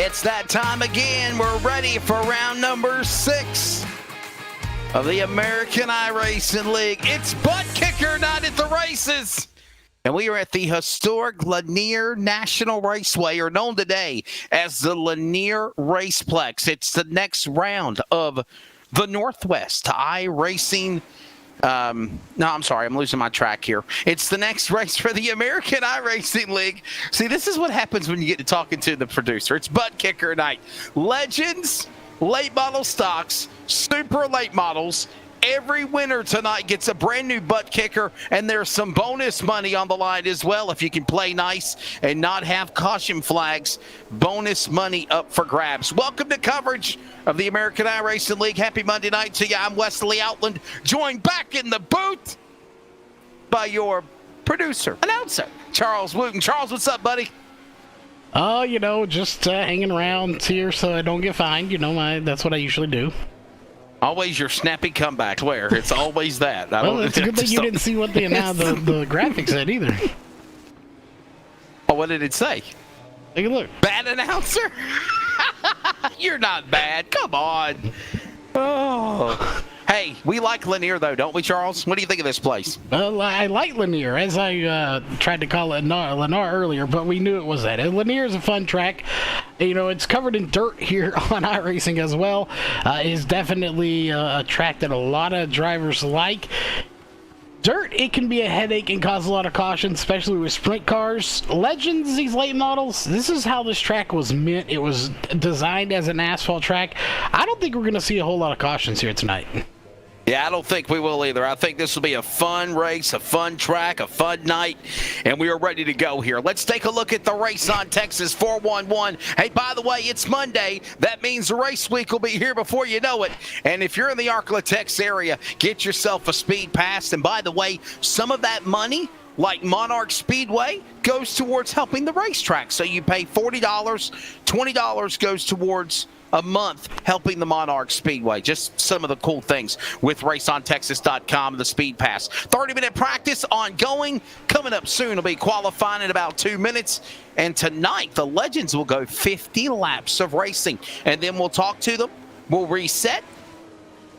It's that time again. We're ready for round number 6 of the American iRacing League. It's butt kicker night at the races. And we are at the historic Lanier National Raceway, or known today as the Lanier Raceplex. It's the next round of the Northwest iRacing. No, I'm sorry. I'm losing my track here. It's the next race for the American iRacing League. See, this is what happens when you get to talking to the producer. It's butt kicker night. Legends, late model stocks, super late models. Every winner tonight gets a brand new butt kicker, and there's some bonus money on the line as well. If you can play nice and not have caution flags, bonus money up for grabs. Welcome to coverage of the American iRacing League. Happy Monday night to you. I'm Wesley Outland, joined back in the booth by your producer, announcer, Charles Wooten. Charles, what's up, buddy? Oh, just hanging around here so I don't get fined. That's what I usually do. Always your snappy comeback. Where it's always that. Well, it's a good thing you didn't see what the graphics said either. Oh, what did it say? Take a look. Bad announcer? You're not bad. Come on. Oh. Hey, we like Lanier, though, don't we, Charles? What do you think of this place? Well, I like Lanier, as I tried to call it Lanier earlier, but we knew it was that. Lanier is a fun track. It's covered in dirt here on iRacing as well. It's definitely a track that a lot of drivers like. Dirt, it can be a headache and cause a lot of caution, especially with sprint cars. Legends, these late models, this is how this track was meant. It was designed as an asphalt track. I don't think we're going to see a whole lot of cautions here tonight. Yeah, I don't think we will either. I think this will be a fun race, a fun track, a fun night, and we are ready to go here. Let's take a look at the race on Texas 411. Hey, by the way, it's Monday. That means the race week will be here before you know it. And if you're in the Arklatex area, get yourself a speed pass. And by the way, some of that money, like Monarch Speedway, goes towards helping the racetrack. So you pay $40, $20 goes towards a month helping the Monarch Speedway. Just some of the cool things with raceontexas.com and the Speed Pass. 30-minute practice ongoing. Coming up soon will be qualifying in about 2 minutes. And tonight, the Legends will go 50 laps of racing. And then we'll talk to them. We'll reset.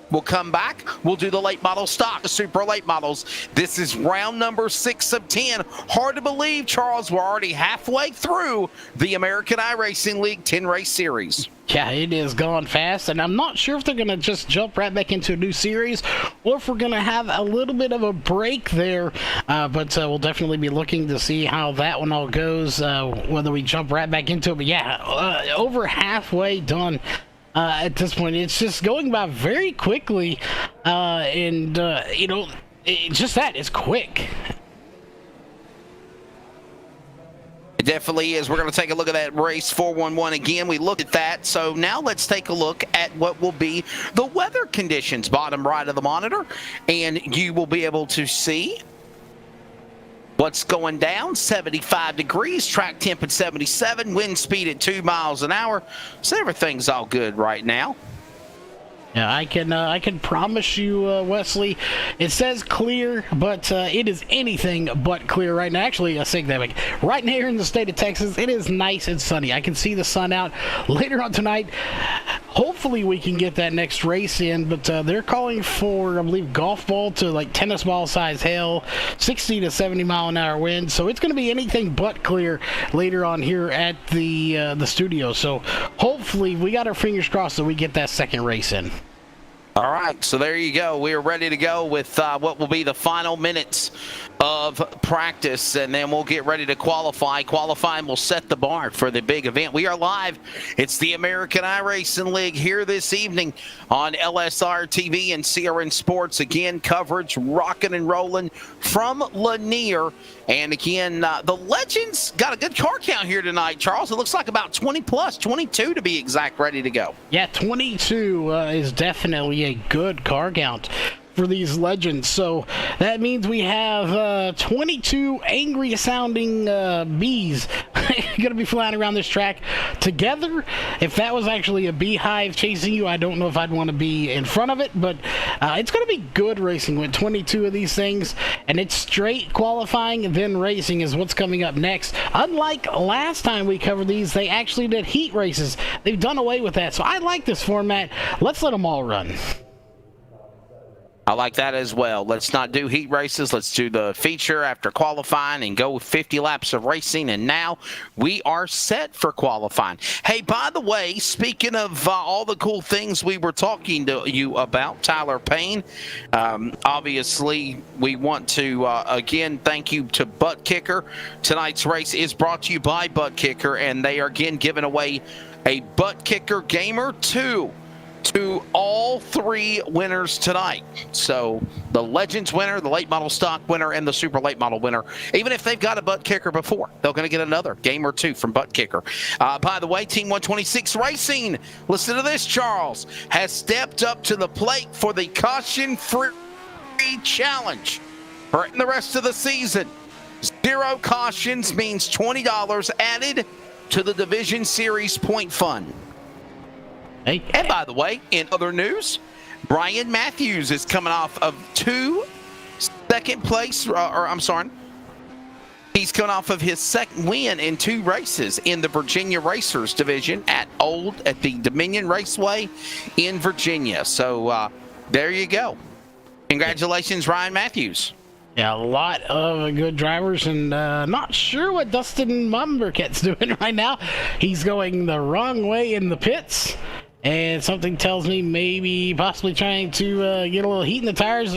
We'll come back. We'll do the late model stock, the super late models. This is round number 6 of 10. Hard to believe, Charles, we're already halfway through the American iRacing League 10-race series. Yeah, it is gone fast, and I'm not sure if they're going to just jump right back into a new series or if we're going to have a little bit of a break there, but we'll definitely be looking to see how that one all goes, whether we jump right back into it. But yeah, over halfway done. At this point, it's just going by very quickly, just that is quick. It definitely is. We're going to take a look at that race 411 again. We looked at that. So now let's take a look at what will be the weather conditions, bottom right of the monitor, and you will be able to see what's going down. 75 degrees, track temp at 77, wind speed at 2 miles an hour. So everything's all good right now. Yeah, I can promise you, Wesley, it says clear, but it is anything but clear right now. Actually, right now here in the state of Texas, it is nice and sunny. I can see the sun out. Later on tonight, hopefully we can get that next race in, but they're calling for, I believe, golf ball to like tennis ball size hail, 60 to 70 mile an hour wind. So it's going to be anything but clear later on here at the studio. So hopefully we got our fingers crossed that we get that second race in. All right, so there you go. We are ready to go with what will be the final minutes of practice, and then we'll get ready to qualify. Qualifying will set the bar for the big event. We are live. It's the American iRacing League here this evening on LSRTV and CRN Sports. Again, coverage rocking and rolling from Lanier. And again, the Legends got a good car count here tonight, Charles. It looks like about 20 plus, 22 to be exact, ready to go. Yeah, 22 is definitely a good car count for these legends. So that means we have 22 angry sounding bees going to be flying around this track together. If that was actually a beehive chasing you, I don't know if I'd want to be in front of it, but it's going to be good racing with 22 of these things, and it's straight qualifying and then racing is what's coming up next. Unlike last time we covered these, they actually did heat races. They've done away with that, so I like this format. Let's let them all run. I like that as well. Let's not do heat races. Let's do the feature after qualifying and go 50 laps of racing. And now we are set for qualifying. Hey, by the way, speaking of all the cool things we were talking to you about, Tyler Payne, obviously we want to, again, thank you to Butt Kicker. Tonight's race is brought to you by Butt Kicker, and they are again giving away a Butt Kicker Gamer 2 to all three winners tonight. So the Legends winner, the late model stock winner, and the super late model winner. Even if they've got a Butt Kicker before, they're going to get another game or two from Butt Kicker. By the way, Team 126 Racing, listen to this, Charles, has stepped up to the plate for the caution-free challenge for the rest of the season. 0 cautions means $20 added to the Division Series point fund. Hey. And by the way, in other news, Brian Matthews is coming off of 2 second place, he's coming off of his second win in 2 races in the Virginia Racers division at the Dominion Raceway in Virginia. So there you go. Congratulations, Ryan Matthews. Yeah, a lot of good drivers, and not sure what Dustin Mumberket's doing right now. He's going the wrong way in the pits. And something tells me maybe possibly trying to get a little heat in the tires.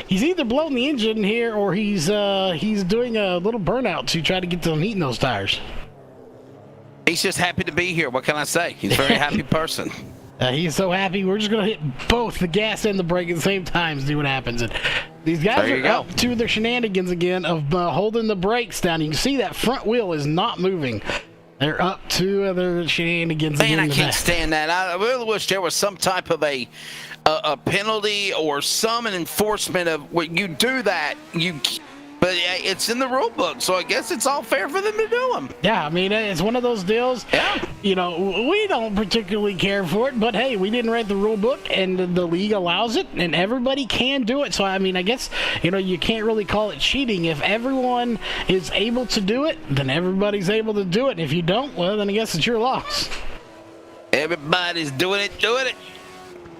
He's either blowing the engine here or he's doing a little burnout to try to get some heat in those tires. He's just happy to be here. What can I say? He's a very happy person. He's so happy. We're just going to hit both the gas and the brake at the same time and see what happens. And these guys are up to their shenanigans again of holding the brakes down. You can see that front wheel is not moving. They're up to their shenanigans. Man, I can't stand that. I really wish there was some type of a penalty or some enforcement of when you do that. But it's in the rule book, so I guess it's all fair for them to do them. Yeah, I mean, it's one of those deals. Yeah. You know, we don't particularly care for it, but hey, we didn't write the rule book, and the league allows it, and everybody can do it. So, I mean, I guess, you know, you can't really call it cheating. If everyone is able to do it, then everybody's able to do it. And if you don't, well, then I guess it's your loss. Everybody's doing it.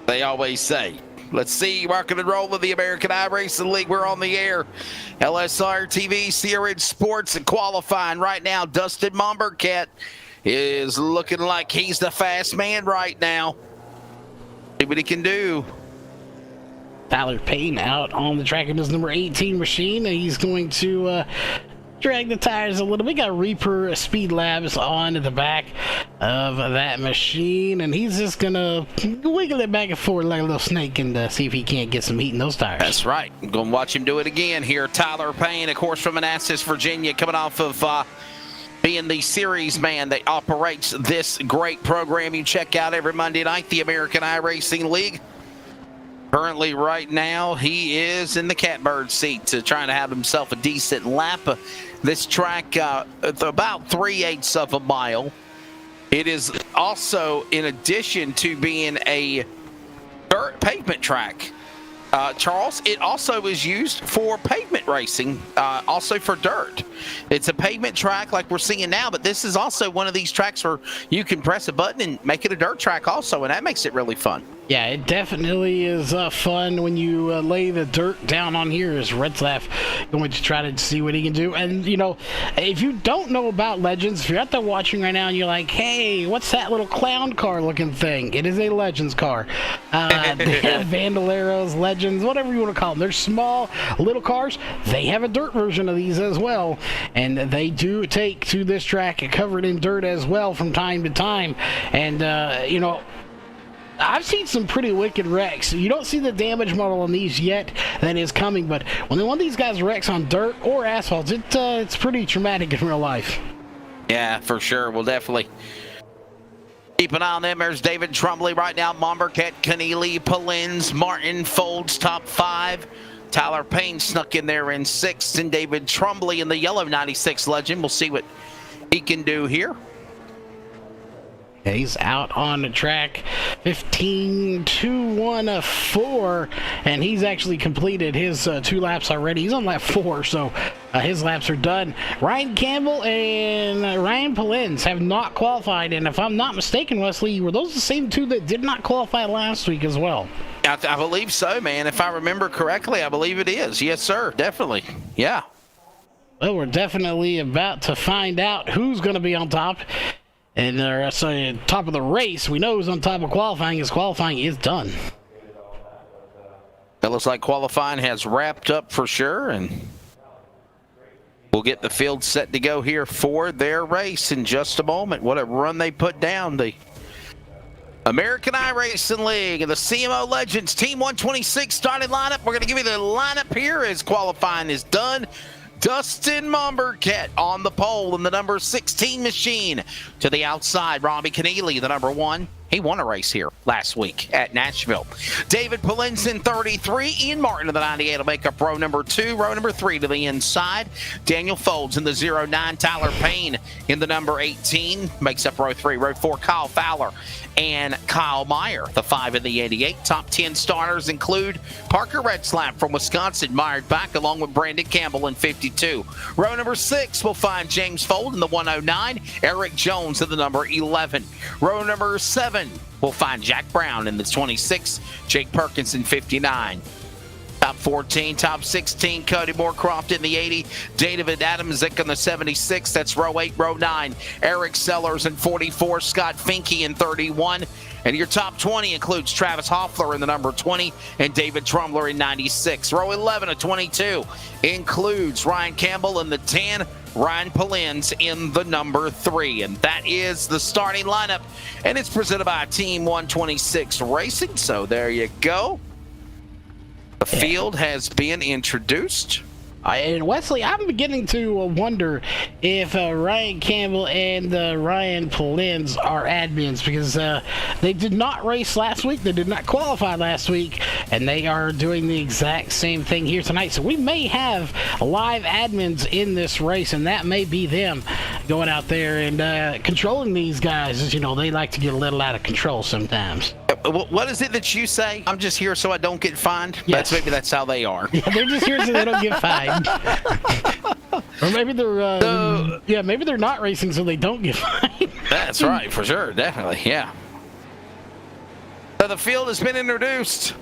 They always say. Let's see, marking and roll of the American iRacing League. We're on the air. LSRTV, CRN Sports, and qualifying right now. Dustin Mombercat is looking like he's the fast man right now. See what he can do. Tyler Payne out on the track in his number 18 machine, and he's going to drag the tires a little bit. Got Reaper Speed Labs on the back of that machine, and he's just gonna wiggle it back and forth like a little snake and see if he can't get some heat in those tires. That's right. I'm gonna watch him do it again here. Tyler Payne, of course, from Manassas, Virginia, coming off of being the series man that operates this great program you check out every Monday night, the American iRacing League. Currently, right now, he is in the catbird seat to trying to have himself a decent lap. This track, about 3/8 of a mile. It is also, in addition to being a dirt pavement track, Charles, it also is used for pavement racing, also for dirt. It's a pavement track like we're seeing now, but this is also one of these tracks where you can press a button and make it a dirt track also, and that makes it really fun. Yeah, it definitely is fun when you lay the dirt down on here. Is Retzlaff going to try to see what he can do? And, you know, if you don't know about Legends, if you're out there watching right now and you're like, hey, what's that little clown car looking thing? It is a Legends car. They have Vandelleros, Legends, whatever you want to call them. They're small, little cars. They have a dirt version of these as well. And they do take to this track covered in dirt as well from time to time. And, you know, I've seen some pretty wicked wrecks. You don't see the damage model on these yet that is coming, but when one of these guys wrecks on dirt or asphalt, it's pretty traumatic in real life. Yeah, for sure. We'll definitely Keep an eye on them. There's David Trumbley right now. Mombercat, Keneally, Polins, Martin, Folds, top 5. Tyler Payne snuck in there in 6th, and David Trumbley in the yellow 96 Legend. We'll see what he can do here. He's out on the track 15-2-1-4, and he's actually completed his 2 laps already. He's on lap 4, so his laps are done. Ryan Campbell and Ryan Polins have not qualified, and if I'm not mistaken, Wesley, were those the same 2 that did not qualify last week as well? I believe so, man. If I remember correctly, I believe it is. Yes, sir. Definitely. Yeah. Well, we're definitely about to find out who's going to be on top. And top of the race, we know who's on top of qualifying, as qualifying is done. It looks like qualifying has wrapped up for sure, and we'll get the field set to go here for their race in just a moment. What a run they put down. The American iRacing League and the CMO Legends Team 126 starting lineup. We're going to give you the lineup here as qualifying is done. Dustin Mombercat on the pole in the number 16 machine. To the outside, Robbie Keneally, the number 1. He won a race here last week at Nashville. David Polinson, 33. Ian Martin of the 98 will make up row number 2. Row number 3 to the inside. Daniel Folds in the 09. Tyler Payne in the number 18 makes up row 3. Row 4, Kyle Fowler and Kyle Meyer, the 5 in the 88. Top 10 starters include Parker Redslap from Wisconsin, mired back along with Brandon Campbell in 52. Row number 6 will find James Fold in the 109. Eric Jones in the number 11. Row number 7 we'll find Jack Brown in the 26, Jake Perkins in 59. Top 14, top 16, Cody Moorcroft in the 80, David Adamczyk in the 76, that's row 8, row 9, Eric Sellers in 44, Scott Finke in 31, and your top 20 includes Travis Hoffler in the number 20 and David Trumler in 96. Row 11 of 22 includes Ryan Campbell in the 10, Ryan Polins in the number 3. And that is the starting lineup. And it's presented by Team 126 Racing. So there you go. The field has been introduced. And Wesley, I'm beginning to wonder if Ryan Campbell and Ryan Polins are admins, because they did not race last week, they did not qualify last week, and they are doing the exact same thing here tonight. So we may have live admins in this race, and that may be them going out there and controlling these guys. As you know, they like to get a little out of control sometimes. What is it that you say? I'm just here so I don't get fined? Yes. Maybe that's how they are. Yeah, they're just here so they don't get fined. Or maybe they're maybe they're not racing so they don't get fined. That's right, for sure, definitely, yeah. So the field has been introduced.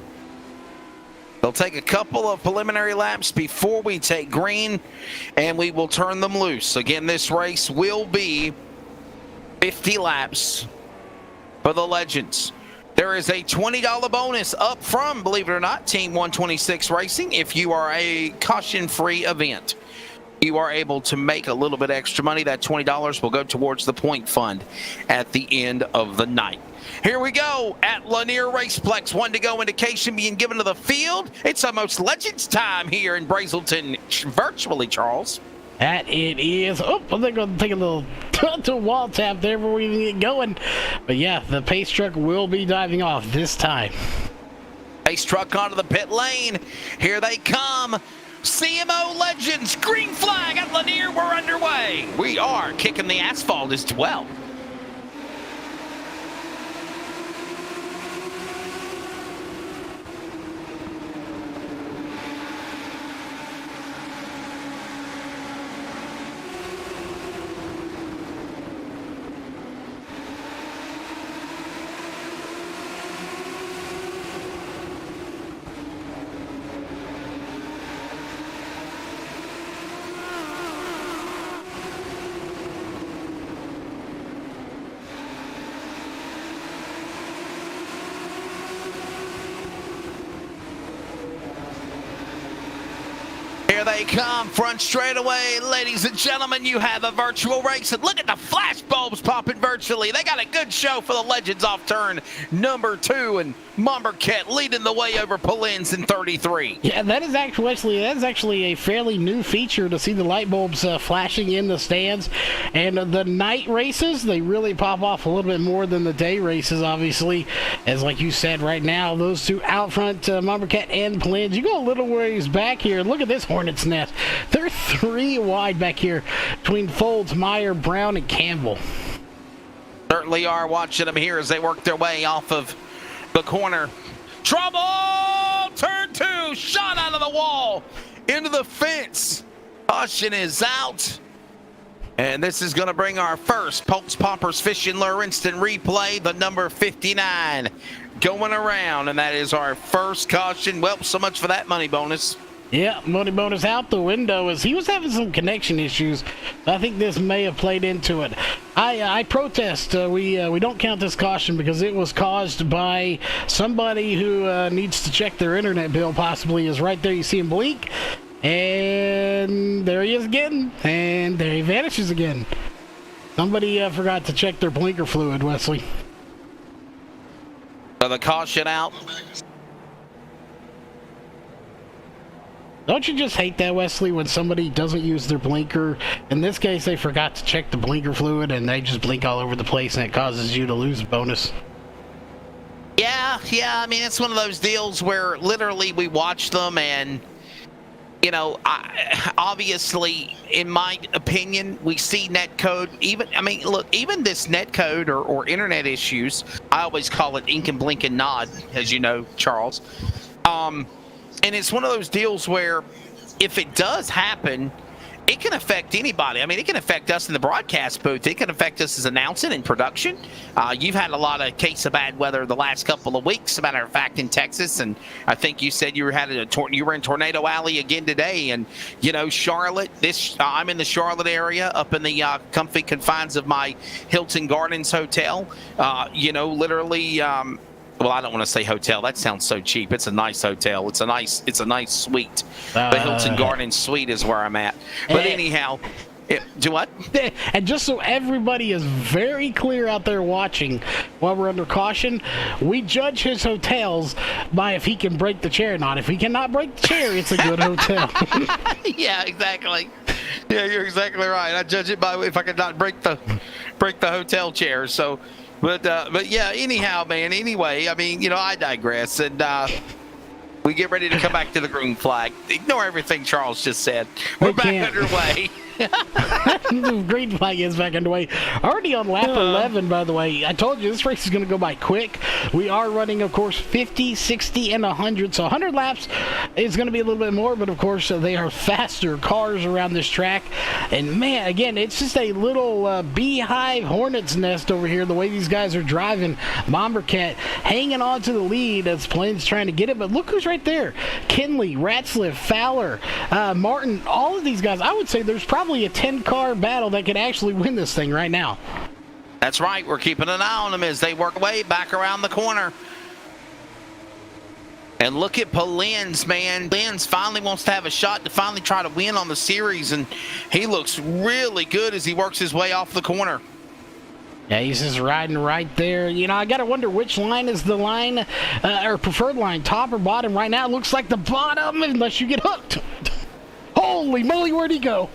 They'll take a couple of preliminary laps before we take green, and we will turn them loose. Again, this race will be 50 laps for the Legends. There is a $20 bonus up from, believe it or not, Team 126 Racing if you are a caution-free event. You are able to make a little bit extra money. That $20 will go towards the point fund at the end of the night. Here we go at Lanier Raceplex. 1 to go indication being given to the field. It's almost Legends time here in Brazelton, virtually, Charles. That it is. Oh, I think I'll take a little wall tap there before we even get going. But yeah, the pace truck will be diving off this time. Pace truck onto the pit lane. Here they come. CMO Legends, green flag at Lanier. We're underway. We are kicking the asphalt as well. Here they come, front straightaway. Ladies and gentlemen, you have a virtual race. And look at the flash bulbs popping virtually. They got a good show for the Legends off turn number 2. And Marquette leading the way over Pollins in 33. Yeah, that is actually a fairly new feature to see the light bulbs flashing in the stands. And the night races, they really pop off a little bit more than the day races, obviously. As like you said, right now, those two out front, Marquette and Pollins, you go a little ways back here. Look at this hornet's nest. They're 3 wide back here between Folds, Meyer, Brown, and Campbell. Certainly are watching them here as they work their way off of the corner. Trouble! Turn 2, shot out of the wall, into the fence. Caution is out. And this is going to bring our first Pulse Poppers Fishing Lure instant replay, the number 59 going around. And that is our first caution. Well, so much for that money bonus. Yeah, money bonus out the window as he was having some connection issues. I think this may have played into it. I protest. We don't count this caution because it was caused by somebody who needs to check their internet bill. Possibly is right there. You see him blink, and there he is again, and there he vanishes again. Somebody forgot to check their blinker fluid, Wesley. So the caution out. Don't you just hate that, Wesley, when somebody doesn't use their blinker? In this case, they forgot to check the blinker fluid, and they just blink all over the place, and it causes you to lose a bonus. Yeah. I mean, it's one of those deals where literally we watch them, and, you know, obviously, in my opinion, we see net code. Even this net code or internet issues, I always call it ink and blink and nod, as you know, Charles. And it's one of those deals where if it does happen, it can affect anybody. I mean, it can affect us in the broadcast booth. It can affect us as announcing and production. You've had a lot of case of bad weather the last couple of weeks, as a matter of fact, in Texas. And I think you said you were in Tornado Alley again today. And, you know, Charlotte, I'm in the Charlotte area up in the comfy confines of my Hilton Gardens Hotel. You know, literally... well, I don't want to say hotel. That sounds so cheap. It's a nice hotel. It's a nice suite. The Hilton Gardens Suite is where I'm at. But anyhow, do what? And just so everybody is very clear out there watching while we're under caution, we judge his hotels by if he can break the chair or not. If he cannot break the chair, it's a good hotel. Yeah, exactly. Yeah, you're exactly right. I judge it by if I could not break the hotel chair. So. But yeah, anyhow, man, anyway, I mean, you know, I digress, and we get ready to come back to the green flag. Ignore everything Charles just said. We're back underway. The green flag is back underway. Already on lap 11, by the way. I told you this race is going to go by quick. We are running, of course, 50, 60, and 100. So 100 laps is going to be a little bit more, but of course, they are faster cars around this track. And man, again, it's just a little beehive hornet's nest over here, the way these guys are driving. Bombercat hanging on to the lead as Plains trying to get it, but look who's right there. Kinley, Ratzliff, Fowler, Martin, all of these guys. I would say there's probably a 10-car battle that could actually win this thing right now. That's right. We're keeping an eye on them as they work way back around the corner. And look at Pollins, man. Pollins finally wants to have a shot to finally try to win on the series, and he looks really good as he works his way off the corner. Yeah, he's just riding right there. You know, I got to wonder which line is the line, or preferred line, top or bottom. Right now, it looks like the bottom, unless you get hooked. Holy moly, where'd he go?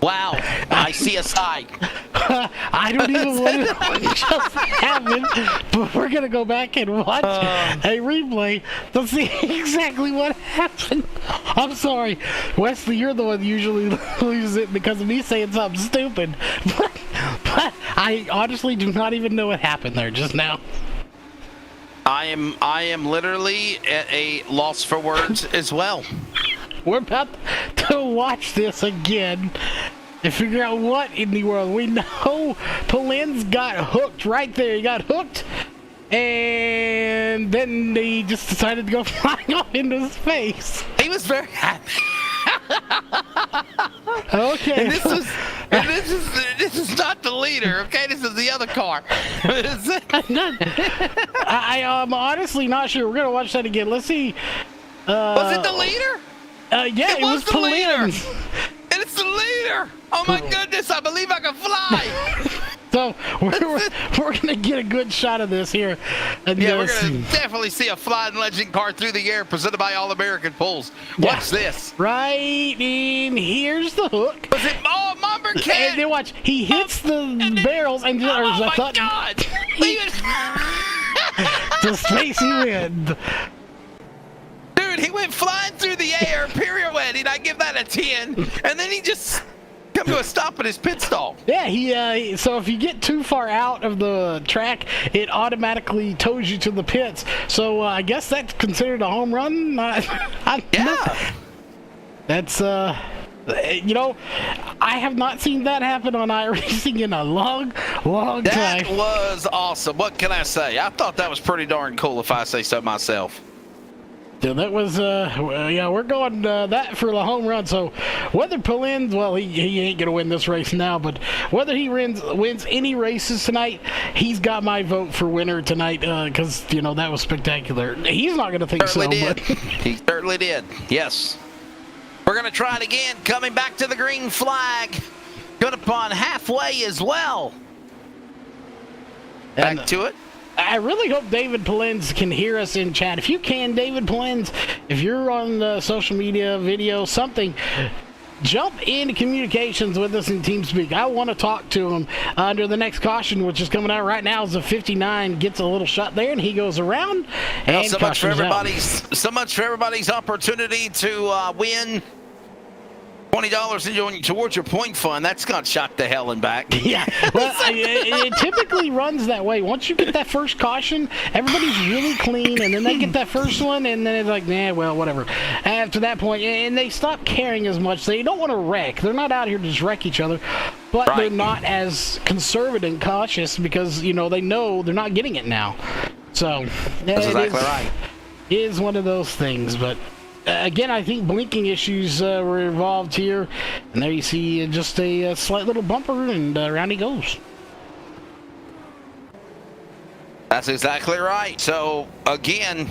Wow, I see a side. I don't even want to just happen, but we're going to go back and watch a replay to see exactly what happened. I'm sorry, Wesley, you're the one that usually loses it because of me saying something stupid. But I honestly do not even know what happened there just now. I am literally at a loss for words as well. We're about to watch this again and figure out what in the world. We know Pollins got hooked right there. He got hooked, and then he just decided to go flying off into his face. He was very happy. Okay. And this is not the leader, okay? This is the other car. I'm honestly not sure. We're going to watch that again. Let's see. Was it the leader? Yeah, it was the leader. And it's the leader. Oh my goodness, I believe I can fly. So we're going to get a good shot of this here. We're going to definitely see a flying legend car through the air presented by All American Pools. Watch this. Right in. Here's the hook. Was it Mumber Cat? And then watch. He hits the barrels and just. Oh my God! The spacey wind. Dude, he went flying through the air, pirouetting. I give that a 10, and then he just come to a stop at his pit stall. Yeah, so if you get too far out of the track, it automatically tows you to the pits. So I guess that's considered a home run. Yeah. That's I have not seen that happen on iRacing in a long time. That was awesome. What can I say? I thought that was pretty darn cool, if I say so myself. Yeah, that was, we're going that for the home run. So whether Polins, well, he ain't going to win this race now, but whether he wins any races tonight, he's got my vote for winner tonight because, that was spectacular. He's not going to think so. But he certainly did, yes. We're going to try it again, coming back to the green flag. Good upon halfway as well. Back to it. I really hope David Polins can hear us in chat. If you can, David Polins, if you're on the social media, video, something, jump into communications with us in TeamSpeak. I want to talk to him under the next caution, which is coming out right now. Is a 59 gets a little shot there, and he goes around. And so much for everybody's opportunity to win $20 towards your point fund. That's got shot to hell and back. Yeah, well, it typically runs that way. Once you get that first caution, everybody's really clean, and then they get that first one, and then it's like, well, whatever. After that point, and they stop caring as much. They don't want to wreck. They're not out here to just wreck each other, but they're not as conservative and cautious because, they know they're not getting it now. So, that's exactly right. It is one of those things, but... Again, I think blinking issues were involved here. And there you see just a slight little bumper, and around he goes. That's exactly right. So, again...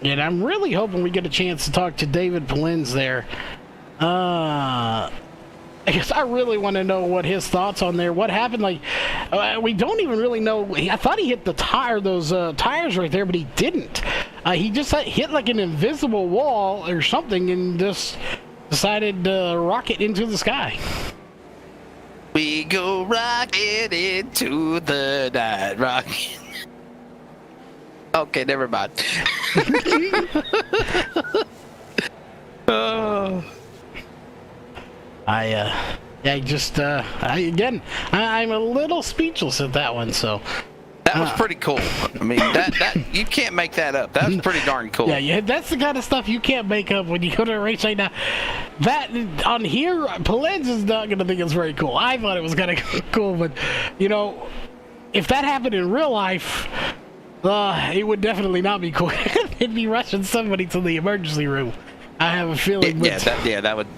And I'm really hoping we get a chance to talk to David Polins there. I guess I really want to know what his thoughts on there. What happened? We don't even really know. I thought he hit the those tires right there, but he didn't. He just hit like an invisible wall or something and just decided to rocket into the sky. We go rocket into the night, rocket. Okay, never mind. Oh. I'm a little speechless at that one. So that was pretty cool. I mean, that you can't make that up. That's pretty darn cool. Yeah, that's the kind of stuff you can't make up when you go to a race right now. That on here, Polins is not going to think it's very cool. I thought it was kind of cool, but if that happened in real life, it would definitely not be cool. They'd be rushing somebody to the emergency room. I have a feeling. That would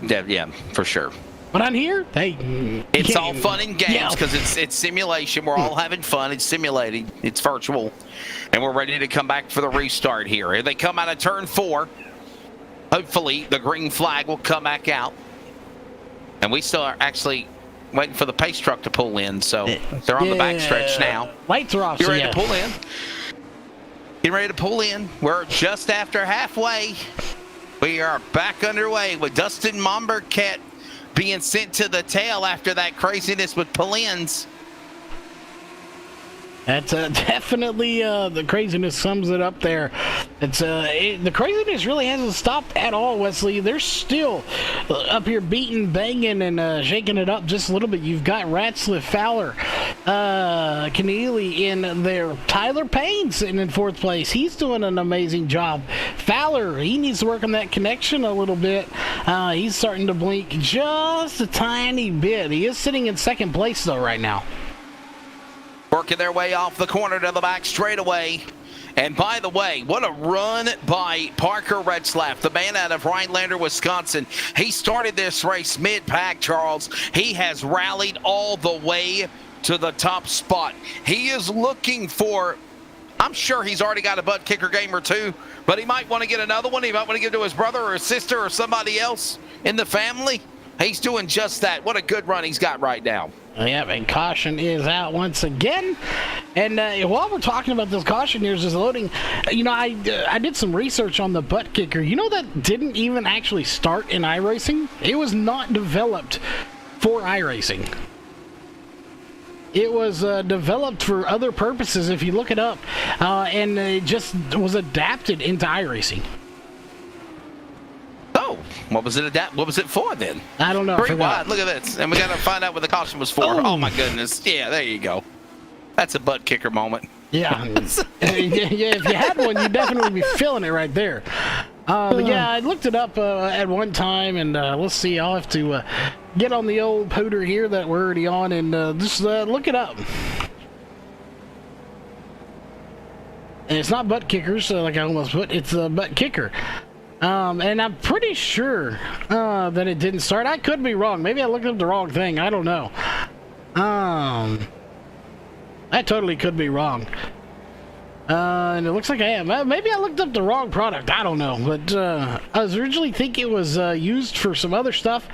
for sure. But on here, it's all fun and games because it's simulation. We're all having fun. It's simulating. It's virtual, and we're ready to come back for the restart here. Here they come out of turn 4. Hopefully, the green flag will come back out, and we still are actually waiting for the pace truck to pull in. So they're on the backstretch now. Lights are off. You ready to pull in? Getting ready to pull in. We're just after halfway. We are back underway with Dustin Mombercat being sent to the tail after that craziness with Polins. That's definitely the craziness sums it up there. It's the craziness really hasn't stopped at all, Wesley. They're still up here beating, banging, and shaking it up just a little bit. You've got Ratzliff, Fowler, Keneally in there. Tyler Payne sitting in 4th place. He's doing an amazing job. Fowler, he needs to work on that connection a little bit. He's starting to blink just a tiny bit. He is sitting in 2nd place, though, right now. Working their way off the corner to the back straightaway. And by the way, what a run by Parker Retzlaff, the man out of Rhinelander, Wisconsin. He started this race mid-pack, Charles. He has rallied all the way to the top spot. He is looking for, I'm sure he's already got a butt kicker game or two, but he might want to get another one. He might want to give to his brother or his sister or somebody else in the family. He's doing just that. What a good run he's got right now. Yep, and caution is out once again. And while we're talking about this caution here is loading, I did some research on the butt kicker. You know that didn't even actually start in iRacing? It was not developed for iRacing. It was developed for other purposes, if you look it up, and it just was adapted into iRacing. Oh, what was it for then? I don't know. Pretty wide. Look at this. And we got to find out what the caution was for. Oh, my goodness. Yeah, there you go. That's a butt kicker moment. Yeah. If you had one, you'd definitely be feeling it right there. But yeah, I looked it up at one time, and let's see. I'll have to get on the old pooter here that we're already on and just look it up. And it's not butt kickers, like I almost put. It's a butt kicker. And I'm pretty sure that it didn't start. I could be wrong. Maybe I looked up the wrong thing. I don't know. I totally could be wrong. And it looks like I am. Maybe I looked up the wrong product. I don't know. But I was originally think it was used for some other stuff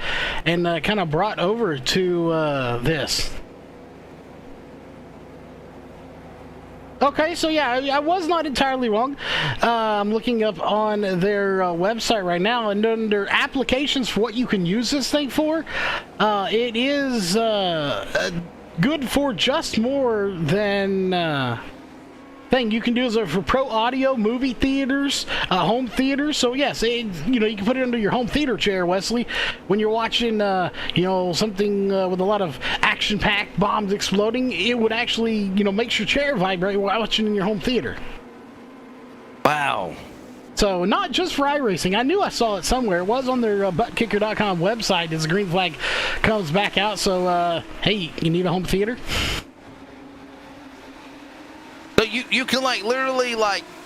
and kind of brought over to this. Okay, so yeah, I was not entirely wrong. I'm looking up on their website right now, and under applications for what you can use this thing for, it is good for just more than thing you can do is for pro audio, movie theaters, home theaters. So yes, you can put it under your home theater chair, Wesley, when you're watching something with a lot of action-packed bombs exploding. It would actually makes your chair vibrate while watching in your home theater. Wow. So not just for iRacing. I knew I saw it somewhere. It was on their buttkicker.com website as the green flag comes back out. So hey, you need a home theater? So you can literally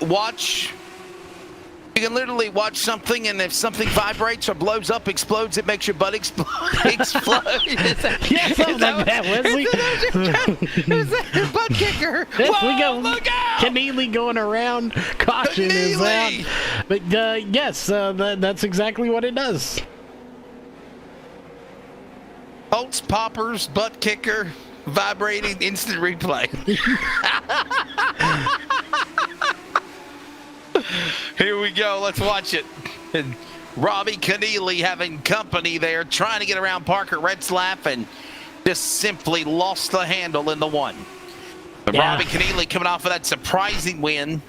watch. You can literally watch something, and if something vibrates or blows up, explodes, it makes your butt explode. Yeah, something like that, Wesley. Is that butt kicker? Yes, Whoa, we go. Look out! Keneally going around. Caution is out. But yes, that's exactly what it does. Holtz poppers, butt kicker, vibrating, instant replay. Here we go. Let's watch it. And Robbie Keneally having company there, trying to get around Parker Retzlaff, and just simply lost the handle in the one. But yeah. Robbie Keneally coming off of that surprising win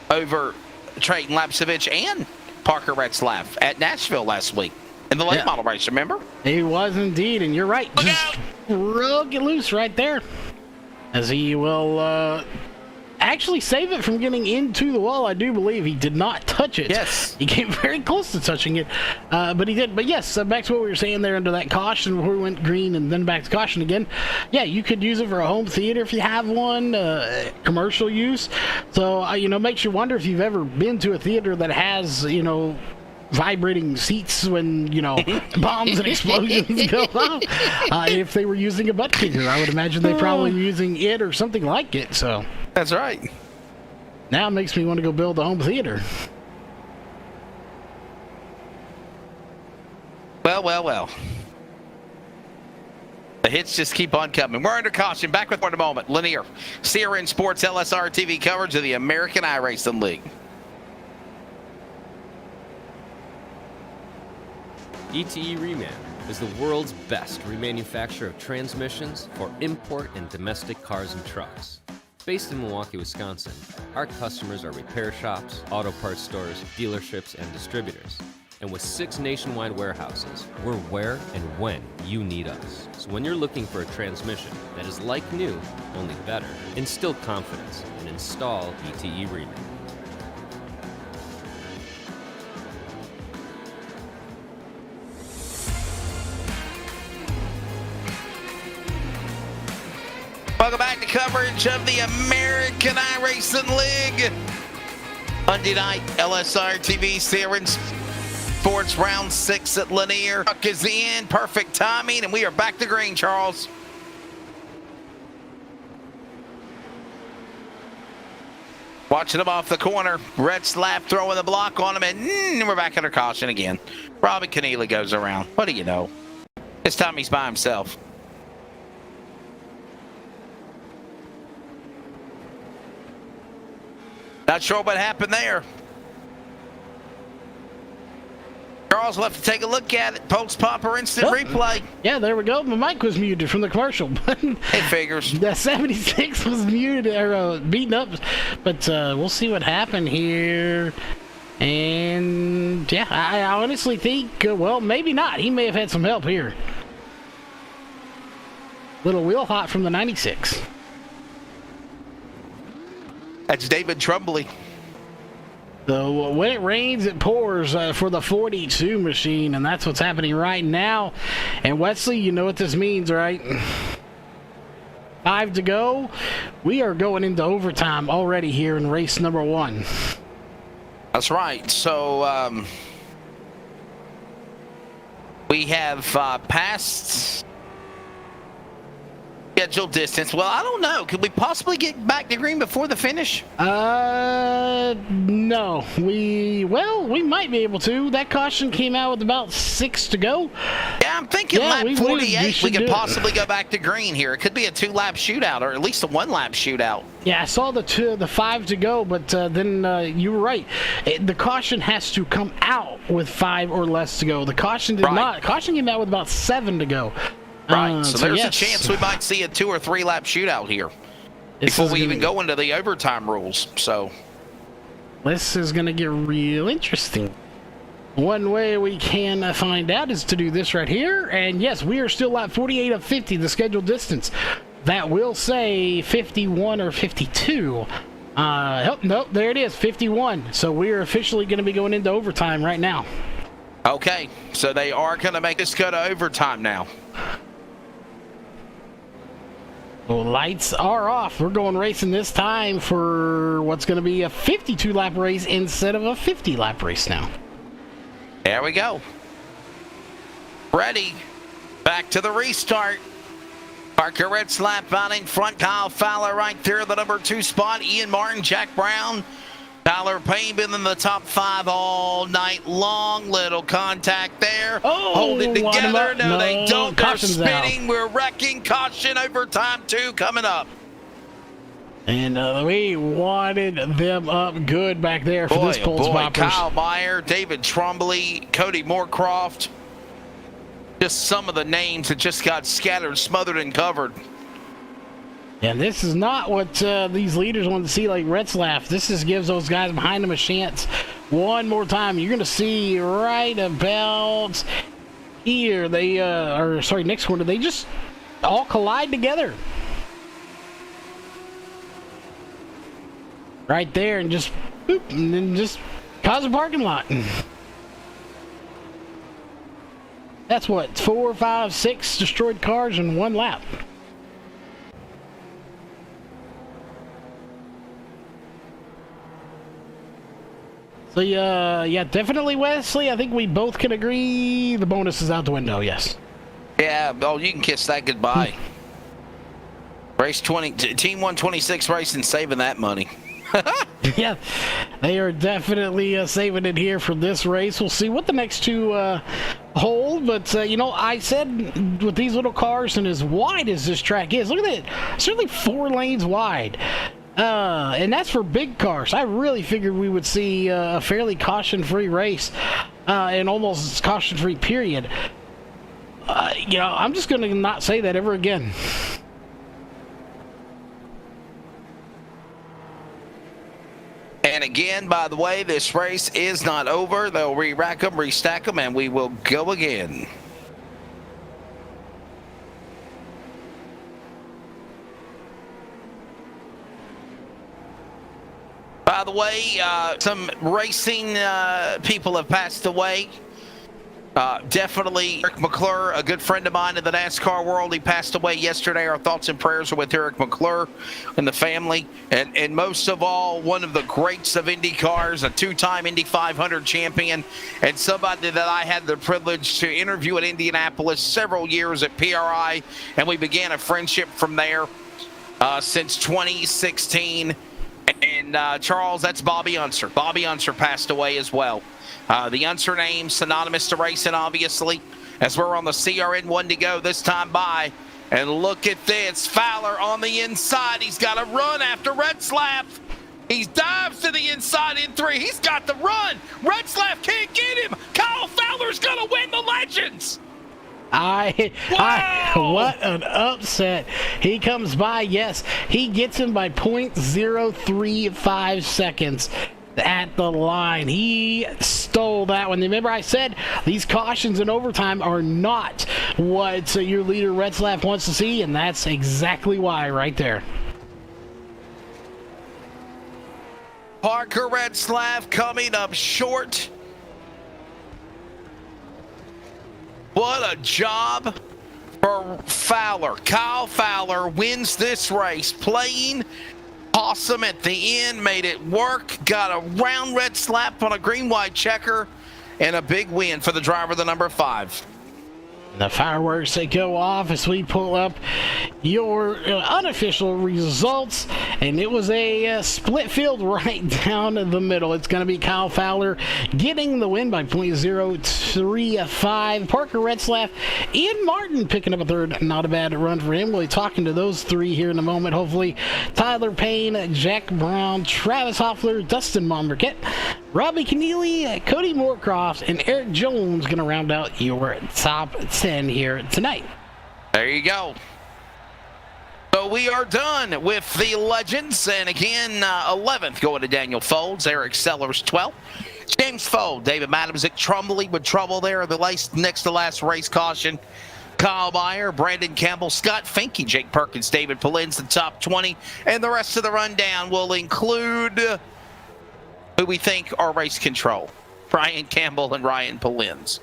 over Trayton Lapsevich and Parker Retzlaff at Nashville last week in the late model race, remember? He was indeed, and you're right. Look just out! rug it loose right there. As he will actually save it from getting into the wall. I do believe he did not touch it. Yes. He came very close to touching it, but he did. But yes, back to what we were saying there under that caution before we went green and then back to caution again. Yeah, you could use it for a home theater if you have one, commercial use. So, makes you wonder if you've ever been to a theater that has, vibrating seats when, bombs and explosions go off. If they were using a butt kicker, I would imagine they probably were using it or something like it. So that's right. Now it makes me want to go build a home theater. Well. The hits just keep on coming. We're under caution. Back with more in a moment. Lanier, CRN Sports LSRTV coverage of the American iRacing League. ETE Reman is the world's best remanufacturer of transmissions for import and domestic cars and trucks. Based in Milwaukee, Wisconsin, our customers are repair shops, auto parts stores, dealerships, and distributors. And with 6 nationwide warehouses, we're where and when you need us. So when you're looking for a transmission that is like new, only better, instill confidence and install ETE Reman. Welcome back to coverage of the American iRacing League. Monday night, LSRTV CRN Sports Round 6 at Lanier. Truck is in, perfect timing, and we are back to green, Charles. Watching him off the corner. Retzlaff throwing the block on him, and we're back under caution again. Robbie Keneally goes around. What do you know? This time he's by himself. Not sure what happened there. Charles will have to take a look at it. Post popper instant replay. Yeah, there we go. My mic was muted from the commercial. It figures. The 76 was muted or beaten up, but we'll see what happened here. And yeah, I honestly think, well, maybe not. He may have had some help here. Little wheel hot from the 96. That's David Trumbley. So when it rains, it pours for the 42 machine, and that's what's happening right now. And Wesley, you know what this means, right? 5 to go. We are going into overtime already here in race number 1. That's right. So we have passed scheduled distance. Well, I don't know. Could we possibly get back to green before the finish? No. We might be able to. That caution came out with about 6 to go. Yeah, I'm thinking lap 48. We could possibly it. go back to green here. It could be a 2-lap shootout, or at least a 1-lap shootout. Yeah, I saw the 5 to go, but then you were right. The caution has to come out with 5 or less to go. The caution did not. Caution came out with about 7 to go. Right, so there's a chance we might see a 2 or 3 lap shootout here before we even go into the overtime rules. So this is going to get real interesting. One way we can find out is to do this right here. And yes, we are still at 48 of 50, the scheduled distance. That will say 51 or 52. Oh, nope, there it is, 51. So we are officially going to be going into overtime right now. Okay, so they are going to make us go to overtime now. Well, lights are off. We're going racing this time for what's going to be a 52-lap race instead of a 50-lap race now. There we go. Ready. Back to the restart. Parker Retzlaff out in front. Kyle Fowler right there, the number 2 spot. Ian Martin, Jack Brown. Tyler Payne been in the top 5 all night long. Little contact there. Oh, hold it together. No, they don't. They're spinning. Out. We're wrecking. Caution. Overtime 2 coming up. And we wanted them up good back there for this Pulse Poppers. Kyle Meyer, David Trumbley, Cody Moorcroft. Just some of the names that just got scattered, smothered, and covered. And this is not what these leaders want to see, like Retzlaff. This just gives those guys behind them a chance one more time. You're going to see right about here, next quarter, they just all collide together. Right there, and just boop, and then just cause a parking lot. That's what, 4, 5, 6 destroyed cars in 1 lap. So, yeah, definitely, Wesley. I think we both can agree the bonus is out the window, yes. Yeah, oh, you can kiss that goodbye. Race 20, Team 126 Racing saving that money. Yeah, they are definitely saving it here for this race. We'll see what the next 2 hold, but, you know, I said with these little cars and as wide as this track is, look at that, certainly 4 lanes wide. And that's for big cars. I really figured we would see a fairly caution-free race and almost caution-free period. You know, I'm just going to not say that ever again. And again, by the way, this race is not over. They'll re-rack them, restack them, and we will go again. By the way, some racing people have passed away. Definitely Eric McClure, a good friend of mine in the NASCAR world. He passed away yesterday. Our thoughts and prayers are with Eric McClure and the family. And most of all, one of the greats of Indy cars, a 2-time Indy 500 champion, and somebody that I had the privilege to interview at Indianapolis several years at PRI. And we began a friendship from there since 2016. And Charles, that's Bobby Unser. Bobby Unser passed away as well. The Unser name synonymous to racing, obviously, as we're on the CRN 1 to go this time by. And look at this. Fowler on the inside. He's got to run after Retzlaff. He dives to the inside in 3. He's got the run. Retzlaff can't get him. Kyle Fowler's going to win the Legends. What an upset. He comes by, yes, he gets him by 0.035 seconds at the line. He stole that one. Remember, I said these cautions in overtime are not what your leader Retzlaff wants to see, and that's exactly why right there. Parker Retzlaff coming up short. What a job for Fowler. Kyle Fowler wins this race, playing awesome at the end, made it work, got a round Retzlaff on a green-white checker, and a big win for the driver, the number 5. The fireworks that go off as we pull up your unofficial results, and it was a split field right down the middle. It's going to be Kyle Fowler getting the win by 0.035. Parker Retzlaff, Ian Martin picking up a third. Not a bad run for him. We'll be talking to those 3 here in a moment. Hopefully, Tyler Payne, Jack Brown, Travis Hoffler, Dustin Monberkett, Robbie Keneally, Cody Moorcroft, and Eric Jones going to round out your top 10 here tonight. There you go. So we are done with the Legends. And again, 11th going to Daniel Folds, Eric Sellers 12th. James Fold, David Madamzik, Trumbull with trouble there. The next to last race caution. Kyle Meyer, Brandon Campbell, Scott Finke, Jake Perkins, David Polins, the top 20. And the rest of the rundown will include who we think are race control. Brian Campbell and Ryan Polins.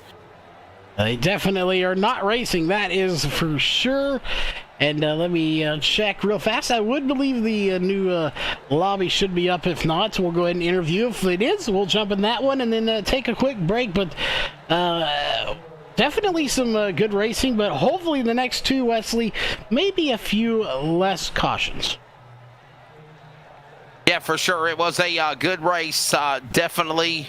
They definitely are not racing, that is for sure. And let me check real fast. I would believe the new lobby should be up. If not, so we'll go ahead and interview. If it is, we'll jump in that one and then take a quick break. But definitely some good racing, but hopefully the next 2, Wesley, maybe a few less cautions. Yeah, for sure. It was a good race. Definitely.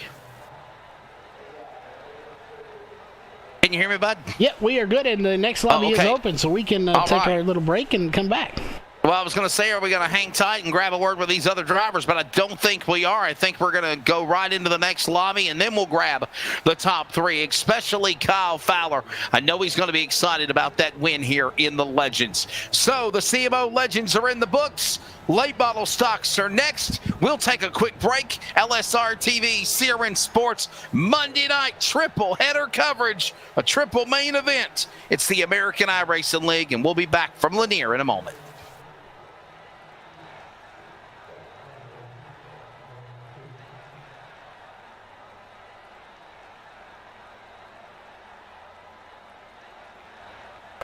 Can you hear me, bud? Yep, we are good, and the next lobby is open, so we can take our little break and come back. Well, I was going to say, are we going to hang tight and grab a word with these other drivers? But I don't think we are. I think we're going to go right into the next lobby, and then we'll grab the top 3, especially Kyle Fowler. I know he's going to be excited about that win here in the Legends. So the CMO Legends are in the books. Late model stocks are next. We'll take a quick break. LSRTV, CRN Sports, Monday night triple header coverage, a triple main event. It's the American iRacing League, and we'll be back from Lanier in a moment.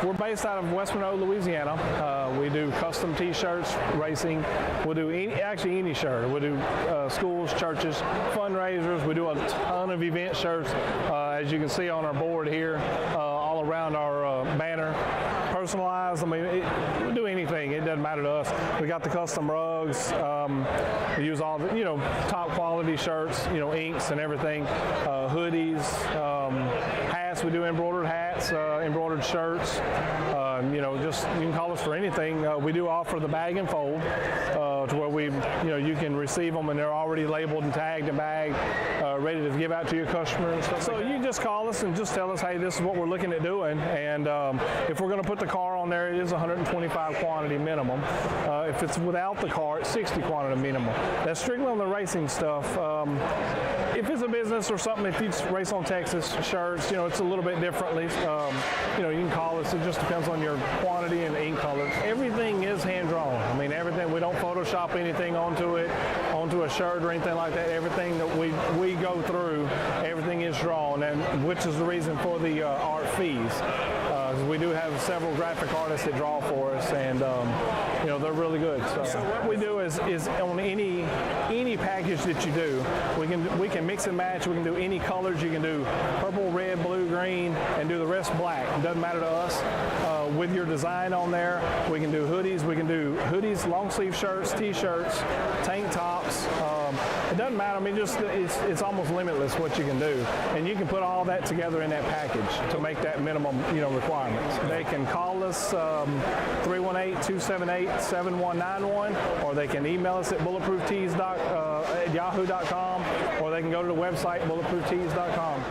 We're based out of West Monroe, Louisiana. We do custom T-shirts, racing. We'll do any shirt. We'll do schools, churches, fundraisers. We do a ton of event shirts, as you can see on our board here, all around our banner. Personalized. I mean, we'll do anything. It doesn't matter to us. We got the custom rugs. We use all the, top quality shirts, inks and everything. Hoodies, hats. We do embroidered hats, embroidered shirts. Just you can call us for anything. We do offer the bag and fold, to where you can receive them and they're already labeled and tagged and bagged, ready to give out to your customer and stuff. So you can just call us and just tell us, hey, this is what we're looking at doing, and if we're going to put the car on there, it is 125 quantity minimum. If it's without the car, it's 60 quantity minimum. That's strictly on the racing stuff. If it's a business or something, if you race on Texas shirts, it's a little bit differently. You can call us. It just depends on your quantity and ink color. Everything is hand drawn. I mean, everything. We don't Photoshop anything onto a shirt or anything like that. Everything that we go through, everything is drawn, and which is the reason for the art fees. We do have several graphic artists that draw for us, and they're really good. So what we do is on any package that you do, we can mix and match. We can do any colors. You can do purple, red, blue, green, and do the rest black. It doesn't matter to us. With your design on there, we can do hoodies. We can do hoodies, long sleeve shirts, t-shirts, tank tops. It doesn't matter. I mean, just it's almost limitless what you can do, and you can put all that together in that package to make that minimum, requirements. They can call us 318-278-7191, or they can email us at bulletprooftees@yahoo.com, or they can go to the website bulletprooftees.com.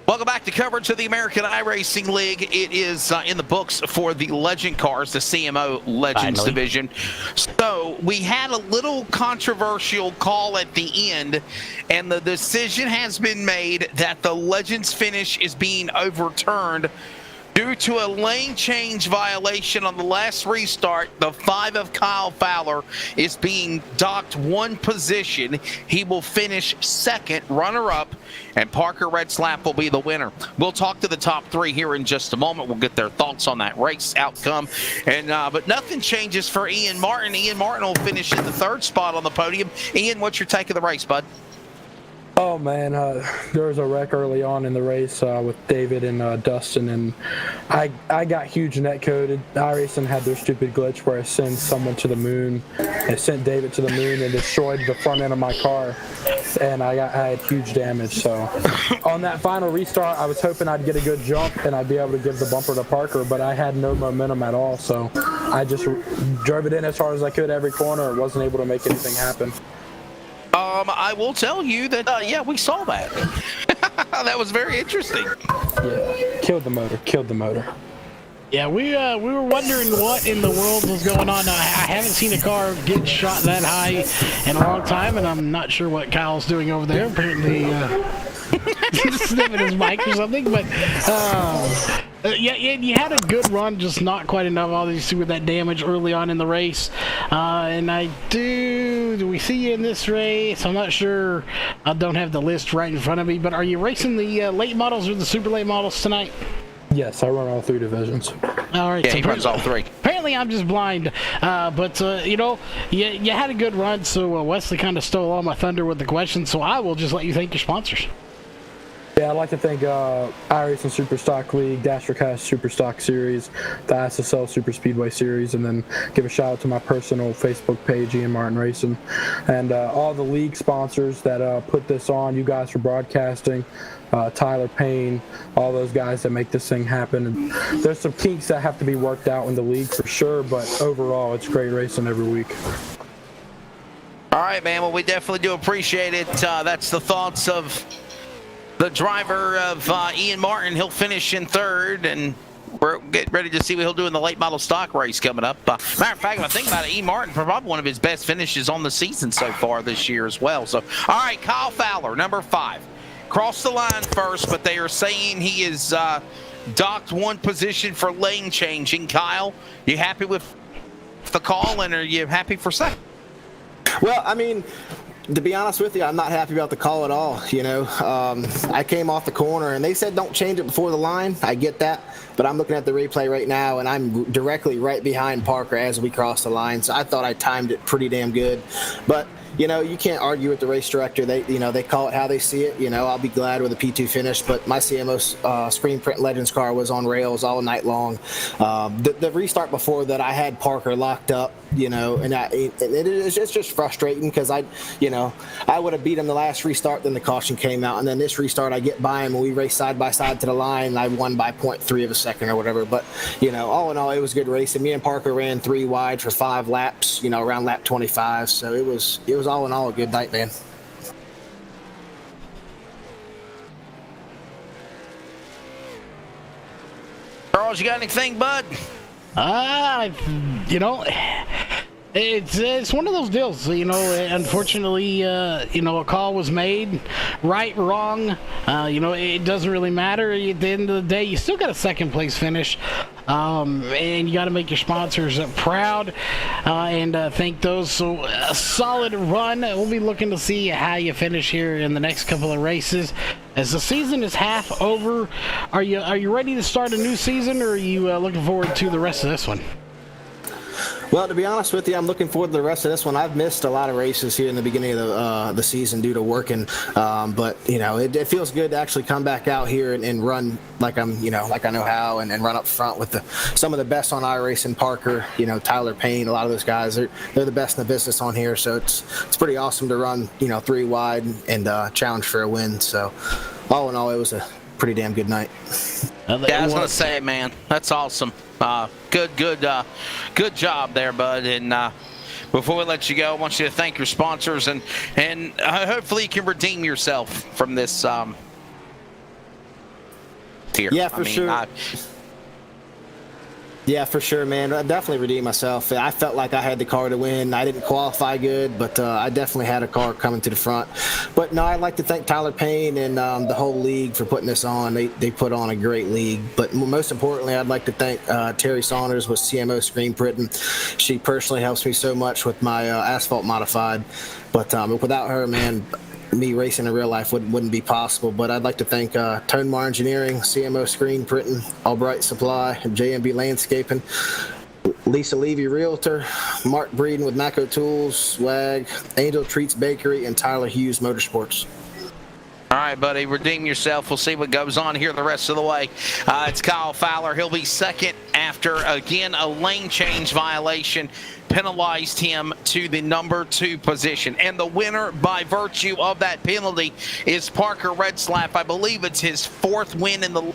Welcome back to coverage of the American iRacing League. It is in the books for the Legend Cars, the CMO Legends division. So we had a little controversial call at the end, and the decision has been made that the Legends finish is being overturned due to a lane change violation on the last restart. The 5 of Kyle Fowler is being docked 1 position. He will finish second, runner-up, and Parker Redslap will be the winner. We'll talk to the top 3 here in just a moment. We'll get their thoughts on that race outcome. But nothing changes for Ian Martin. Ian Martin will finish in the 3rd spot on the podium. Ian, what's your take of the race, bud? Oh man, there was a wreck early on in the race with David and Dustin, and I got huge net coded. iRacing had their stupid glitch where I sent someone to the moon. I sent David to the moon and destroyed the front end of my car, and I had huge damage. So on that final restart, I was hoping I'd get a good jump and I'd be able to give the bumper to Parker, but I had no momentum at all. So I just drove it in as hard as I could every corner and wasn't able to make anything happen. I will tell you that, yeah, we saw that. That was very interesting. Yeah, killed the motor. Yeah, we were wondering what in the world was going on. I haven't seen a car get shot that high in a long time, and I'm not sure what Kyle's doing over there. Apparently, sniffing his mic or something. But yeah, you had a good run, just not quite enough, obviously, with that damage early on in the race. And do we see you in this race? I'm not sure. I don't have the list right in front of me. But are you racing the late models or the super late models tonight? Yes, I run all 3 divisions. All right, yeah, so he runs all 3. Apparently, I'm just blind. But you know, you had a good run, so Wesley kind of stole all my thunder with the questions. So I will just let you thank your sponsors. Yeah, I'd like to thank iRacing Superstock League, Dastrocast Superstock Series, the SSL Super Speedway Series, and then give a shout out to my personal Facebook page, Ian Martin Racing, and all the league sponsors that put this on. You guys for broadcasting, Tyler Payne, all those guys that make this thing happen. And there's some kinks that have to be worked out in the league for sure, but overall, it's great racing every week. All right, man. Well, we definitely do appreciate it. That's the thoughts of the driver of Ian Martin. He'll finish in 3rd, and we're getting ready to see what he'll do in the late model stock race coming up. Matter of fact, if I think about it, Ian Martin, probably one of his best finishes on the season so far this year as well. So, all right, Kyle Fowler, number 5. Crossed the line first, but they are saying he is docked 1 position for lane changing. Kyle, you happy with the call, and are you happy for second? Well, I mean, to be honest with you, I'm not happy about the call at all. You know, I came off the corner and they said don't change it before the line. I get that, but I'm looking at the replay right now and I'm directly right behind Parker as we cross the line. So I thought I timed it pretty damn good, but you know, you can't argue with the race director. They call it how they see it. You know, I'll be glad with a P2 finish, but my CMO screen print Legends car was on rails all night long. The restart before that, I had Parker locked up, you know, and it's just frustrating because I would have beat him the last restart, then the caution came out, and then this restart I get by him and we race side by side to the line, and I won by 0.3 of a second or whatever. But you know, all in all, it was good racing. Me and Parker ran 3 wide for 5 laps, you know, around lap 25. So it was all in all a good night, man. Charles, you got anything, bud? You know, it's one of those deals, you know. Unfortunately, you know, a call was made, right, wrong. You know, it doesn't really matter. At the end of the day, you still got a 2nd place finish. And you got to make your sponsors proud and thank those. So a solid run. We'll be looking to see how you finish here in the next couple of races. As the season is half over, are you ready to start a new season, or are you looking forward to the rest of this one? Well, to be honest with you, I'm looking forward to the rest of this one. I've missed a lot of races here in the beginning of the season due to working, but you know, it feels good to actually come back out here and run like I'm, you know, like I know how, and run up front with some of the best on iRacing. Parker, you know, Tyler Payne, a lot of those guys, they're the best in the business on here. So it's pretty awesome to run, you know, 3 wide and challenge for a win. So all in all, it was a pretty damn good night. Yeah, I was gonna say, man, that's awesome. Good job there, bud. And before we let you go, I want you to thank your sponsors and hopefully you can redeem yourself from this here. Yeah, for sure. Yeah, for sure, man. I definitely redeemed myself. I felt like I had the car to win. I didn't qualify good, but I definitely had a car coming to the front. But no, I'd like to thank Tyler Payne and the whole league for putting this on. They put on a great league. But most importantly, I'd like to thank Terry Saunders with CMO Screen Printing. She personally helps me so much with my asphalt modified. But without her, man, me racing in real life wouldn't be possible. But I'd like to thank Tonmar Engineering, CMO Screen Printing, Albright Supply, JMB Landscaping, Lisa Levy Realtor, Mark Breeden with Maco Tools, Swag, Angel Treats Bakery, and Tyler Hughes Motorsports. All right, buddy, redeem yourself. We'll see what goes on here the rest of the way. It's Kyle Fowler. He'll be second after, again, a lane change violation penalized him to the number 2 position. And the winner by virtue of that penalty is Parker Redslap. I believe it's his 4th win in the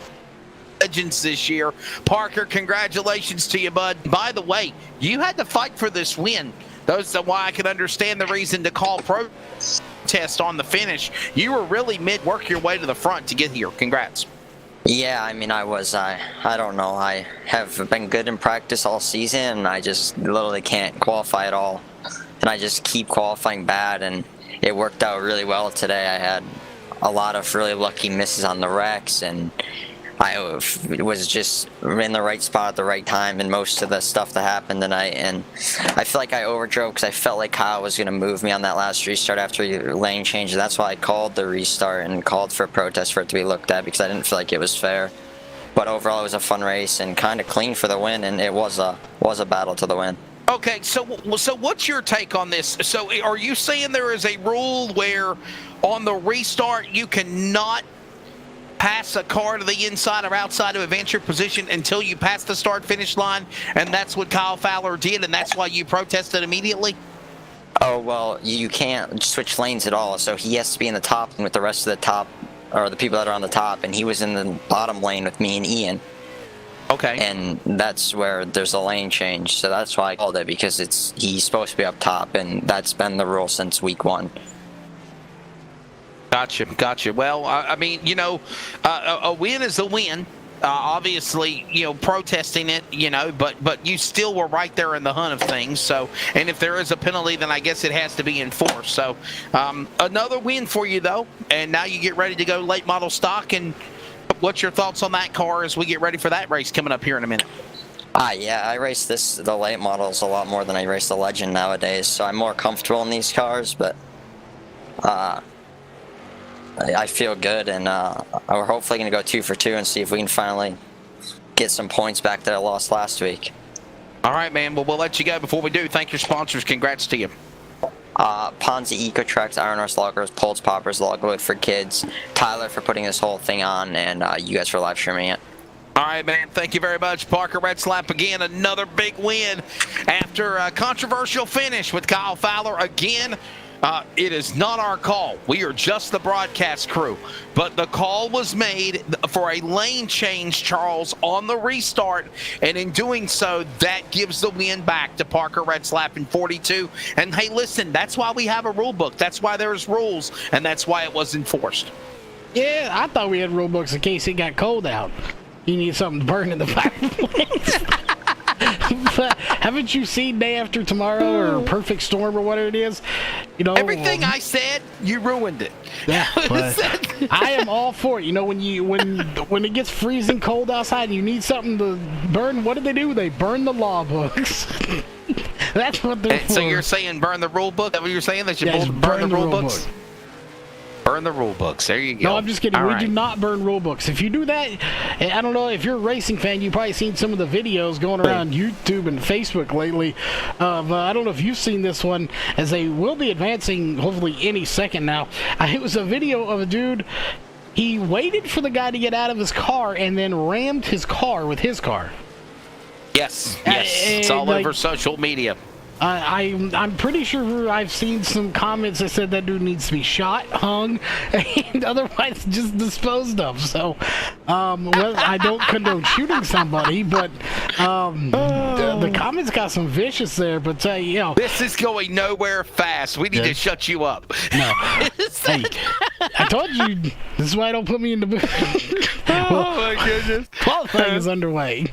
Legends this year. Parker, congratulations to you, bud. By the way, you had to fight for this win. That's why I can understand the reason to call protest on the finish. You were really work your way to the front to get here. Congrats. Yeah, I mean, I don't know. I have been good in practice all season, and I just literally can't qualify at all. And I just keep qualifying bad, and it worked out really well today. I had a lot of really lucky misses on the wrecks, and I was just in the right spot at the right time in most of the stuff that happened tonight. And I feel like I overdrove because I felt like Kyle was going to move me on that last restart after the lane change. And that's why I called the restart and called for a protest for it to be looked at, because I didn't feel like it was fair. But overall, it was a fun race and kind of clean for the win, and it was a battle to the win. Okay, so what's your take on this? So are you saying there is a rule where on the restart you cannot pass a car to the inside or outside of a venture position until you pass the start-finish line, and that's what Kyle Fowler did, and that's why you protested immediately? Oh, well, you can't switch lanes at all, so he has to be in the top lane with the rest of the top, or the people that are on the top, and he was in the bottom lane with me and Ian. Okay. And that's where there's a lane change, so that's why I called it, because he's supposed to be up top, and that's been the rule since week 1. Gotcha. Well, I mean, a win is a win. Obviously, protesting it, but you still were right there in the hunt of things. So, and if there is a penalty, then I guess it has to be enforced. So, another win for you, though. And now you get ready to go late model stock. And what's your thoughts on that car as we get ready for that race coming up here in a minute? Yeah, I race the late models a lot more than I race the Legend nowadays. So I'm more comfortable in these cars, but I feel good, and we're hopefully going to go 2 for 2 and see if we can finally get some points back that I lost last week. All right, man. Well, we'll let you go. Before we do, thank your sponsors. Congrats to you. Ponzi Ecotrax, Iron Horse Loggers, Pulse Poppers, Logwood for Kids, Tyler for putting this whole thing on, and you guys for live streaming it. All right, man. Thank you very much. Parker Redslap again, another big win after a controversial finish with Kyle Fowler again. It is not our call. We are just the broadcast crew. But the call was made for a lane change, Charles, on the restart. And in doing so, that gives the win back to Parker Redslap in 42. And hey, listen, that's why we have a rule book. That's why there's rules. And that's why it was enforced. Yeah, I thought we had rule books in case it got cold out. You need something to burn in the fireplace. But haven't you seen Day After Tomorrow or Perfect Storm or whatever it is? Everything I said, you ruined it. Yeah, but I am all for it. When it gets freezing cold outside and you need something to burn, what do? They burn the law books. That's what they're for. So you're saying burn the rule book? Is that what you're saying? They should burn the rule books? Burn the rule books. There you go. No, I'm just kidding. We do not burn rule books. If you do that, I don't know, if you're a racing fan, you've probably seen some of the videos going around YouTube and Facebook lately. I don't know if you've seen this one, as they will be advancing hopefully any second now. It was a video of a dude. He waited for the guy to get out of his car and then rammed his car with his car. Yes. It's all over social media. I'm pretty sure I've seen some comments that said that dude needs to be shot, hung, and otherwise just disposed of. So, well, I don't condone shooting somebody, but the comments got some vicious there. But you know, this is going nowhere fast. We need to shut you up. No, hey, I told you this is why I don't put me in the booth. Oh my goodness! Qualifying is underway.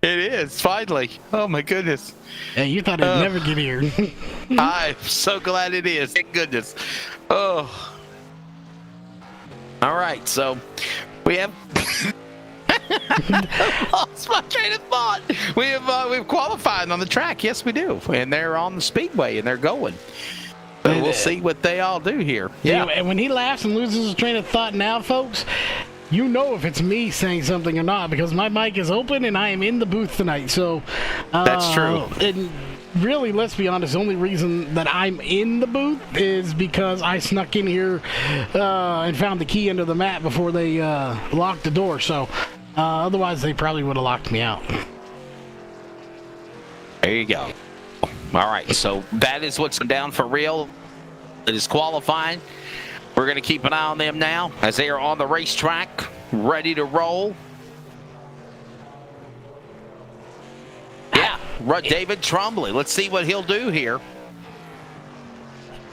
It is, finally. Oh, my goodness. Yeah, you thought I'd never get here. I'm so glad it is. Thank goodness. Oh. All right, so we have... I lost my train of thought. We've qualified on the track. Yes, we do. And they're on the speedway, and they're going. But we'll see what they all do here. Yeah, and when he laughs and loses his train of thought now, folks... You know if it's me saying something or not because my mic is open and I am in the booth tonight. So that's true. And really, let's be honest, the only reason that I'm in the booth is because I snuck in here and found the key under the mat before they locked the door. So otherwise, they probably would have locked me out. There you go. All right, so that is what's down for real. It is qualifying. We're going to keep an eye on them now as they are on the racetrack, ready to roll. Yeah, David Trombley. Let's see what he'll do here.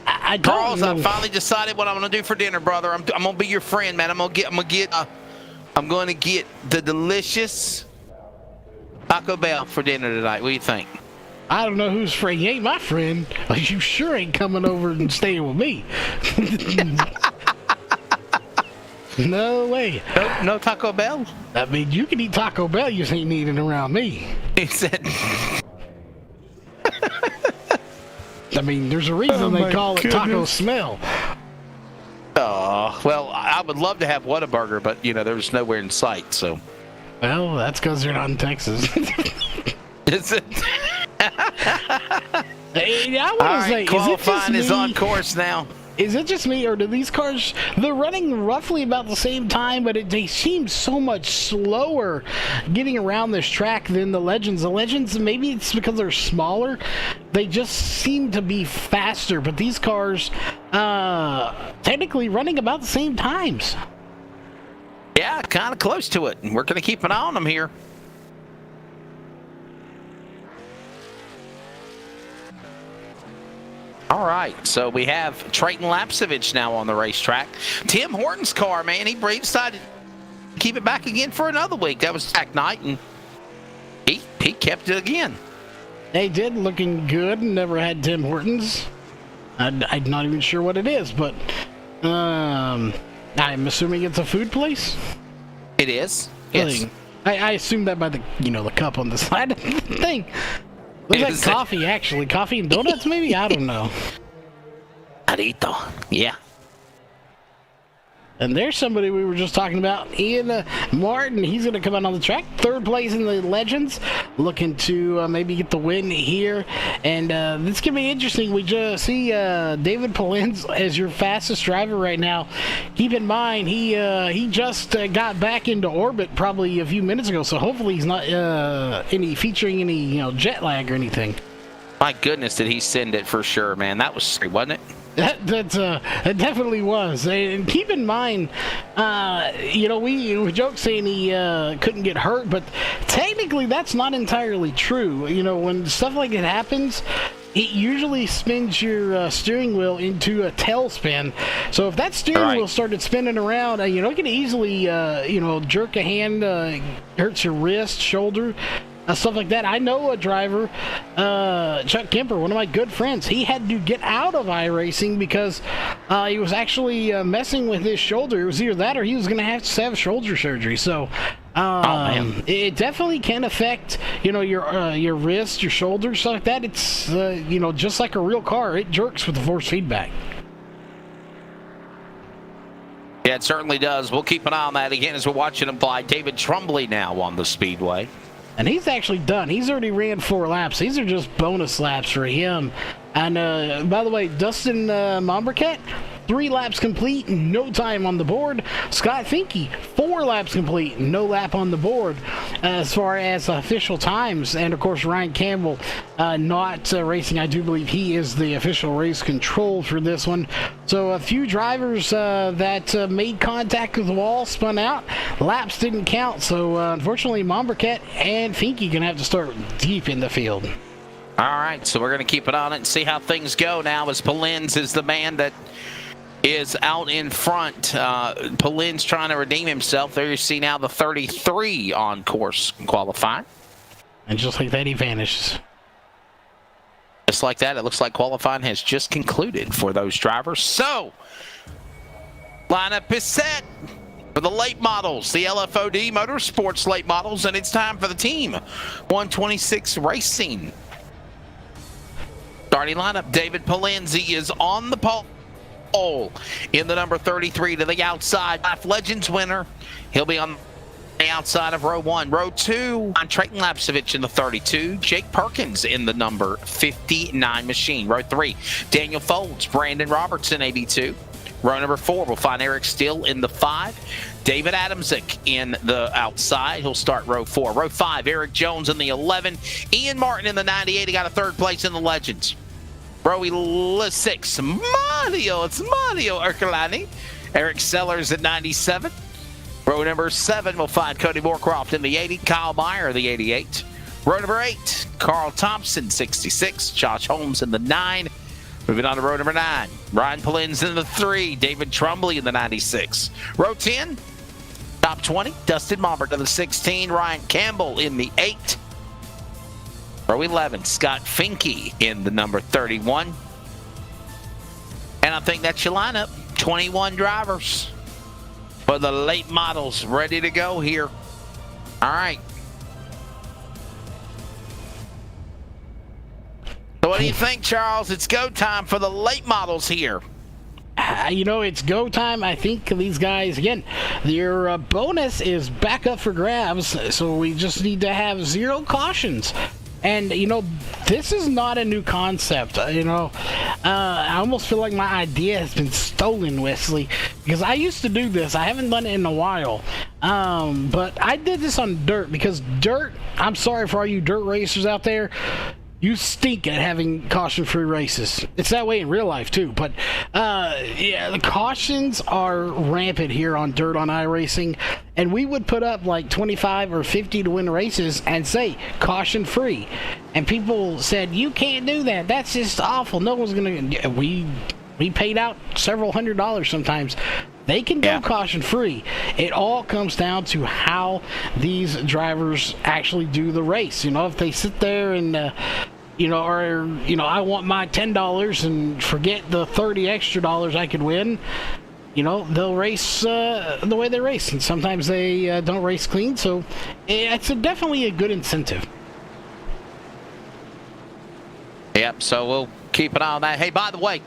Carlos, I finally decided what I'm going to do for dinner, brother. I'm going to be your friend, man. I'm going to get the delicious Taco Bell for dinner tonight. What do you think? I don't know who's friend. You ain't my friend. You sure ain't coming over and staying with me. No way. No Taco Bell? I mean, you can eat Taco Bell, you just ain't eating around me. He said... I mean, there's a reason they call it Taco Smell. Oh, well, I would love to have Whataburger, but, you know, there's nowhere in sight, so... Well, that's because they're not in Texas. Is it? Hey, I want to say, qualifying is on course now. Is it just me, or do these cars, they're running roughly about the same time, but they seem so much slower getting around this track than the Legends. The Legends, maybe it's because they're smaller, they just seem to be faster, but these cars, technically running about the same times. Yeah, kind of close to it, and we're going to keep an eye on them here. All right, so we have Trayton Lapsevich now on the racetrack. Tim Horton's car, man, he decided to keep it back again for another week. That was track night, and he kept it again. They did, looking good. Never had Tim Hortons. I'm not even sure what it is, but I'm assuming it's a food place. It is. Yes. I assume that by the the cup on the side of the thing. Looks like coffee, actually. Coffee and donuts, maybe? I don't know. Arito. Yeah. And there's somebody we were just talking about, Ian Martin. He's going to come out on the track. Third place in the Legends. Looking to maybe get the win here. And this can be interesting. We just see David Pollenz as your fastest driver right now. Keep in mind, he just got back into orbit probably a few minutes ago. So hopefully he's not featuring any jet lag or anything. My goodness, did he send it for sure, man. That was scary, wasn't it? That definitely was. And keep in mind, we joke saying he couldn't get hurt, but technically that's not entirely true. When stuff like that happens, it usually spins your steering wheel into a tailspin. So if that steering wheel started spinning around, it can easily, jerk a hand, hurts your wrist, shoulder. Stuff like that. I know a driver, Chuck Kemper, one of my good friends. He had to get out of iRacing because he was actually messing with his shoulder. It was either that or he was going to have shoulder surgery. So it definitely can affect, your wrist, your shoulder, stuff like that. It's, just like a real car. It jerks with the force feedback. Yeah, it certainly does. We'll keep an eye on that again as we're watching him fly. David Trombley now on the speedway. And he's actually done. He's already ran 4 laps. These are just bonus laps for him. And by the way, Dustin Mombercat, 3 laps complete, no time on the board. Scott Finke, 4 laps complete, no lap on the board as far as official times. And of course, Ryan Campbell not racing. I do believe he is the official race control for this one. So a few drivers that made contact with the wall spun out. Laps didn't count, so unfortunately, Mombercat and Finke gonna have to start deep in the field. All right, so we're going to keep it on it and see how things go now, as Polins is the man that is out in front. Polins trying to redeem himself. There you see now the 33 on course qualifying. And just like that, he vanishes. Just like that, it looks like qualifying has just concluded for those drivers. So, lineup is set for the late models, the LFOD Motorsports late models, and it's time for the team 126 Racing. Starting lineup, David Polenzi is on the pole in the number 33 to the outside. Life Legends winner. He'll be on the outside of row 1. Row 2, Trayton Lapsevich in the 32. Jake Perkins in the number 59 machine. Row 3, Daniel Folds, Brandon Robertson, 82. Row number 4, we'll find Eric Steele in the 5. David Adamczyk in the outside. He'll start row 4. Row 5, Eric Jones in the 11. Ian Martin in the 98. He got a 3rd place in the Legends. Row 6, it's Mario Ercolani. Eric Sellers at 97. Row number 7, we'll find Cody Moorcroft in the 80. Kyle Meyer, the 88. Row number 8, Carl Thompson, 66. Josh Holmes in the 9. Moving on to row number 9, Ryan Polins in the 3, David Trumbley in the 96. Row 10, top 20, Dustin Maubert in the 16, Ryan Campbell in the 8. Row 11, Scott Finke in the number 31. And I think that's your lineup, 21 drivers for the late models ready to go here. All right. So what do you think, Charles? It's go time for the late models here. You know, it's go time. I think these guys, again, their bonus is back up for grabs, so we just need to have 0 cautions. And, you know, this is not a new concept. I almost feel like my idea has been stolen, Wesley, because I used to do this. I haven't done it in a while. But I did this on dirt, because dirt, I'm sorry for all you dirt racers out there, you stink at having caution-free races. It's that way in real life, too. But, yeah, the cautions are rampant here on dirt on iRacing. And we would put up like 25 or 50 to win races and say, caution-free. And people said, you can't do that. That's just awful. No one's going to... We paid out several $100s sometimes. They can go caution-free. It all comes down to how these drivers actually do the race. You know, if they sit there and, I want my $10 and forget the 30 extra dollars I could win, they'll race the way they race. And sometimes they don't race clean. So it's definitely a good incentive. Yep, so we'll keep an eye on that. Hey, by the way,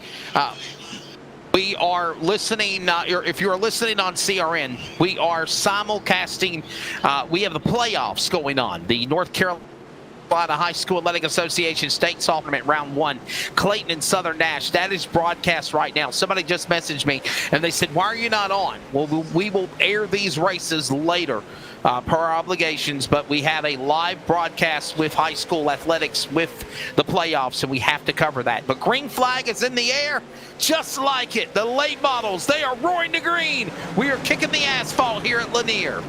we are listening, if you're listening on CRN, we are simulcasting, we have the playoffs going on. The North Carolina High School Athletic Association State Tournament Round 1, Clayton and Southern Nash. That is broadcast right now. Somebody just messaged me, and they said, why are you not on? Well, we will air these races later per our obligations, but we have a live broadcast with high school athletics with the playoffs, and we have to cover that. But green flag is in the air, just like it. The late models, they are roaring to green. We are kicking the asphalt here at Lanier.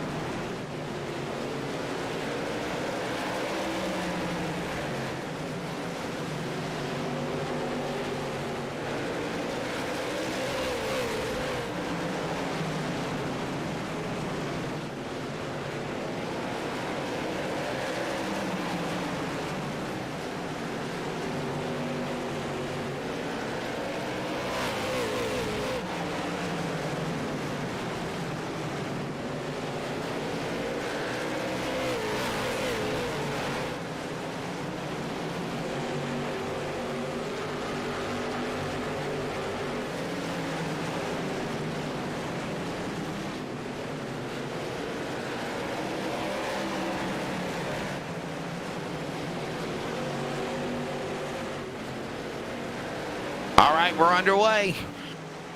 All right, we're underway.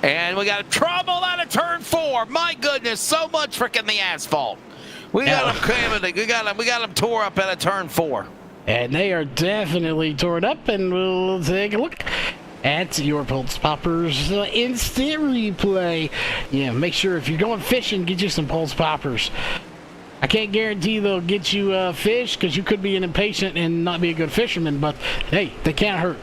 And we got trouble out of turn 4. My goodness, so much freaking the asphalt. We got them coming. We got them tore up out of turn 4. And they are definitely torn up, and we'll take a look at your Pulse Poppers instant replay. Yeah, make sure if you're going fishing, get you some Pulse Poppers. I can't guarantee they'll get you fish because you could be an impatient and not be a good fisherman, but hey, they can't hurt.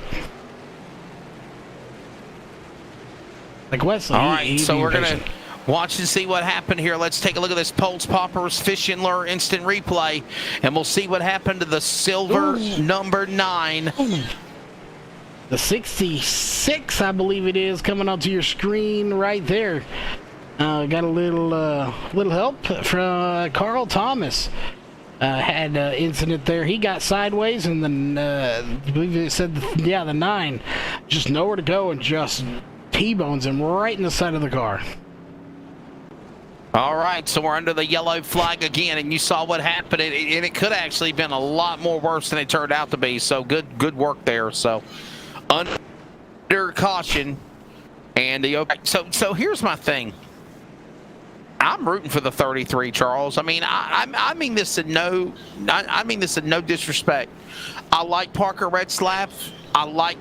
Like Wesley. All right, so we're going to watch and see what happened here. Let's take a look at this Pulse Poppers Fish and Lure instant replay, and we'll see what happened to the silver number 9. The 66, I believe it is, coming onto your screen right there. Got a little help from Carl Thomas. Had an incident there. He got sideways, and then I believe it said, the 9. Just nowhere to go and just T-bones him right in the side of the car. All right, so we're under the yellow flag again, and you saw what happened, and it could have actually been a lot more worse than it turned out to be. So good work there. So under caution, and so here's my thing. I'm rooting for the 33, Charles. I mean, I mean this in no disrespect. I like Parker Retzlaff. I like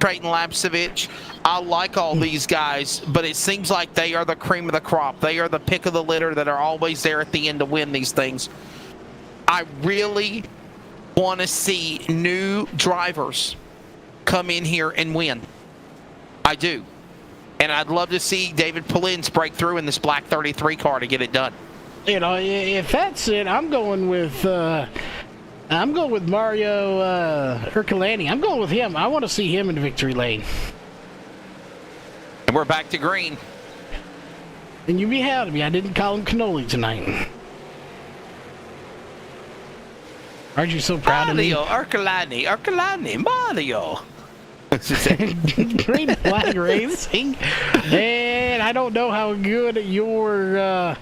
Trayton Lapsevich. I like all these guys, but it seems like they are the cream of the crop. They are the pick of the litter that are always there at the end to win these things. I really want to see new drivers come in here and win. I do. And I'd love to see David Polins break through in this black 33 car to get it done. You know, if that's it, I'm going with Mario Ercolani. I'm going with him. I want to see him in victory lane. And we're back to green. And you beheld me. I didn't call him cannoli tonight. Aren't you so proud of me? Mario Ercolani, Mario. Green flag racing. And I don't know how good your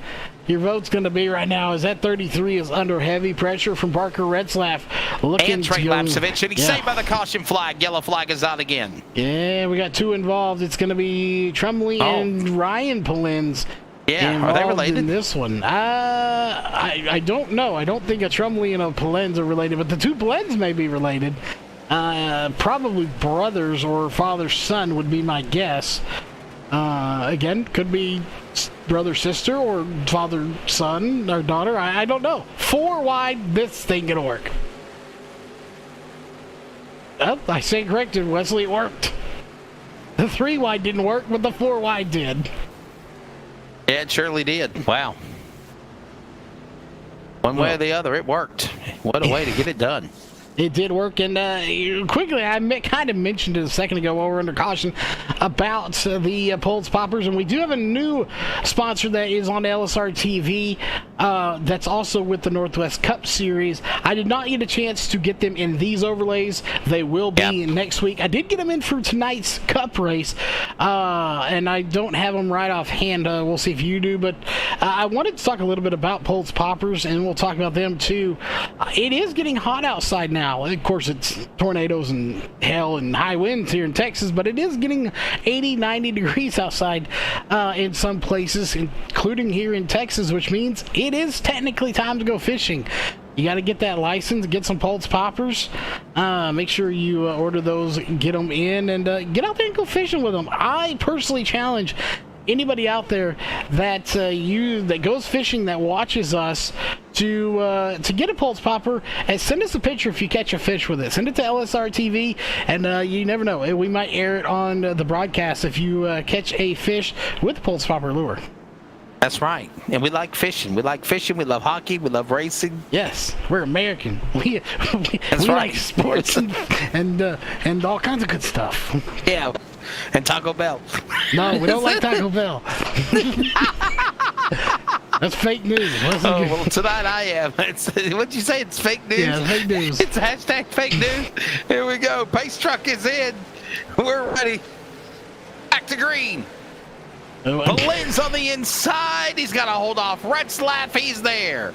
vote's going to be right now, as that 33 is under heavy pressure from Parker Retzlaff. And Trey Lapsevich, and he's saved by the caution flag. Yellow flag is out again. Yeah, we got 2 involved. It's going to be Trumley and Ryan Polins. Yeah, are they related? In this one, I don't know. I don't think a Trumley and a Polins are related, but the 2 Polins may be related. Probably brothers or father-son would be my guess. Again, could be brother-sister or father-son or daughter. I don't know. 4 wide, this thing gonna work. Oh, I say corrected, Wesley. It worked. The 3 wide didn't work, but the 4 wide did. Yeah, it surely did. Wow. One way or the other, it worked. What a way to get it done. It did work, and quickly, I kind of mentioned it a second ago while we're under caution about the Pulse Poppers, and we do have a new sponsor that is on LSRTV that's also with the Northwest Cup Series. I did not get a chance to get them in these overlays. They will be next week. I did get them in for tonight's Cup race, and I don't have them right offhand. We'll see if you do, but I wanted to talk a little bit about Pulse Poppers, and we'll talk about them too. It is getting hot outside now. Of course, it's tornadoes and hell and high winds here in Texas, but it is getting 80, 90 degrees outside in some places, including here in Texas, which means it is technically time to go fishing. You got to get that license, get some Pulse Poppers. Make sure you order those, get them in, and get out there and go fishing with them. I personally challenge anybody out there that that goes fishing, that watches us, to get a Pulse Popper, and send us a picture if you catch a fish with it. Send it to LSRTV, and you never know, we might air it on the broadcast if you catch a fish with a Pulse Popper lure. That's right. And we like fishing. We We love hockey. We love racing. Yes, we're American. We right. like sports and all kinds of good stuff. Yeah. And Taco Bell. No, we don't like Taco Bell. That's fake news. Well, tonight I am. What'd you say? It's fake news? Yeah, fake news. It's hashtag fake news. Here we go. Pace truck is in. We're ready. Back to green. Polins on the inside. He's got to hold off Retzlaff. He's there.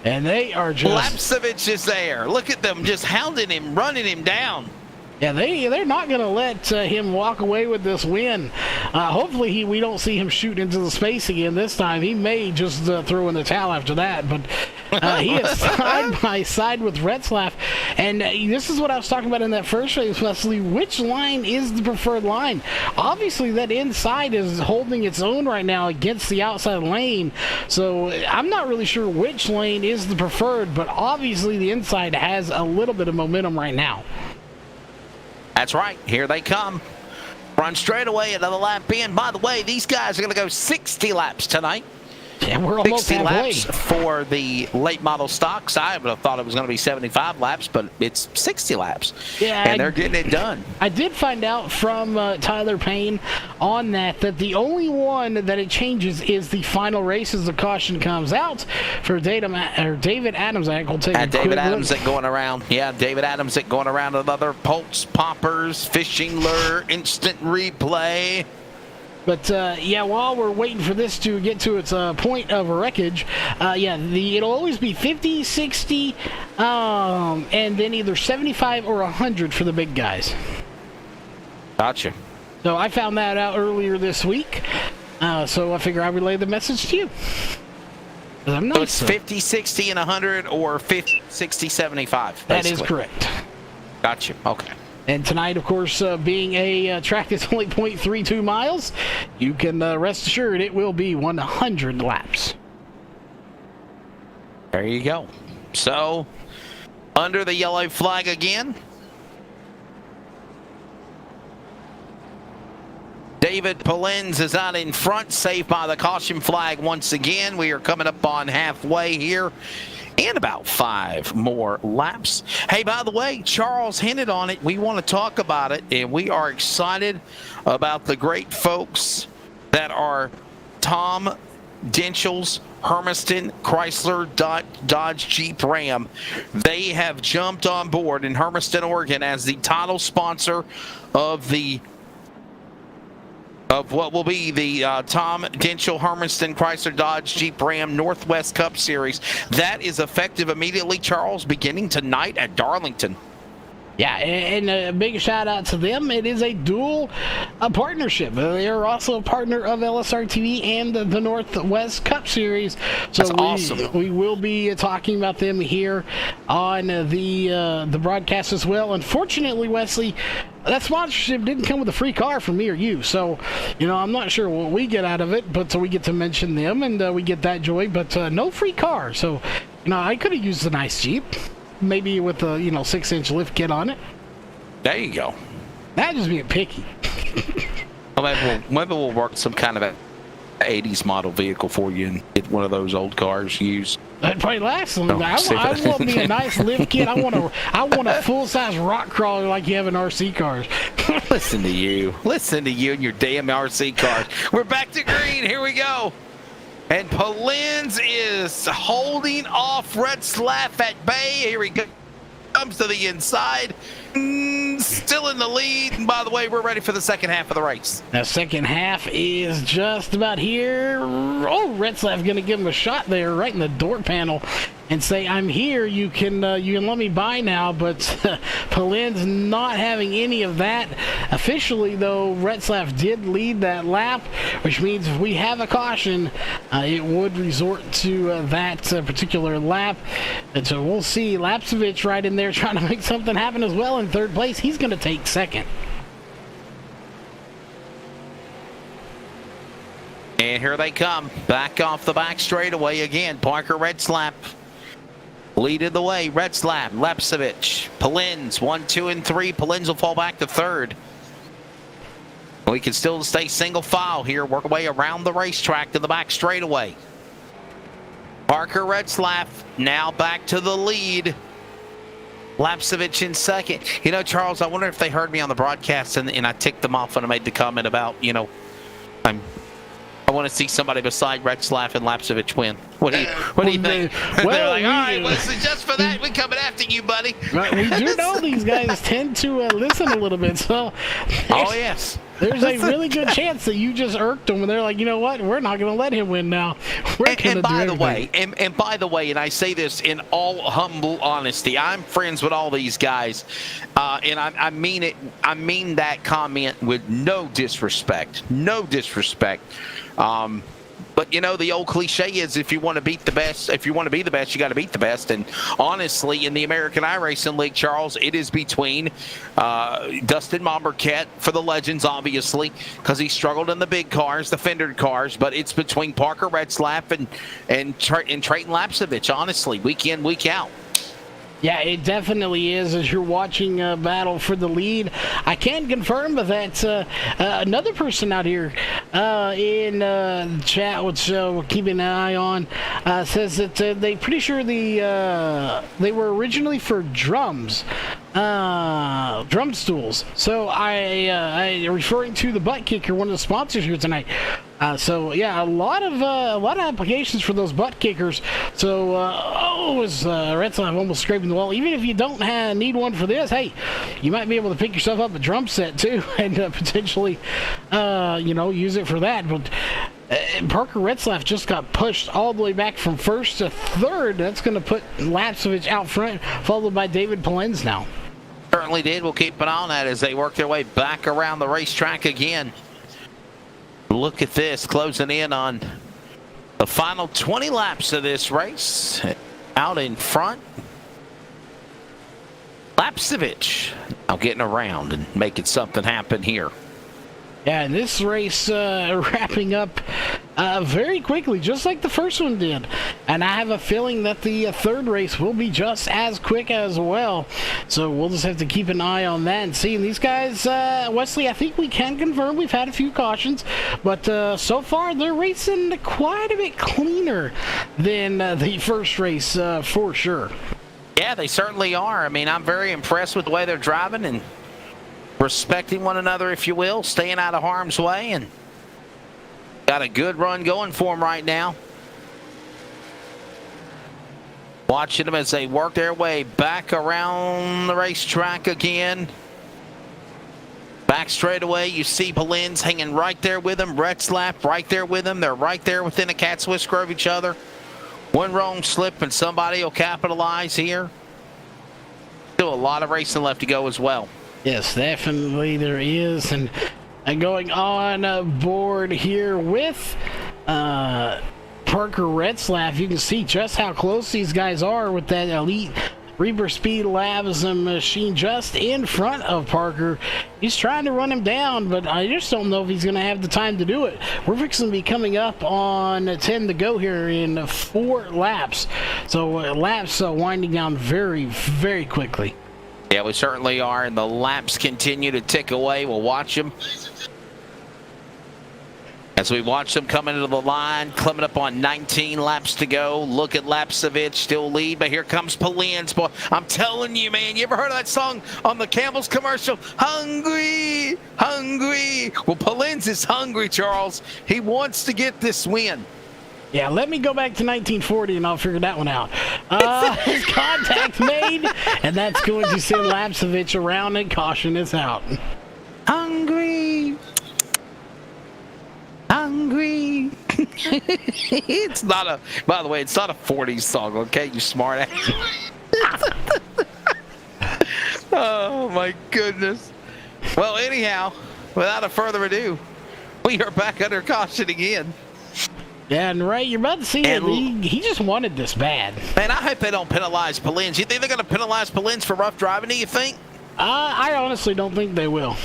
And they are just... Lapsevich is there. Look at them just hounding him, running him down. Yeah, they're not going to let him walk away with this win. Hopefully we don't see him shoot into the space again this time. He may just throw in the towel after that, but he is side by side with Retzlaff. And this is what I was talking about in that first race, Wesley. Which line is the preferred line? Obviously, that inside is holding its own right now against the outside lane. So I'm not really sure which lane is the preferred, but obviously the inside has a little bit of momentum right now. That's right. Here they come. Run straight away, another lap in. By the way, these guys are going to go 60 laps tonight. Yeah, we're almost 60 halfway. laps for the late model stocks. I would have thought it was going to be 75 laps, but it's 60 laps. Yeah, and they're getting it done. I did find out from Tyler Payne on that the only one that it changes is the final race as the caution comes out for David Adams. I will take and David Adams that going around. Yeah, David Adams that going around another Pulse Poppers, Fishing Lure, Instant Replay. But, yeah, while we're waiting for this to get to its point of wreckage, it'll always be 50, 60, and then either 75 or 100 for the big guys. Gotcha. So I found that out earlier this week, so I figure I relay the message to you. I'm not so it's 50, 60, and 100, or 50, 60, 75. That is correct. Gotcha. Okay. And tonight, of course, being a track that's only 0.32 miles, you can rest assured it will be 100 laps. There you go. So, under the yellow flag again. David Polens is out in front, saved by the caution flag once again. We are coming up on halfway here. And about 5 more laps. Hey, by the way, Charles hinted on it. We want to talk about it, and we are excited about the great folks that are Tom Dinchel's Hermiston Chrysler Dodge Jeep Ram. They have jumped on board in Hermiston, Oregon as the title sponsor of what will be the Tom Dinchel Hermiston Chrysler Dodge Jeep Ram Northwest Cup Series. That is effective immediately, Charles, beginning tonight at Darlington. Yeah, and a big shout out to them. It is a dual partnership. They are also a partner of LSRTV and the Northwest Cup Series. So that's awesome. We will be talking about them here on the broadcast as well. Unfortunately, Wesley, that sponsorship didn't come with a free car from me or you. So, I'm not sure what we get out of it, but so we get to mention them and we get that joy, but no free car. So, I could have used a nice Jeep. Maybe with a 6-inch lift kit on it. There you go. That just being picky. Well, maybe we'll work some kind of a 80s model vehicle for you and get one of those old cars used. That'd probably last long. I want me a nice lift kit. I want a full-size rock crawler like you have in RC cars. Listen to you and your damn RC cars. We're back to green. Here we go. And Polens is holding off Retzlaff at bay. Here he comes to the inside. Still in the lead. And by the way, we're ready for the second half of the race. The second half is just about here. Oh, Retzlaff going to give him a shot there right in the door panel and say, I'm here. You can let me by now. But Polens not having any of that. Officially, though, Retzlaff did lead that lap, which means if we have a caution, it would resort to that particular lap. And so we'll see Lapsevich right in there trying to make something happen as well in third place. He's going to take second. And here they come. Back off the back straightaway again. Parker Retzlaff leading the way. Retzlaff, Lapsevich, Polens, 1, 2, and 3. Polens will fall back to third. We can still stay single file here. Work our way around the racetrack to the back straightaway. Parker Retzlaff now back to the lead. Lapsevich in second. Charles, I wonder if they heard me on the broadcast and I ticked them off when I made the comment about, I want to see somebody beside Retzlaff and Lapsevich win. What do you think? Well, they're like, all right, listen, just for that, we're coming after you, buddy. Right, we do know these guys tend to listen a little bit. So, oh, yes. There's a really good chance that you just irked them, and they're like, you know what? We're not going to let him win now. And by the way, and I say this in all humble honesty, I'm friends with all these guys, and I mean it. I mean that comment with no disrespect. No disrespect. But you know, the old cliche is if you want to beat the best, if you want to be the best, you got to beat the best. And honestly, in the American iRacing League, Charles, it is between Dustin Monberquette for the Legends, obviously, because he struggled in the big cars, the fendered cars. But it's between Parker Retzlaff and Trayton Lapsevich, honestly, week in, week out. Yeah, it definitely is. As you're watching a battle for the lead, I can confirm that another person out here in the chat, which we're keeping an eye on, says that they pretty sure they were originally for drums. Drum stools. So I referring to the Butt Kicker, one of the sponsors here tonight. So yeah, a lot of applications for those butt kickers. So Retzlaff almost scraping the wall. Even if you don't need one for this, hey, you might be able to pick yourself up a drum set too, and potentially, use it for that. But Parker Retzlaff just got pushed all the way back from first to third. That's going to put Lapsevich out front, followed by David Polens now. Certainly did. We'll keep an eye on that as they work their way back around the racetrack again. Look at this, closing in on the final 20 laps of this race. Out in front, Lapsevich now getting around and making something happen here. Yeah, and this race wrapping up very quickly, just like the first one did. And I have a feeling that the third race will be just as quick as well. So we'll just have to keep an eye on that and see. And these guys, Wesley, I think we can confirm we've had a few cautions. But so far, they're racing quite a bit cleaner than the first race, for sure. Yeah, they certainly are. I mean, I'm very impressed with the way they're driving and respecting one another, if you will, staying out of harm's way, and got a good run going for them right now. Watching them as they work their way back around the racetrack again. Back straight away, you see Polens hanging right there with them. Retzlaff right there with them. They're right there within a cat's whisker of each other. One wrong slip and somebody will capitalize here. Still a lot of racing left to go as well. Yes, definitely there is. And going on board here with Parker Retzlaff, you can see just how close these guys are with that elite Reaper Speed Labs machine just in front of Parker. He's trying to run him down, but I just don't know if he's going to have the time to do it. We're fixing to be coming up on 10 to go here in 4 laps. So laps winding down very, very quickly. Yeah, we certainly are, and the laps continue to tick away. We'll watch them as we watch them come into the line, coming up on 19 laps to go. Look at Lapsevich still lead, but here comes Polens. Boy, I'm telling you, man, you ever heard of that song on the Campbell's commercial? Hungry, hungry. Well, Polens is hungry, Charles. He wants to get this win. Yeah, let me go back to 1940 and I'll figure that one out. His contact made, and that's going to send Lapsevich around and caution is out. Hungry. Hungry. It's not a, by the way, it's not a 40s song, okay, you smart ass. Oh, my goodness. Well, anyhow, without a further ado, we are back under caution again. Yeah, and Ray, you're about to see it. He just wanted this bad. Man, I hope they don't penalize Polens. You think they're going to penalize Polens for rough driving, do you think? I honestly don't think they will.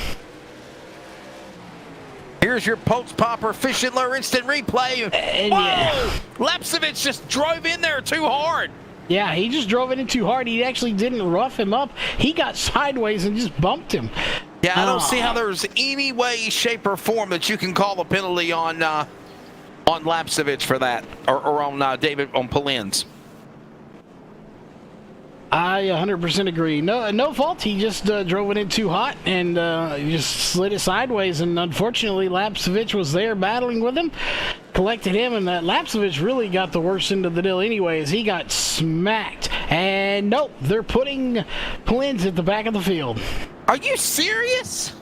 Here's your Pulse Popper Fish and Lure instant replay. And whoa! yeah. Lapsevich just drove in there too hard. Yeah, he just drove it in too hard. He actually didn't rough him up. He got sideways and just bumped him. Yeah, I don't see how there's any way, shape, or form that you can call a penalty on Lapsevich for that, or on Polens. I 100% agree. No fault. He just drove it in too hot and just slid it sideways. And unfortunately, Lapsevich was there battling with him, collected him, and Lapsevich really got the worst end of the deal anyways. He got smacked. And nope, they're putting Polens at the back of the field. Are you serious?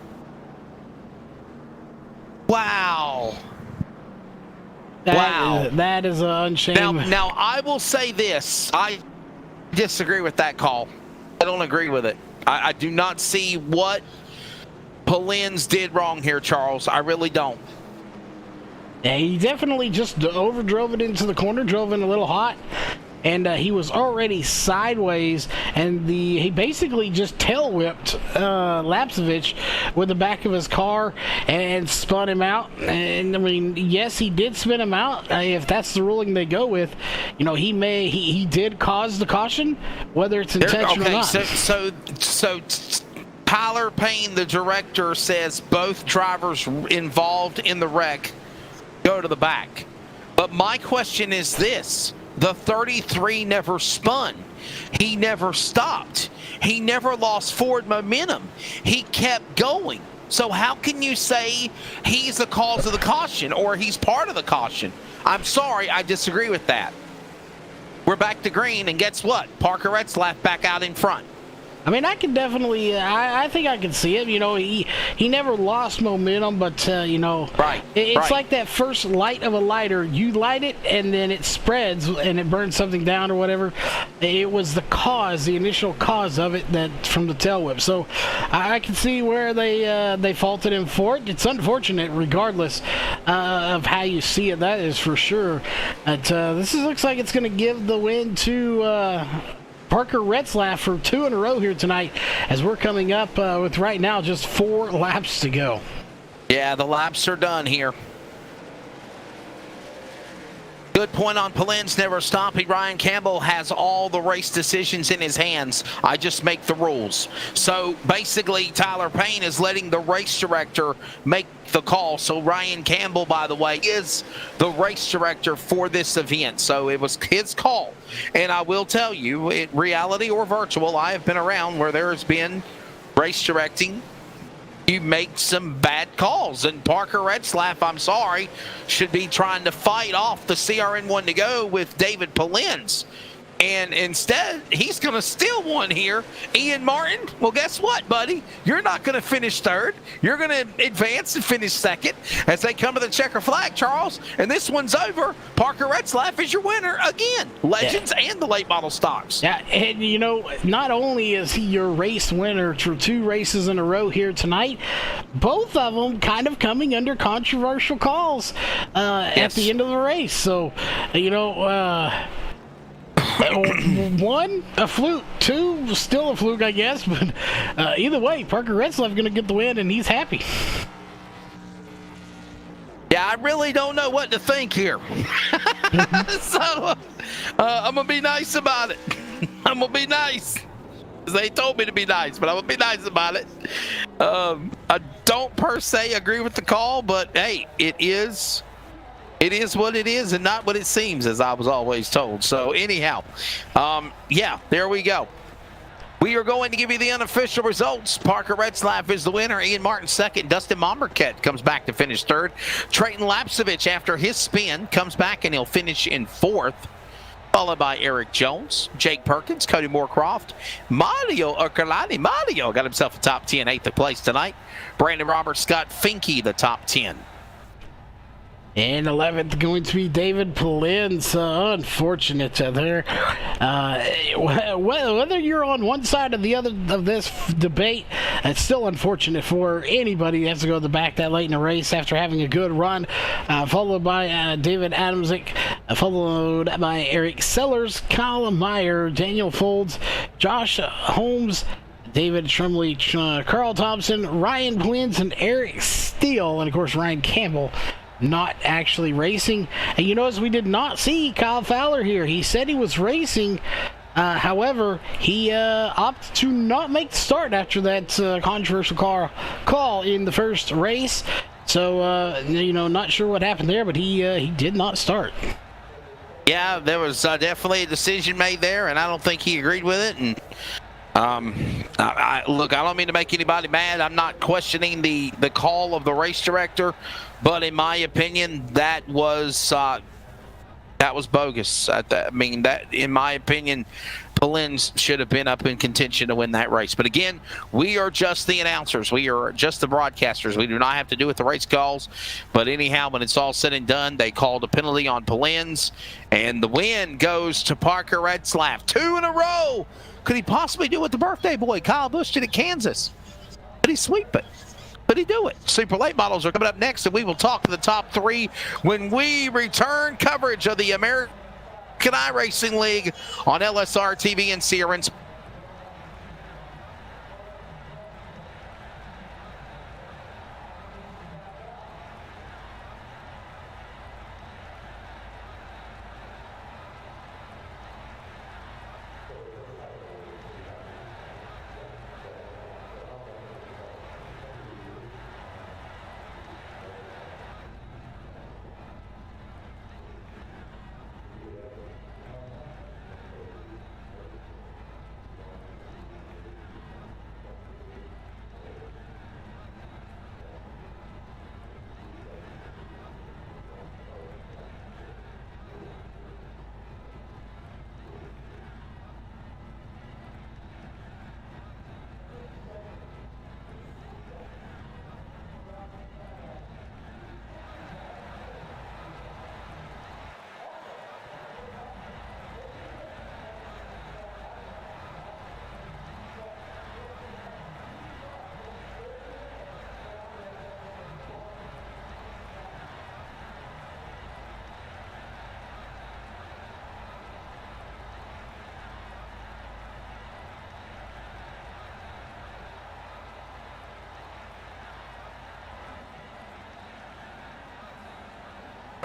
Wow. That is unshame. Now, I will say this. I disagree with that call. I don't agree with it. I do not see what Polins did wrong here, Charles. I really don't. Yeah, he definitely just overdrove it into the corner, drove in a little hot, and he was already sideways, and he basically just tail whipped Lapsevich with the back of his car and spun him out. And I mean, yes, he did spin him out. If that's the ruling they go with, he did cause the caution, whether it's intentional or not. So Tyler Payne, the director, says both drivers involved in the wreck go to the back. But my question is this. The 33 never spun. He never stopped. He never lost forward momentum. He kept going. So how can you say he's the cause of the caution or he's part of the caution? I'm sorry, I disagree with that. We're back to green, and guess what? Parker Retzlaff back out in front. I mean, I can definitely, I think I can see it. He never lost momentum, but, Right. It's like that first light of a lighter. You light it, and then it spreads, and it burns something down or whatever. It was the initial cause of it from the tail whip. So I can see where they faulted him for it. It's unfortunate, regardless of how you see it. That is for sure. But this looks like it's going to give the win to Parker Retzlaff for 2 in a row here tonight, as we're coming up with right now just 4 laps to go. Yeah, the laps are done here. Good point on Polins never stopping. Ryan Campbell has all the race decisions in his hands. I just make the rules. So basically, Tyler Payne is letting the race director make the call. So Ryan Campbell, by the way, is the race director for this event. So it was his call. And I will tell you, in reality or virtual, I have been around where there has been race directing. You make some bad calls, and Parker Retzlaff, I'm sorry, should be trying to fight off the CRN1 to go with David Polins. And instead, he's going to steal one here. Ian Martin, well, guess what, buddy? You're not going to finish third. You're going to advance and finish second as they come to the checker flag, Charles. And this one's over. Parker Retzlaff is your winner again. Legends and the late model stocks. Yeah, and not only is he your race winner for 2 races in a row here tonight, both of them kind of coming under controversial calls at the end of the race. So, one, a fluke. 2, still a fluke, I guess. But either way, Parker Retzlaff going to get the win, and he's happy. Yeah, I really don't know what to think here. So I'm going to be nice about it. I'm going to be nice. They told me to be nice, but I'm going to be nice about it. I don't per se agree with the call, but hey, it is what it is and not what it seems, as I was always told. So anyhow, yeah, there we go. We are going to give you the unofficial results. Parker Retzlaff is the winner. Ian Martin second. Dustin Momberket comes back to finish third. Trayton Lapsevich, after his spin, comes back and he'll finish in 4th. Followed by Eric Jones, Jake Perkins, Cody Moorcroft, Mario Urkalani. Mario got himself a top 10, 8th place tonight. Brandon Roberts, Scott Finke, the top 10. And 11th going to be David Polins. Unfortunate there. Whether you're on one side or the other of this debate, it's still unfortunate for anybody that has to go to the back that late in the race after having a good run. Followed by David Adamczyk, followed by Eric Sellers, Kyle Meyer, Daniel Folds, Josh Holmes, David Tremblay, Carl Thompson, Ryan Polins, and Eric Steele, and of course Ryan Campbell not actually racing. And you notice we did not see Kyle Fowler here. He said he was racing. However, he opted to not make the start after that controversial call in the first race. So, not sure what happened there, but he did not start. Yeah, there was definitely a decision made there, and I don't think he agreed with it. And look, I don't mean to make anybody mad. I'm not questioning the call of the race director, but in my opinion, that was bogus. In my opinion, Pollins should have been up in contention to win that race. But again, we are just the announcers. We are just the broadcasters. We do not have to do with the race calls. But anyhow, when it's all said and done, they called a penalty on Pollins, and the win goes to Parker Retzlaff. 2 in a row. Could he possibly do what the birthday boy Kyle Busch did at Kansas? Could he sweep it? Could he do it? Super Late Models are coming up next, and we will talk to the top 3 when we return coverage of the American iRacing League on LSRTV and Sierra.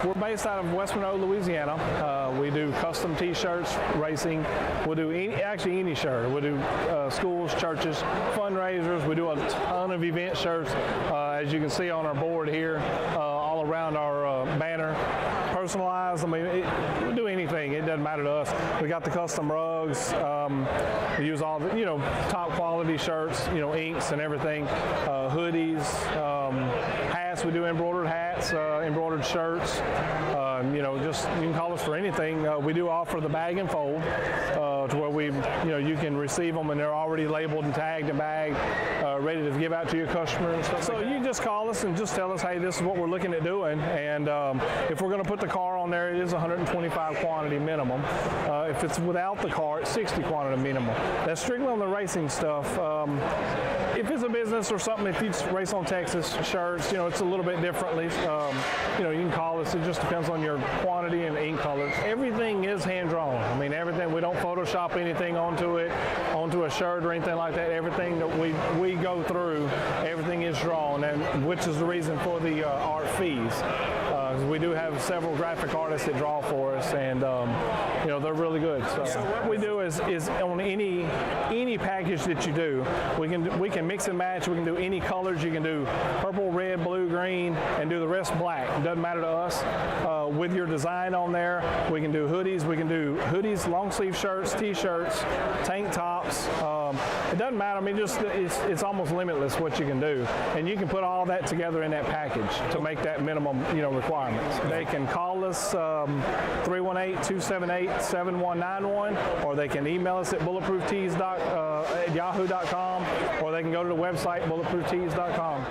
We're based out of West Monroe, Louisiana. We do custom T-shirts, racing. We'll do any shirt. We'll do schools, churches, fundraisers. We do a ton of event shirts, as you can see on our board here, all around our banner. Personalized. I mean, we do anything. It doesn't matter to us. We got the custom rugs. We use all the, top quality shirts, inks and everything. Hoodies, hats. We do embroidered hats, embroidered shirts. Just you can call us for anything. We do offer the bag and fold to where you can receive them and they're already labeled and tagged and bagged, ready to give out to your customer and stuff. So you just call us and just tell us, hey, this is what we're looking at doing, and if we're going to put the car on there, it is 125 quantity minimum. If it's without the car, it's 60 quantity minimum. That's strictly on the racing stuff. If it's a business or something, if you race on Texas shirts, it's a little bit differently. You can call us. It just depends on your quantity and ink colors. Everything is hand drawn. I mean, everything. We don't Photoshop anything onto a shirt or anything like that. Everything that we go through, everything is drawn, and which is the reason for the art fees. We do have several graphic artists that draw for us, and they're really good. So what we do is on any package that you do, we can mix and match. We can do any colors. You can do purple, red, blue, green, and do the rest black. It doesn't matter to us. With your design on there, we can do hoodies. We can do hoodies, long sleeve shirts, t-shirts, tank tops. It doesn't matter. I mean, it's almost limitless what you can do, and you can put all that together in that package to make that minimum requirements. They can call us 318-278-7191, or they can email us at bulletprooftees at yahoo.com, or they can go to the website bulletprooftees.com.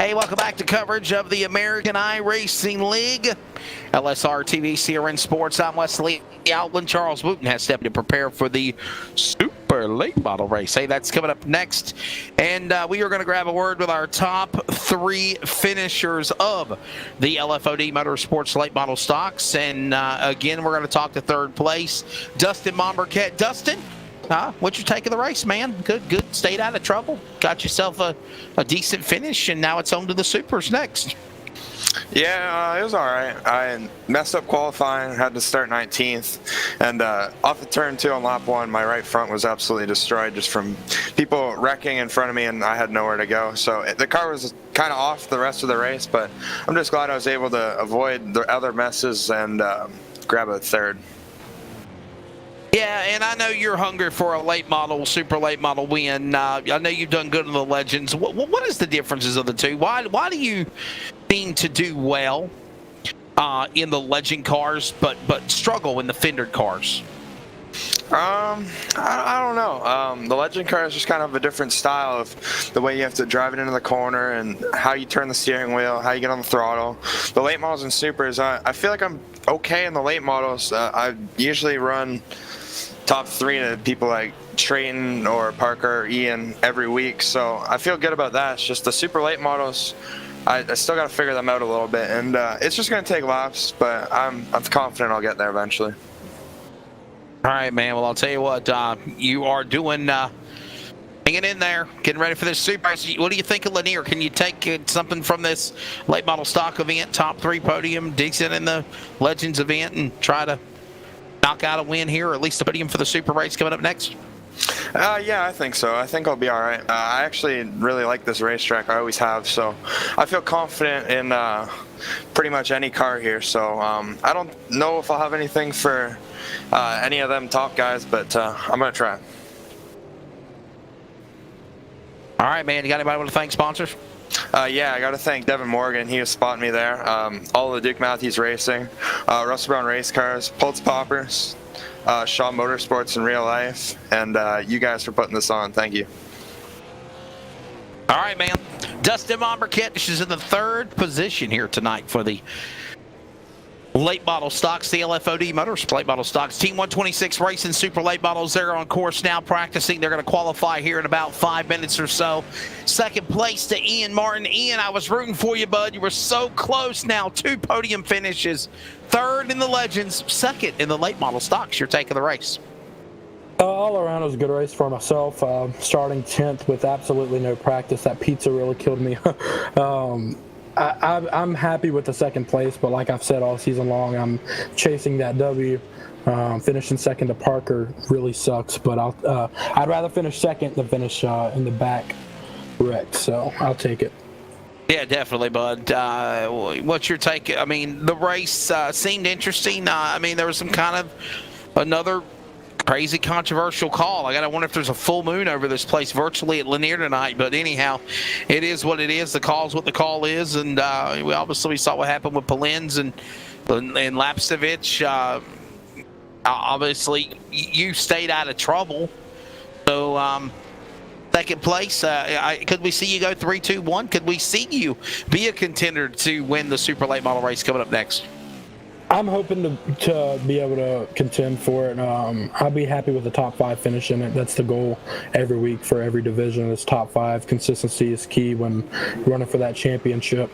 Hey, welcome back to coverage of the American iRacing League. LSRTV, CRN Sports. I'm Wesley Outland. Charles Wooten has stepped to prepare for the super late model race. Hey, that's coming up next. And we are going to grab a word with our top 3 finishers of the LFOD Motorsports late model stocks. And again, we're going to talk to third place, Dustin Monberquette. Dustin, what's your take of the race, man? Good. Stayed out of trouble. Got yourself a decent finish, and now it's on to the supers next. Yeah, it was all right. I messed up qualifying, had to start 19th, and off the turn 2 on lap 1, my right front was absolutely destroyed just from people wrecking in front of me, and I had nowhere to go. So the car was kind of off the rest of the race, but I'm just glad I was able to avoid the other messes and grab a third. Yeah, and I know you're hungry for a late model, super late model win. I know you've done good in the Legends. What is the differences of the two? Why do you seem to do well in the Legend cars, but struggle in the fendered cars? I don't know. The Legend car is just kind of a different style of the way you have to drive it into the corner and how you turn the steering wheel, how you get on the throttle. The late models and supers, I feel like I'm okay in the late models. I usually run top 3 to people like Trayton or Parker or Ian every week, so I feel good about that. It's just the super late models, I still got to figure them out a little bit, and it's just going to take laps, but I'm confident I'll get there eventually. All right, man. Well, I'll tell you what, you are doing, hanging in there, getting ready for this super. What do you think of Lanier? Can you take something from this late model stock event, top 3 podium, decent in the Legends event, and try to knock out a win here, or at least a podium for the super race coming up next? Yeah, I think so. I think I'll be all right. I actually really like this racetrack. I always have, so I feel confident in pretty much any car here. So I don't know if I'll have anything for any of them top guys, but I'm going to try. All right, man. You got anybody want to thank sponsors? Yeah, I got to thank Devin Morgan. He was spotting me there. All the Duke Matthews Racing, Russell Brown Race Cars, Pulse Poppers, Shaw Motorsports in real life, and you guys for putting this on. Thank you. All right, man. Dustin Monberquette is in the 3rd position here tonight for the late model stocks, the LFOD Motors late model stocks. Team 126 racing super late models. They're on course now practicing. They're going to qualify here in about 5 minutes or so. 2nd place to Ian Martin. Ian, I was rooting for you, bud. You were so close now. 2 podium finishes. 3rd in the Legends, 2nd in the late model stocks. Your take of the race. All around, it was a good race for myself. Starting 10th with absolutely no practice. That pizza really killed me. I'm happy with the 2nd place, but like I've said all season long, I'm chasing that W. Finishing 2nd to Parker really sucks, but I'd rather finish 2nd than finish in the back wrecked, so I'll take it. Yeah, definitely, bud. What's your take? I mean, the race seemed interesting. I mean, there was some kind of another crazy controversial call. I gotta wonder if there's a full moon over this place virtually at Lanier tonight, but anyhow, it is what it is. The call's what the call is, and we saw what happened with Polins and Lapsevich. Obviously, you stayed out of trouble, so 2nd place. Could we see you go 3-2-1? Could we see you be a contender to win the super late model race coming up next? I'm hoping to be able to contend for it. I'll be happy with the top 5 finish in it. That's the goal every week for every division. It's top 5. Consistency is key when running for that championship.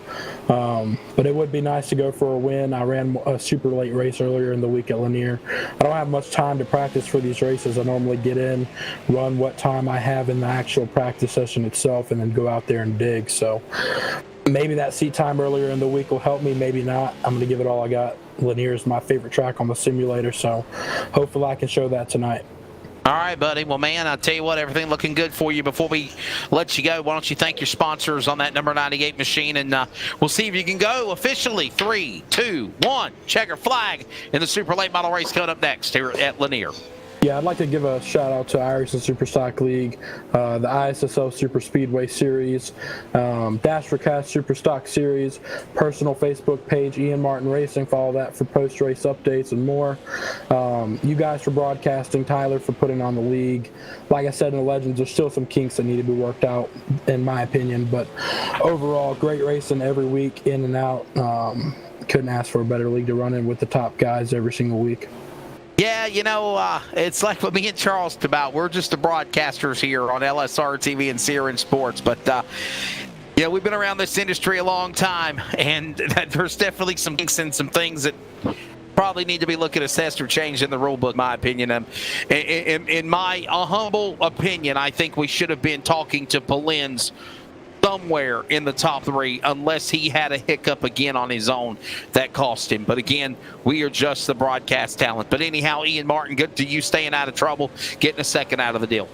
But it would be nice to go for a win. I ran a super late race earlier in the week at Lanier. I don't have much time to practice for these races. I normally get in, run what time I have in the actual practice session itself, and then go out there and dig. So maybe that seat time earlier in the week will help me, maybe not. I'm going to give it all I got. Lanier is my favorite track on the simulator, so hopefully I can show that tonight. All right, buddy. Well, man, I'll tell you what, everything looking good for you. Before we let you go, why don't you thank your sponsors on that number 98 machine, and we'll see if you can go officially. 3, 2, 1, checker flag in the super late model race coming up next here at Lanier. Yeah, I'd like to give a shout out to iRacing Superstock League, the ISSL Super Speedway Series, Dash for Cash Superstock Series, personal Facebook page, Ian Martin Racing. Follow that for post-race updates and more. You guys for broadcasting, Tyler for putting on the league. Like I said in the Legends, there's still some kinks that need to be worked out, in my opinion. But overall, great racing every week, in and out. Couldn't ask for a better league to run in with the top guys every single week. Yeah, it's like what me and Charles talked about. We're just the broadcasters here on LSRTV and Sierra Sports. But, we've been around this industry a long time, and there's definitely some kinks and some things that probably need to be looking assessed or changed in the rule book, in my opinion. In my humble opinion, I think we should have been talking to Polins somewhere in the top 3, unless he had a hiccup again on his own that cost him. But again, we are just the broadcast talent. But anyhow, Ian Martin, good to you staying out of trouble, getting a second out of the deal.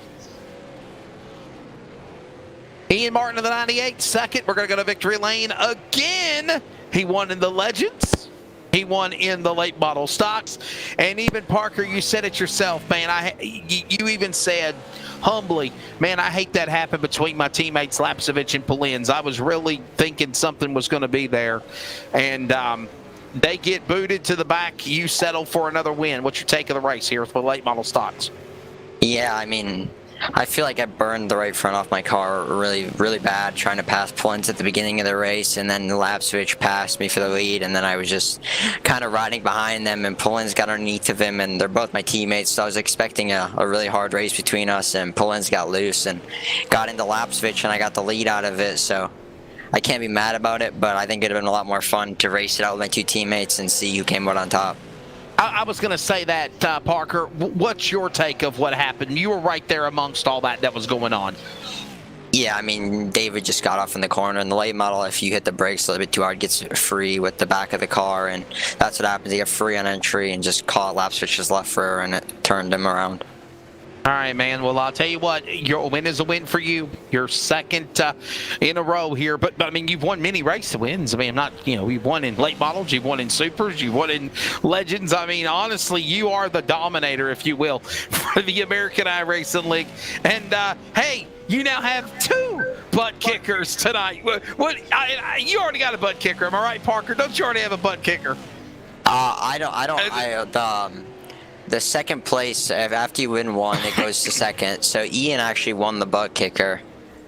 Ian Martin of the 98, second. We're going to go to victory lane again. He won in the Legends. He won in the late model stocks. And even Parker, you said it yourself, man. You even said humbly, man, I hate that happened between my teammates Lapsevich and Polins. I was really thinking something was going to be there. And they get booted to the back. You settle for another win. What's your take of the race here for late model stocks? Yeah, I mean, I feel like I burned the right front off my car really, really bad trying to pass Polins at the beginning of the race, and then the lap switch passed me for the lead, and then I was just kind of riding behind them, and Polins got underneath of him, and they're both my teammates, so I was expecting a really hard race between us, and Polins got loose and got into lap switch, and I got the lead out of it, so I can't be mad about it, but I think it'd have been a lot more fun to race it out with my 2 teammates and see who came out on top. I was going to say that, Parker. What's your take of what happened? You were right there amongst all that was going on. Yeah, I mean, David just got off in the corner. In the late model, if you hit the brakes a little bit too hard, gets free with the back of the car, and that's what happens. You get free on entry and just caught lap switches left for her, and it turned him around. All right, man. Well, I'll tell you what, your win is a win for you. Your second in a row here. But I mean, you've won many race wins. I mean, you've won in late models, you've won in supers, you've won in legends. I mean, honestly, you are the dominator, if you will, for the American iRacing League. And, hey, you now have 2 butt kickers tonight. You already got a butt kicker, am I right, Parker? Don't you already have a butt kicker? The second place, after you win 1, it goes to second. So Ian actually won the butt kicker.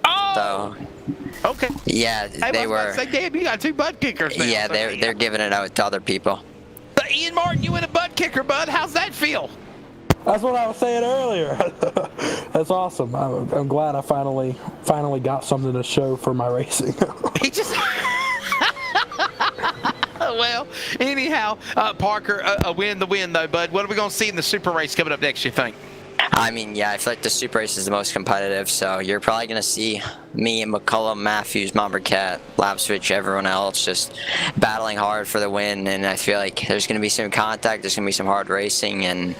Oh! So, okay. Yeah, they were. Say, damn, you got 2 butt kickers now. Yeah, they're giving it out to other people. So Ian Martin, you win a butt kicker, bud. How's that feel? That's what I was saying earlier. That's awesome. I'm glad I finally got something to show for my racing. He just. Well, anyhow, Parker, a win though, bud. What are we going to see in the super race coming up next, you think? I mean, yeah, I feel like the super race is the most competitive, so you're probably going to see me and McCullum, Matthews, Mombercat, Lapswitch, everyone else just battling hard for the win, and I feel like there's going to be some contact, there's going to be some hard racing, and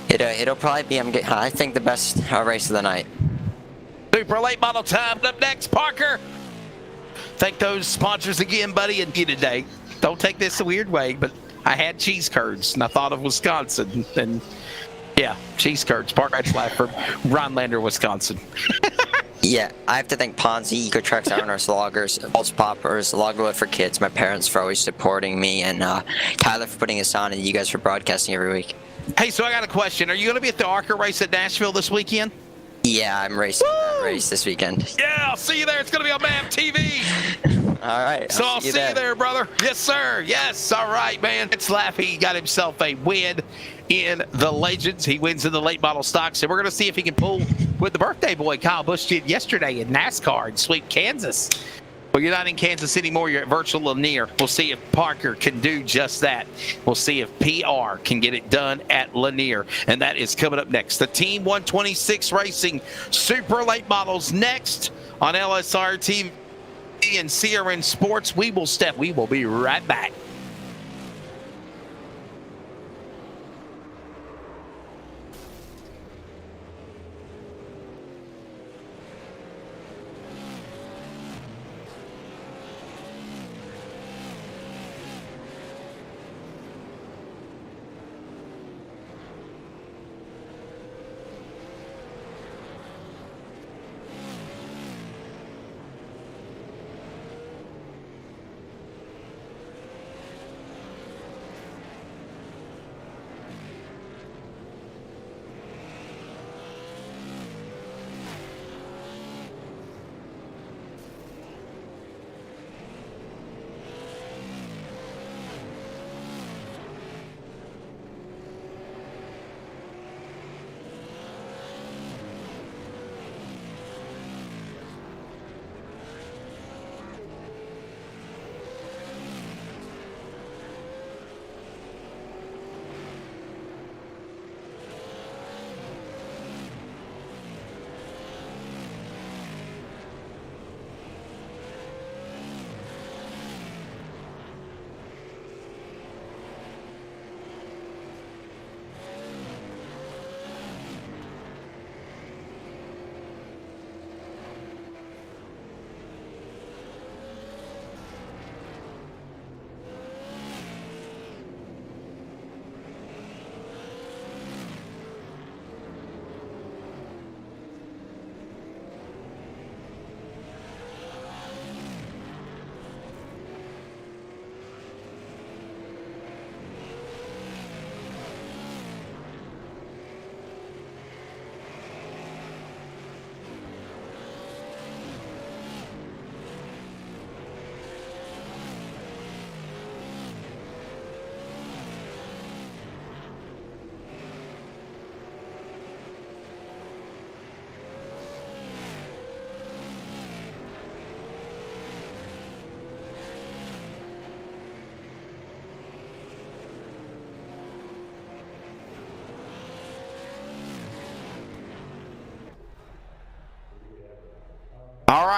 it'll probably be, I think, the best race of the night. Super late model time. Up next, Parker. Thank those sponsors again, buddy, and you today. Don't take this a weird way, but I had cheese curds, and I thought of Wisconsin, and yeah, cheese curds. Parker Edgelaff from Rhinelander, Wisconsin. Yeah, I have to thank Ponzi, EcoTrex, Ironers, Loggers, Pulse Poppers, Logwood for Kids, my parents for always supporting me, and Tyler for putting us on, and you guys for broadcasting every week. Hey, so I got a question. Are you going to be at the ARCA race at Nashville this weekend? Yeah, I'm racing that race this weekend. Yeah, I'll see you there. It's going to be on MAM TV. All right. So I'll see you there, brother. Yes, sir. Yes. All right, man. It's Laffy. He got himself a win in the Legends. He wins in the late model stocks. And we're going to see if he can pull with the birthday boy Kyle Busch did yesterday in NASCAR and sweep Kansas. Well, you're not in Kansas anymore. You're at virtual Lanier. We'll see if Parker can do just that. We'll see if PR can get it done at Lanier. And that is coming up next. The Team 126 Racing Super Late Models next on LSRTV and CRN Sports. We will be right back.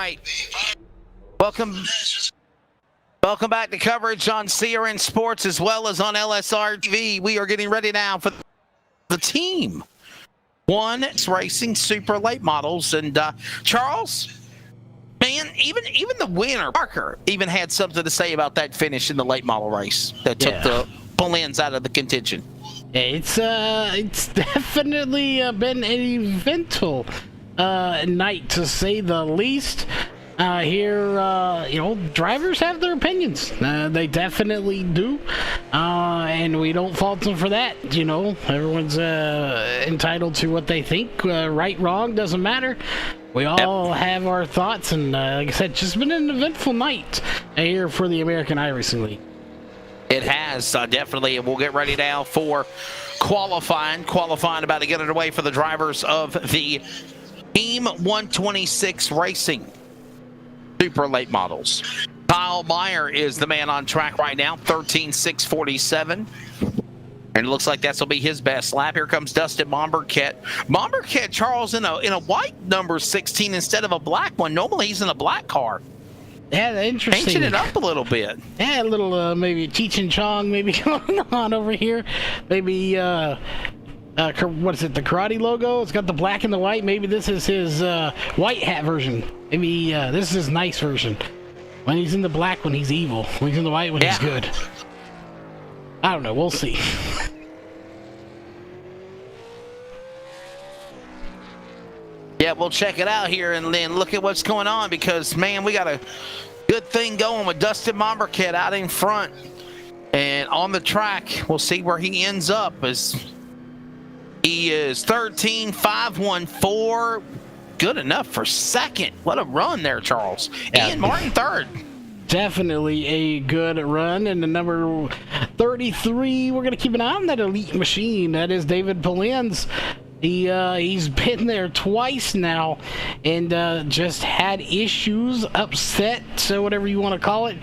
right. Welcome back to coverage on CRN Sports as well as on LSRTV. We are getting ready now for the Team 1 Racing Super Late Models. And Charles, man, even the winner, Parker, even had something to say about that finish in the late model race that took the pull-ins out of the contention. It's definitely been an eventful night, to say the least. Here, drivers have their opinions. They definitely do. And we don't fault them for that. Everyone's entitled to what they think. Right, wrong, doesn't matter. We all have our thoughts. And like I said, it's just been an eventful night here for the American iRacing League. It has, definitely. And we'll get ready now for qualifying. Qualifying about to get underway for the drivers of the Team 126 Racing Super Late Models. Kyle Meyer is the man on track right now, 13.647. And it looks like this will be his best lap. Here comes Dustin Momberket. Momberket, Charles, in a white number 16 instead of a black one. Normally he's in a black car. Yeah, interesting. Changing it up a little bit. Yeah, a little maybe Cheech and Chong maybe going on over here. Maybe what is it, the karate logo? It's got the black and the white. Maybe this is his white hat version. Maybe this is his nice version. When he's in the black, when he's evil. When he's in the white, when he's good. I don't know. We'll see. Yeah, we'll check it out here and then look at what's going on, because, man, we got a good thing going with Dustin Momberket out in front. And on the track, we'll see where he ends up. As he is 13.514. Good enough for second. What a run there, Charles. Yeah. Ian Martin third. Definitely a good run. And the number 33, we're going to keep an eye on that elite machine. That is David Polins. He's been there twice now and just had issues, upset, so whatever you want to call it.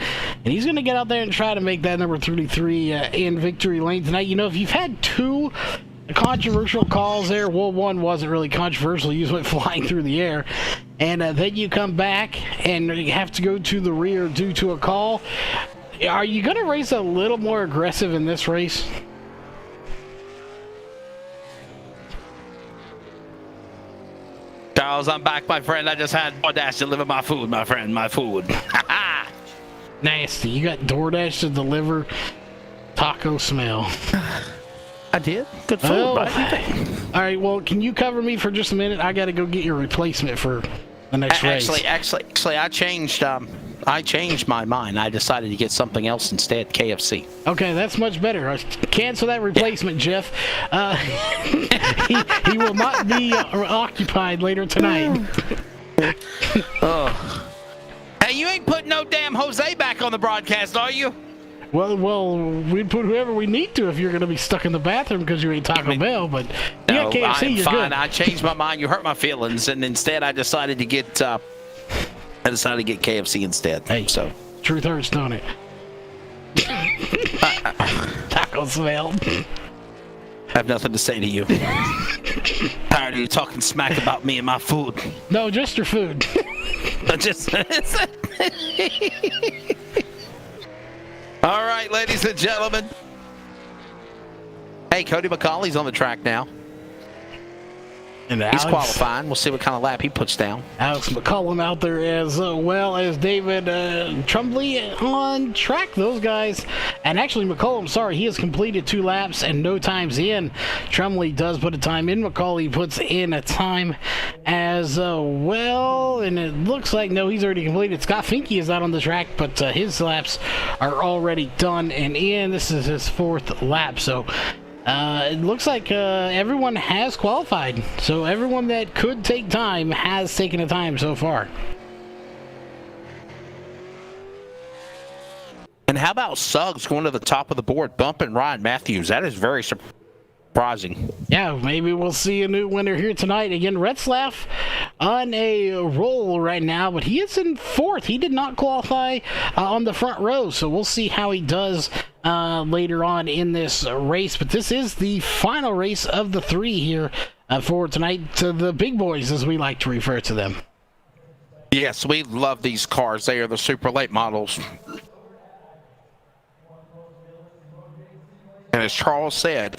And he's going to get out there and try to make that number 33 in victory lane tonight. If you've had two controversial calls there, well, one wasn't really controversial. You just went flying through the air. And then you come back and you have to go to the rear due to a call. Are you going to race a little more aggressive in this race? Charles, I'm back, my friend. I just had DoorDash deliver my food, my friend. My food. Nasty. You got DoorDash to deliver taco smell. I did. Good food, right? All right, well, can you cover me for just a minute? I got to go get your replacement for the next race. Actually, I changed my mind. I decided to get something else instead, KFC. Okay, that's much better. Cancel that replacement, Jeff. He will not be occupied later tonight. Oh. Hey, you ain't putting no damn Jose back on the broadcast, are you? Well, we'd put whoever we need to if you're going to be stuck in the bathroom because you ate Taco Bell, but you got KFC, you're fine. good. I changed my mind. You hurt my feelings, and instead I decided to get KFC instead. Hey, so truth hurts, don't it? Taco smell. I have nothing to say to you. Tired of you talking smack about me and my food. No, just your food. All right, ladies and gentlemen. Hey, Cody McCauley's on the track now. And he's qualifying. We'll see what kind of lap he puts down. Alex McCollum out there as well as David Trumbley on track. Those guys. And actually, McCollum, sorry, he has completed 2 laps and no times in. Trumbley does put a time in. McCauley puts in a time as well. And it looks like, no, he's already completed. Scott Finke is out on the track, but his laps are already done and in. This is his 4th lap. So it looks like everyone has qualified. So everyone that could take time has taken a time so far. And how about Suggs going to the top of the board, bumping Ryan Matthews? That is very surprising. Yeah, maybe we'll see a new winner here tonight. Again, Retzlaff on a roll right now, but he is in 4th. He did not qualify on the front row, so we'll see how he does later on in this race. But this is the final race of the 3 here for tonight, to the big boys, as we like to refer to them. Yes, we love these cars. They are the super late models. And as Charles said,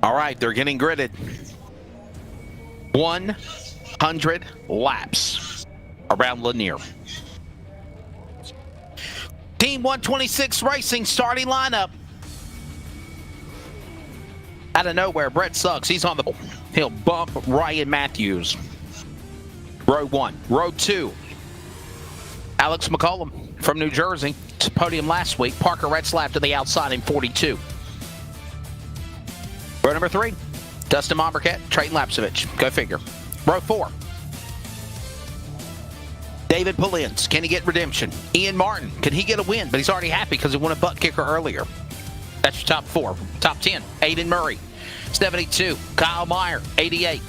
all right, they're getting gridded. 100 laps around Lanier. Team 126 Racing starting lineup. Out of nowhere, Brett Suggs, he's on the... He'll bump Ryan Matthews. Row 1. Row 2. Alex McCollum from New Jersey to podium last week. Parker Retzlaff to the outside in 42. Row number 3. Dustin Mombercat, Trayton Lapsevich. Go figure. Row 4. David Polins, can he get redemption? Ian Martin, can he get a win? But he's already happy because he won a butt kicker earlier. That's your top 4. Top 10, Aiden Murray, 72. Kyle Meyer, 88.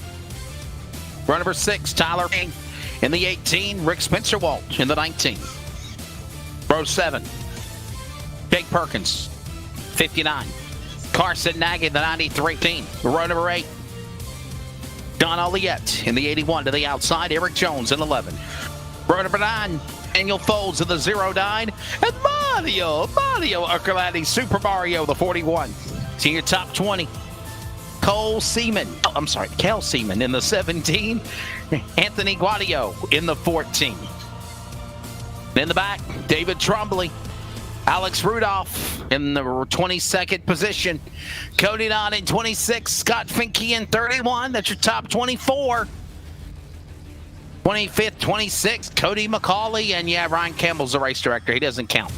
Row number 6, Tyler King. In the 18, Rick Spencer-Walt in the 19. Row 7, Jake Perkins, 59. Carson Nagy, the 93 team. Row number 8, Don Oliette in the 81 to the outside. Eric Jones in 11. Row number 9, Daniel Folds in the 09. And Mario Urcolati, Super Mario, the 41. See your top 20. Kel Seaman in the 17. Anthony Guadio in the 14. In the back, David Trombley. Alex Rudolph in the 22nd position. Cody Knott in 26. Scott Finke in 31. That's your top 24. 25th, 26th, Cody McCauley. And yeah, Ryan Campbell's the race director. He doesn't count.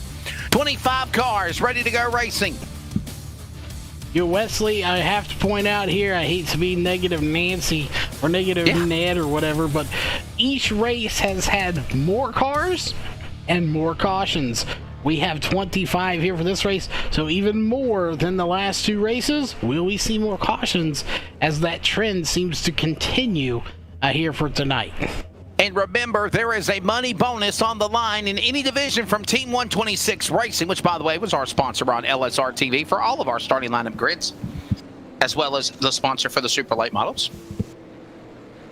25 cars ready to go racing. Yo, Wesley, I have to point out here, I hate to be negative Nancy or negative Ned or whatever, but each race has had more cars and more cautions. We have 25 here for this race, so even more than the last 2 races. Will we see more cautions as that trend seems to continue here for tonight? And remember, there is a money bonus on the line in any division from Team 126 Racing, which, by the way, was our sponsor on LSRTV for all of our starting lineup grids, as well as the sponsor for the super late models.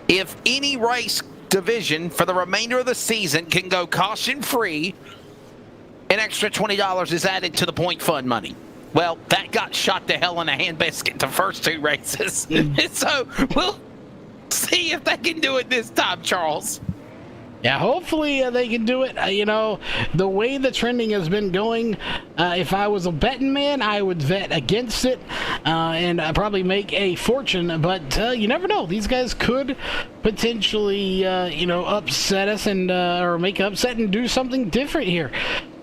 If any race division for the remainder of the season can go caution-free, an extra $20 is added to the point fund money. Well, that got shot to hell in a handbasket the first 2 races. So we'll see if they can do it this time, Charles. Yeah, hopefully they can do it. You know, the way the trending has been going, if I was a betting man, I would bet against it and probably make a fortune. But you never know. These guys could potentially, upset us and or make an upset and do something different here.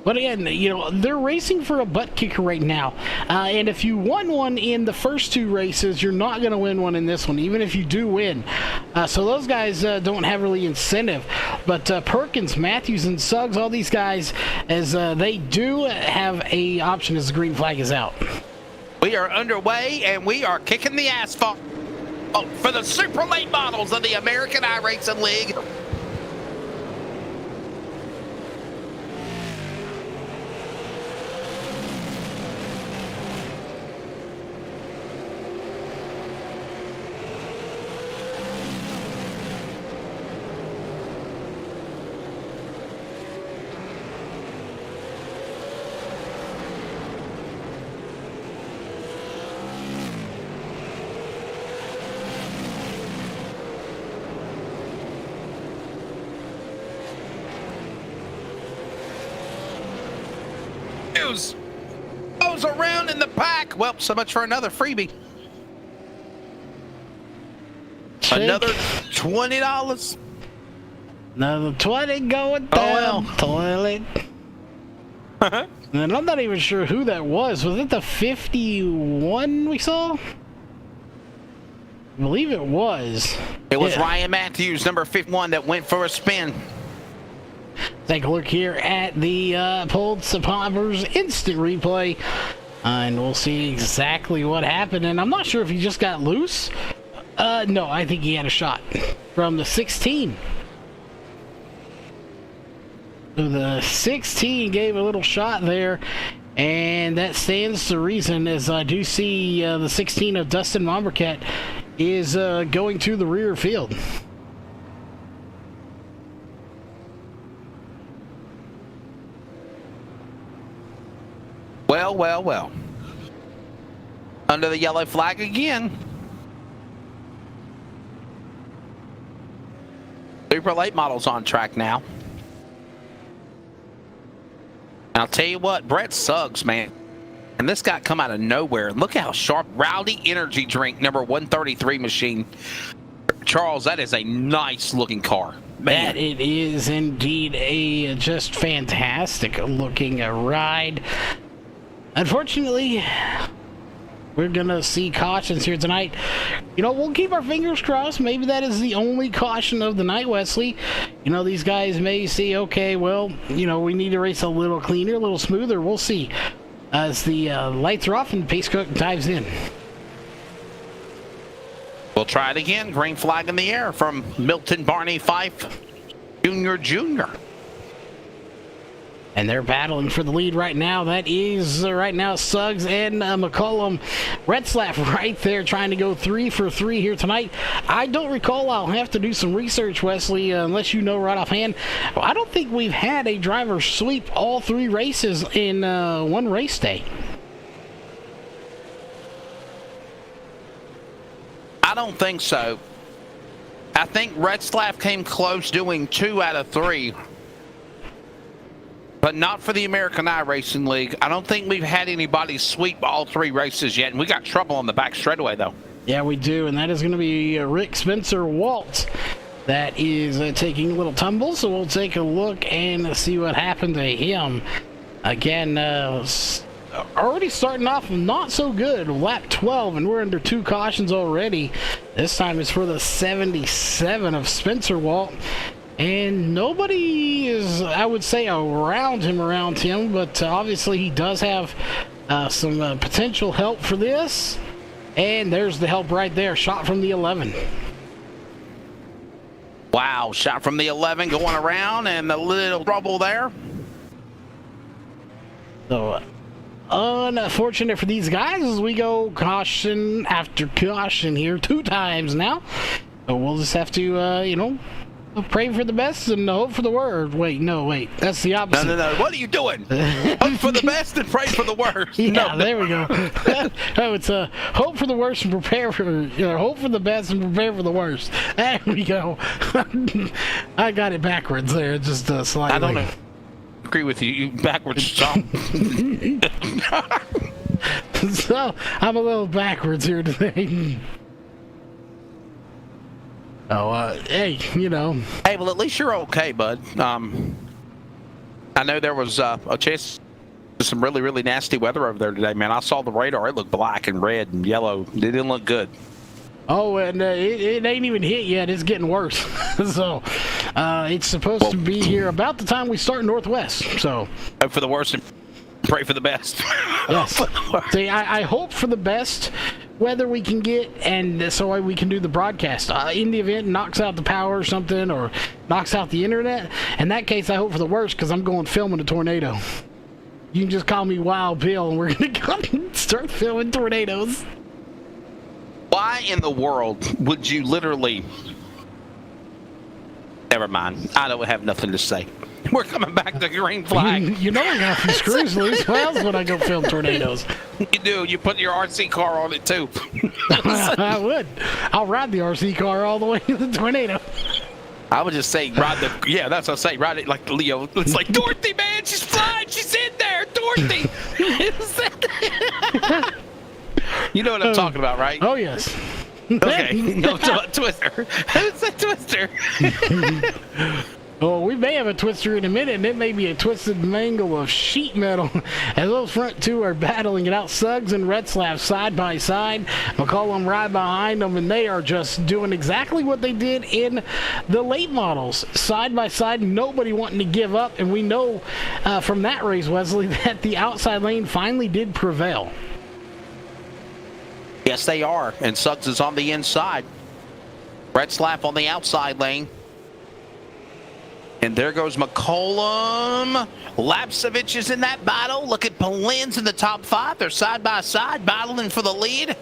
But again, they're racing for a butt kicker right now. And if you won one in the first 2 races, you're not going to win one in this one, even if you do win. So those guys don't have really incentive. But Perkins, Matthews, and Suggs, all these guys, as they do have a option as the green flag is out. We are underway, and we are kicking the asphalt for the super late models of the American iRacing League. Goes around in the pack. Well, so much for another freebie. Another $20. Another 20 going down. Toilet. And I'm not even sure who that was. Was it the 51 we saw? I believe it was. It was Ryan Matthews, number 51, that went for a spin. Take a look here at the Pulse Poppers instant replay, and we'll see exactly what happened. And I'm not sure if he just got loose. No, I think he had a shot from the 16. So the 16 gave a little shot there, And that stands to reason, as I do see the 16 of Dustin Mombercat is going to the rear field. Well, well, well. Under the yellow flag again. Super late models on track now. I'll tell you what, Brett Suggs, man. And this guy come out of nowhere. Look how sharp. Rowdy Energy Drink, number 133 machine. Charles, that is a nice looking car. Man. That it is indeed a just fantastic looking ride. Unfortunately, we're gonna see cautions here tonight. You know, we'll keep our fingers crossed. Maybe that is the only caution of the night, Wesley. You know, these guys may see, okay, well, you know, we need to race a little cleaner, a little smoother. We'll see as the lights are off and Pace Cook dives in. We'll try it again. Green flag in the air from Milton Barney Fife Jr. And they're battling for the lead right now. That is right now Suggs and McCollum. Retzlaff right there trying to go 3 for 3 here tonight. I don't recall. I'll have to do some research, Wesley, unless you know right offhand. I don't think we've had a driver sweep all 3 races in one race day. I don't think so. I think Retzlaff came close doing 2 out of 3. But not for the American iRacing League. I don't think we've had anybody sweep all 3 races yet. And we got trouble on the back straightaway, though. Yeah, we do. And that is going to be Rick Spencer Walt that is taking a little tumble. So we'll take a look and see what happened to him. Again, already starting off not so good. Lap 12, and we're under 2 cautions already. This time it's for the 77 of Spencer Walt. And nobody is, I would say, around him, but obviously he does have some potential help for this. And there's the help right there, shot from the 11. Wow, shot from the 11 going around, and a little trouble there. So, unfortunate for these guys as we go caution after caution here 2 times now. So we'll just have to, you know, pray for the best and hope for the worst. Wait, that's the opposite. No. What are you doing? Hope for the best and pray for the worst. Yeah, there we go. Oh, it's hope for the worst and prepare for, hope for the best and prepare for the worst. There we go. I got it backwards there, just slightly. I don't agree with you. Backwards, Tom. So I'm a little backwards here today. Oh, hey, you know. Hey, well, at least you're okay, bud. I know there was a chance of some really, really nasty weather over there today, man. I saw the radar. It looked black and red and yellow. It didn't look good. Oh, and it ain't even hit yet. It's getting worse. So it's supposed to be here about the time we start Northwest. So hope for the worst and pray for the best. Yes. See, I hope for the best weather we can get, and so we can do the broadcast. In the event it knocks out the power or something, or knocks out the internet, in that case I hope for the worst, because I'm going filming a tornado. You can just call me Wild Bill and we're gonna go and start filming tornadoes. Why in the world would you literally... Never mind. I don't have nothing to say. We're coming back to green flag. You know I got some screws loose. What else would I go film tornadoes? You do. You put your RC car on it, too. I would. I'll ride the RC car all the way to the tornado. I would just say ride the... Yeah, that's what I say. Ride it like Leo. It's like, Dorothy, man. She's flying. She's in there. Dorothy. You know what I'm talking about, right? Oh, yes. Okay. No, Twister. Who's a Twister? Oh, we may have a Twister in a minute, and it may be a twisted mangle of sheet metal. As those front 2 are battling it out, Suggs and Retzlaff side by side. McCollum right behind them, and they are just doing exactly what they did in the late models. Side by side, nobody wanting to give up, and we know from that race, Wesley, that the outside lane finally did prevail. Yes, they are, and Suggs is on the inside. Retzlaff on the outside lane. And there goes McCollum. Lapsevich is in that battle. Look at Polin's in the top 5. They're side by side battling for the lead.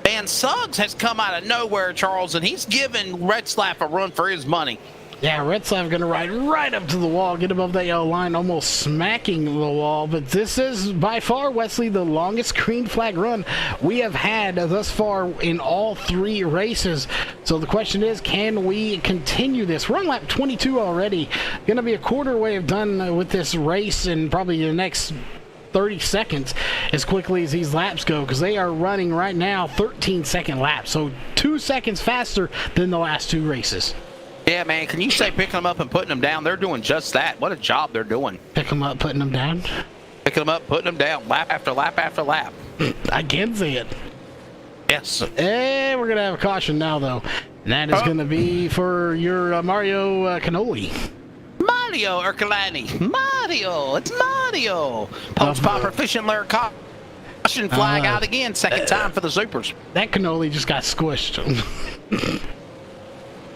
Van Suggs has come out of nowhere, Charles, and he's giving Retzlaff a run for his money. Yeah, Retzlaff going to ride right up to the wall, get above that yellow line, almost smacking the wall. But this is by far, Wesley, the longest green flag run we have had thus far in all 3 races. So the question is, can we continue this? We're on lap 22 already. Going to be a quarter way of done with this race in probably the next 30 seconds as quickly as these laps go, because they are running right now 13-second laps. So 2 seconds faster than the last 2 races. Yeah, man, can you say picking them up and putting them down? They're doing just that. What a job they're doing. Pick them up, putting them down? Picking them up, putting them down, lap after lap after lap. I can see it. Yes. Hey, we're going to have a caution now, though. And that is going to be for your Mario Cannoli. Mario Ercolani. Mario. It's Mario. Post-pop proficient layer caution flag out again. Second time for the Supers. That Cannoli just got squished.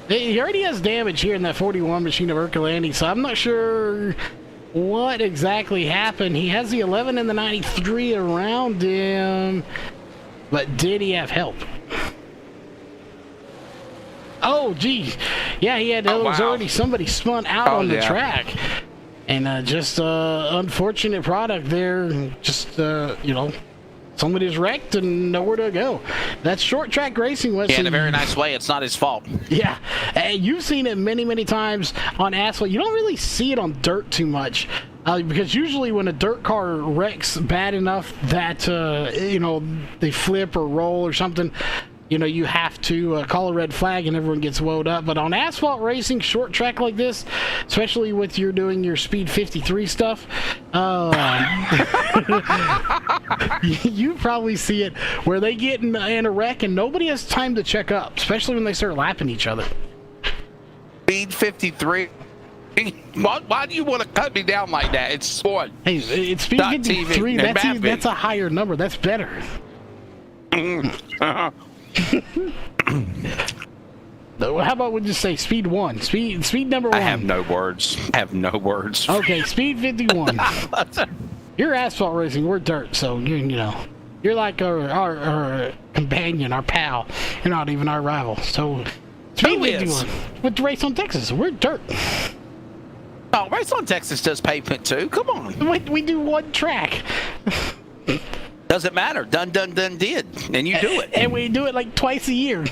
He already has damage here in that 41 machine of Ercolani, so I'm not sure what exactly happened. He has the 11 and the 93 around him, but did he have help? Oh, geez. Yeah, he had. There was already somebody spun out on the track. And just unfortunate product there. Just, somebody's wrecked and nowhere to go. That's short track racing, Wesley. Yeah, in a very nice way. It's not his fault. Yeah. You've seen it many, many times on asphalt. You don't really see it on dirt too much. Because usually when a dirt car wrecks bad enough that, they flip or roll or something, you have to call a red flag and everyone gets woed up. But on asphalt racing, short track like this, especially with you're doing your speed 53 stuff, you probably see it where they get in a wreck and nobody has time to check up, especially when they start lapping each other. Speed 53. Why do you want to cut me down like that? It's sport. Hey, it's speed 53. That's a higher number. That's better. How about we just say speed 1? Speed number 1. I have no words. Okay, speed 51. You're asphalt racing. We're dirt, so you're like our companion, our pal. You're not even our rival. So speed 51. With the Race on Texas, we're dirt. Oh, Race on Texas does pavement too. Come on. We do one track. Doesn't matter. Done, did. And you do it. And we do it like twice a year.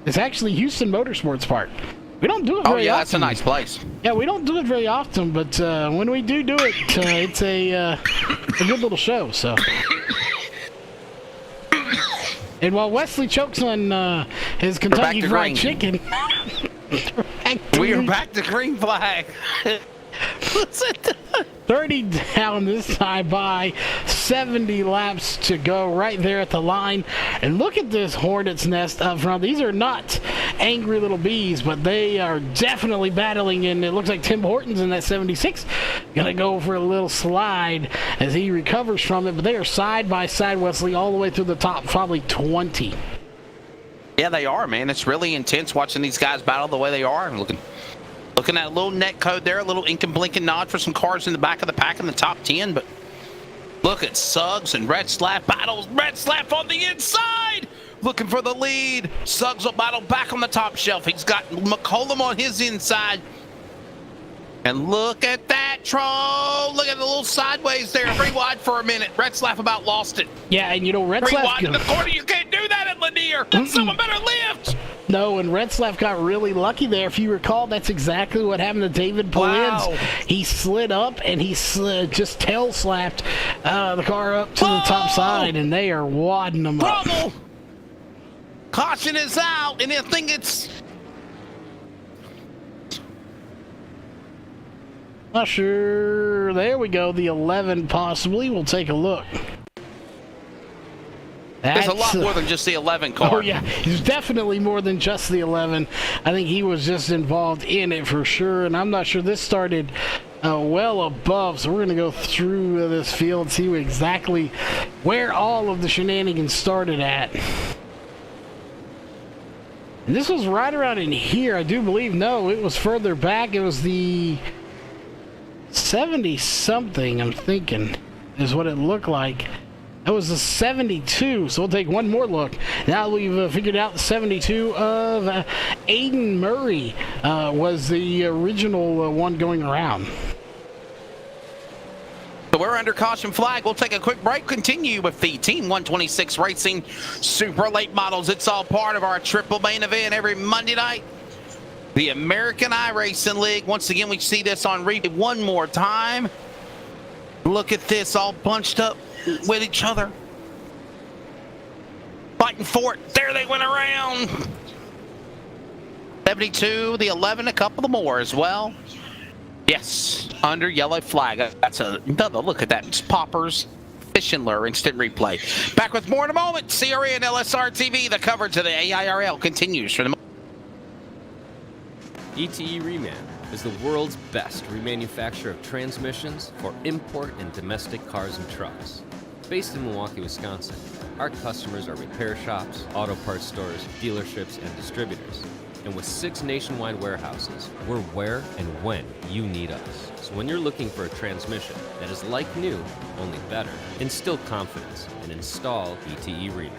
It's actually Houston Motorsports Park. We don't do it very often. Oh, yeah, that's a nice place. Yeah, we don't do it very often, but when we do it, it's a good little show, so. And while Wesley chokes on his Kentucky Fried Chicken... we are back to green flag. What's it? 30 down this time by 70 laps to go right there at the line. And look at this hornet's nest up front. These are not angry little bees, but they are definitely battling, and it looks like Tim Hortons in that 76 gonna go for a little slide as he recovers from it. But they are side by side, Wesley, all the way through the top, probably 20. Yeah, they are, man. It's really intense watching these guys battle the way they are. Looking at a little net code there, a little ink and blinking nod for some cars in the back of the pack in the top 10. But look at Suggs and Retzlaff battles. Retzlaff on the inside, looking for the lead. Suggs will battle back on the top shelf. He's got McCollum on his inside. And look at that, Troll. Look at the little sideways there. Free wide for a minute. Retzlaff about lost it. Yeah, and Retzlaff... Free wide in the corner. You can't do that at Lanier. Someone better lift. No, and Retzlaff got really lucky there. If you recall, that's exactly what happened to David Polins. Wow. He slid up and he just tail slapped the car up to the top side, and they are wadding them up. Caution is out, and I think it's... Not sure. There we go. The 11 possibly. We'll take a look. There's a lot more than just the 11 car. Oh, yeah. There's definitely more than just the 11. I think he was just involved in it for sure. And I'm not sure this started well above. So we're going to go through this field and see exactly where all of the shenanigans started at. And this was right around in here, I do believe. No, it was further back. It was the 70-something, I'm thinking, is what it looked like. That was the 72, so we'll take one more look. Now we've figured out the 72 of Aiden Murray was the original one going around. So we're under caution flag. We'll take a quick break. Continue with the Team 126 Racing Super Late Models. It's all part of our triple main event every Monday night. The American iRacing League. Once again, we see this on replay one more time. Look at this, all bunched up with each other. Fighting for it. There they went around. 72, the 11, a couple of more as well. Yes, under yellow flag. That's another look at that. It's Poppers, Fishing Lure, instant replay. Back with more in a moment. CRN LSRTV, the coverage of the AIRL continues for the ETE Reman is the world's best remanufacturer of transmissions for import and domestic cars and trucks. Based in Milwaukee, Wisconsin, our customers are repair shops, auto parts stores, dealerships, and distributors. And with 6 nationwide warehouses, we're where and when you need us. So when you're looking for a transmission that is like new, only better, instill confidence and install ETE Reman.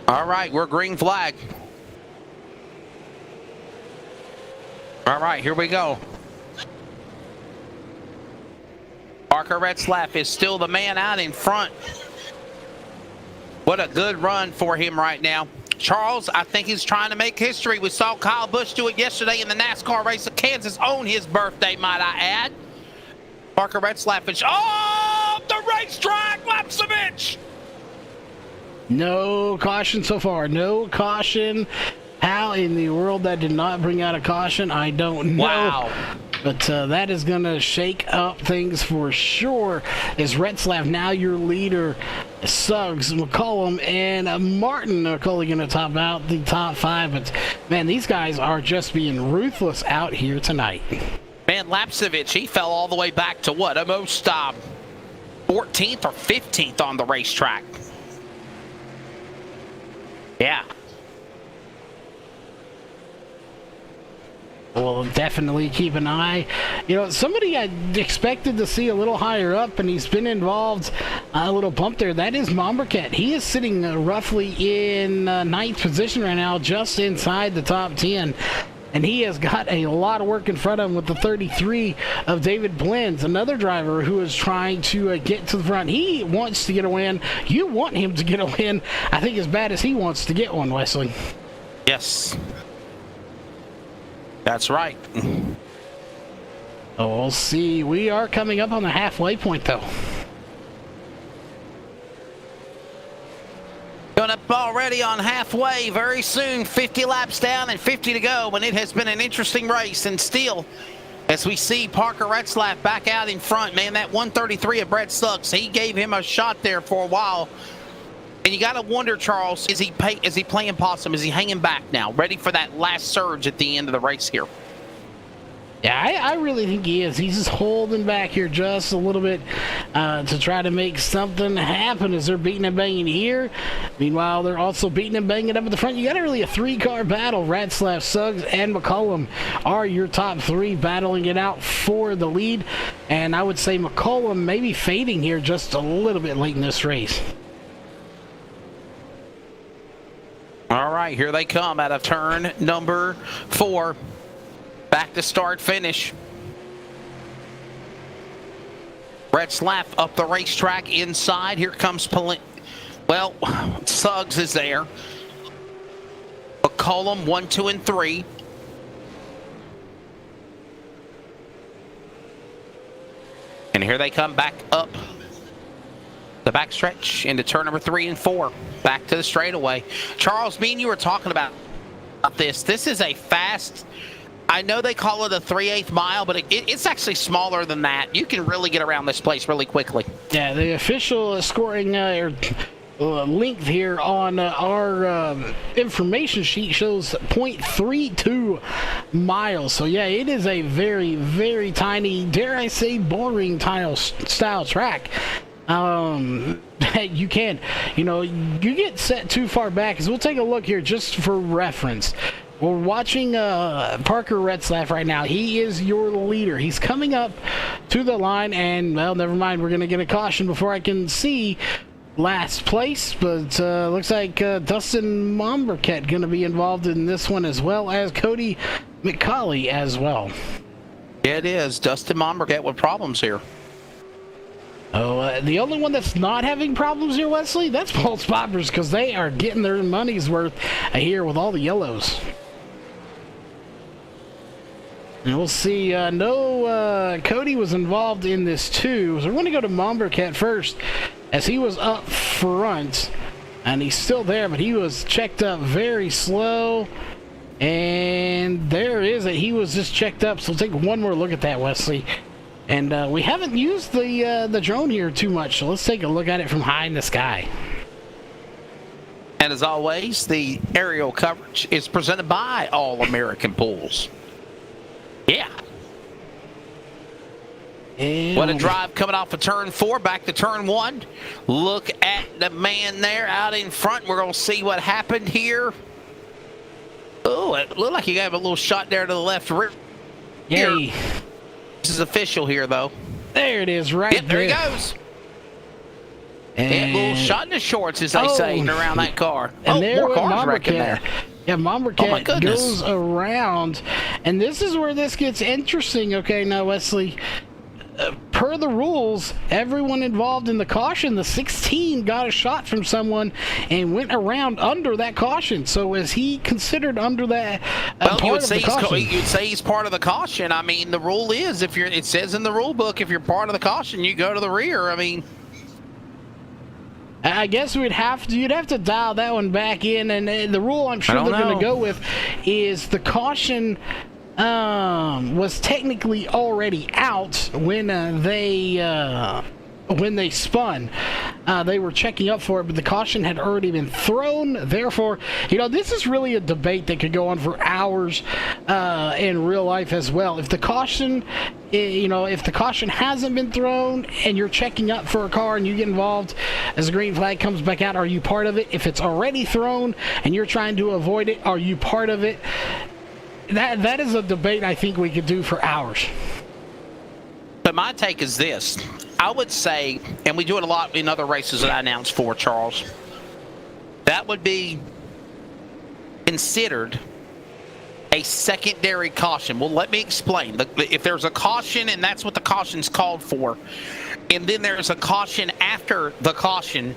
All right, we're green flag. All right, here we go. Parker Retzlaff is still the man out in front. What a good run for him right now. Charles, I think he's trying to make history. We saw Kyle Busch do it yesterday in the NASCAR race at Kansas on his birthday, might I add. Parker Retzlaff is off the racetrack, Lapsevich. No caution so far. No caution. How in the world that did not bring out a caution, I don't know. Wow. But that is going to shake up things for sure. As Retzlaff, now your leader, Suggs, McCollum, and Martin are going to top out the top 5. But, man, these guys are just being ruthless out here tonight. Man, Lapsevich, he fell all the way back to what? Almost 14th or 15th on the racetrack. Yeah. We'll definitely keep an eye. You know, somebody I expected to see a little higher up, and he's been involved a little bump there. That is Mombercat. He is sitting roughly in 9th position right now, just inside the top 10. And he has got a lot of work in front of him with the 33 of David Blends, another driver who is trying to get to the front. He wants to get a win. You want him to get a win, I think, as bad as he wants to get one, Wesley. Yes. That's right. Oh, we'll see. We are coming up on the halfway point, though. Going up already on halfway. Very soon, 50 laps down and 50 to go. And it has been an interesting race. And still, as we see Parker Retzlaff back out in front, man, that 133 of Brett Suggs, he gave him a shot there for a while. And you got to wonder, Charles, is he playing possum? Is he hanging back now, ready for that last surge at the end of the race here? Yeah, I really think he is. He's just holding back here just a little bit to try to make something happen as they're beating and banging here. Meanwhile, they're also beating and banging up at the front. You got really a 3-car battle. Retzlaff, Suggs, and McCollum are your top 3 battling it out for the lead. And I would say McCollum maybe fading here just a little bit late in this race. All right, here they come out of turn number 4. Back to start finish. Retzlaff up the racetrack inside. Here comes Suggs is there. McCollum 1, 2, and 3. And here they come back up the backstretch into turn number 3 and 4. Back to the straightaway. Charles, me and you were talking about this. This is a fast, I know they call it a 3/8 mile, but it's actually smaller than that. You can really get around this place really quickly. Yeah, the official scoring length here on our information sheet shows 0.32 miles. So yeah, it is a very, very tiny, dare I say, boring style track. You can, you get set too far back, because we'll take a look here just for reference. We're watching Parker Retzlaff right now. He is your leader. He's coming up to the line, and, well, never mind. We're going to get a caution before I can see last place, but looks like Dustin Momberket going to be involved in this one, as well as Cody McCauley as well. Yeah, it is. Dustin Momberket with problems here. Oh, the only one that's not having problems here, Wesley, that's Pulse Poppers, because they are getting their money's worth here with all the yellows. And we'll see. Cody was involved in this too. So we're going to go to Momberket first, as he was up front, and he's still there, but he was checked up very slow. And there is it. He was just checked up. So take one more look at that, Wesley. And we haven't used the drone here too much, so let's take a look at it from high in the sky. And as always, the aerial coverage is presented by All American Pools. Yeah. And what a drive coming off of turn 4, back to turn 1. Look at the man there out in front. We're going to see what happened here. Oh, it looked like you got a little shot there to the left rear. Yay. This is official here, though. There it is, right there. There he goes. And a little shot in the shorts, as they say, around that car. And there more cars wrecking there. Yeah, Momberket goes around. And this is where this gets interesting. Okay, now, Wesley, per the rules, everyone involved in the caution, the 16, got a shot from someone and went around under that caution. So is he considered under that part you would of say the caution? You'd say he's part of the caution. I mean, the rule is, it says in the rule book, if you're part of the caution, you go to the rear. I mean, I guess you'd have to dial that one back in, and the rule I'm sure they're going to go with is the caution was technically already out when they spun. They were checking up for it, but the caution had already been thrown. Therefore, this is really a debate that could go on for hours in real life as well. If the caution, if the caution hasn't been thrown and you're checking up for a car and you get involved as a green flag comes back out, are you part of it? If it's already thrown and you're trying to avoid it, are you part of it? That is a debate I think we could do for hours. But my take is this. I would say, and we do it a lot in other races that I announced for, Charles, that would be considered a secondary caution. Well, let me explain. If there's a caution, and that's what the caution's called for, and then there's a caution after the caution,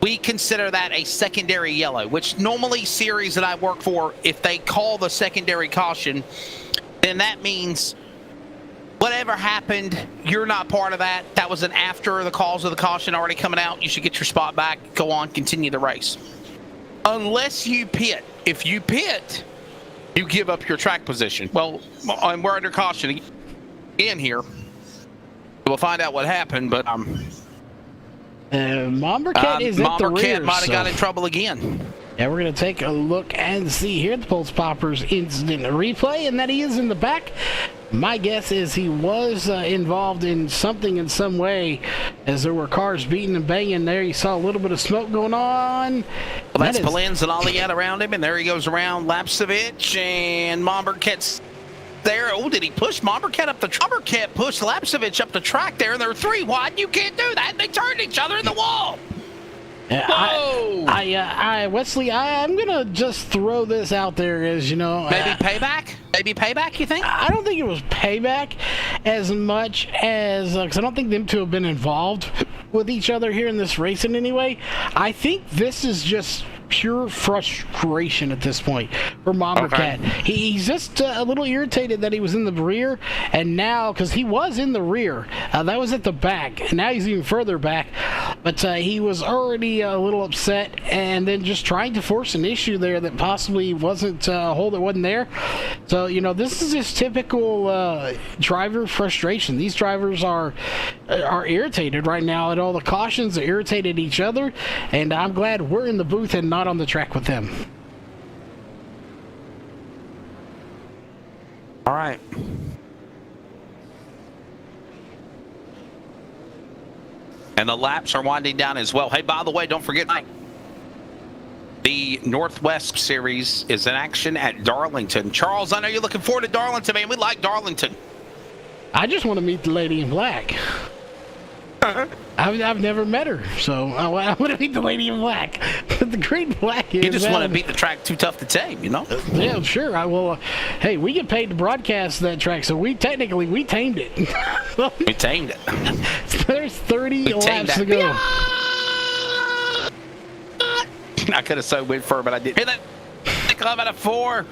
we consider that a secondary yellow, which normally series that I work for, if they call the secondary caution, then that means whatever happened, you're not part of that. That was an after the cause of the caution already coming out. You should get your spot back, go on, continue the race. Unless you pit. If you pit, you give up your track position. Well, and we're under caution again here. We'll find out what happened, but Momberket is at the rear. Momberket might have got in trouble again. Yeah, we're going to take a look and see here the Pulse Poppers incident replay, and that he is in the back. My guess is he was involved in something in some way, as there were cars beating and banging there. You saw a little bit of smoke going on. Well, that's Palin's and all he had around him, and there he goes around Lapsevich, and Momberket's there. Oh, did he push Momberket up the track? Momberket pushed Lapsevich up the track there, and they're 3 wide. You can't do that. They turned each other in the wall. Whoa! Wesley, I'm gonna just throw this out there as maybe payback. Maybe payback. You think? I don't think it was payback as much as because I don't think them two have been involved with each other here in this race in any way. I think this is just pure frustration at this point for Momberket. Okay. He's just a little irritated that he was in the rear, and now because he was in the rear, that was at the back, and now he's even further back. but he was already a little upset, and then just trying to force an issue there that possibly wasn't a hole that wasn't there. So, this is just typical driver frustration. These drivers are irritated right now at all the cautions. They're irritated at each other, and I'm glad we're in the booth and not on the track with them. All right. And the laps are winding down as well. Hey, by the way, don't forget, the Northwest Series is in action at Darlington. Charles, I know you're looking forward to Darlington, man. We like Darlington. I just want to meet the lady in black. I've never met her, so I want to meet the lady in black. But the green black is... You just want to beat the track too tough to tame, Yeah, sure. I will. Hey, we get paid to broadcast that track, so we tamed it. We tamed it. There's 30 laps to go. I could have so went for, but I didn't. Hear that? They come out of 4.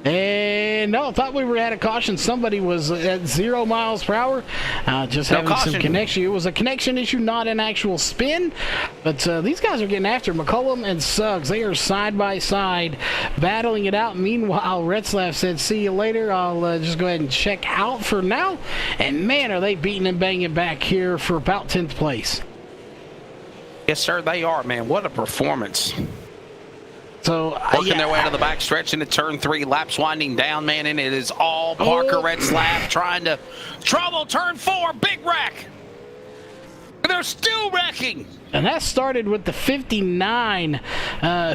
And no, I thought we were at a caution. Somebody was at 0 miles per hour, just having some connection. It was a connection issue, not an actual spin. But these guys are getting after McCullum and Suggs. They are side by side, battling it out. Meanwhile, Retzlaff said, "See you later. I'll just go ahead and check out for now." And man, are they beating and banging back here for about 10th place. Yes, sir, they are, man. What a performance. So working their way out of the back stretch into turn 3, laps winding down, man, and it is all Parker Retzlaff trying to trouble turn 4, big wreck. And they're still wrecking. And that started with the 59,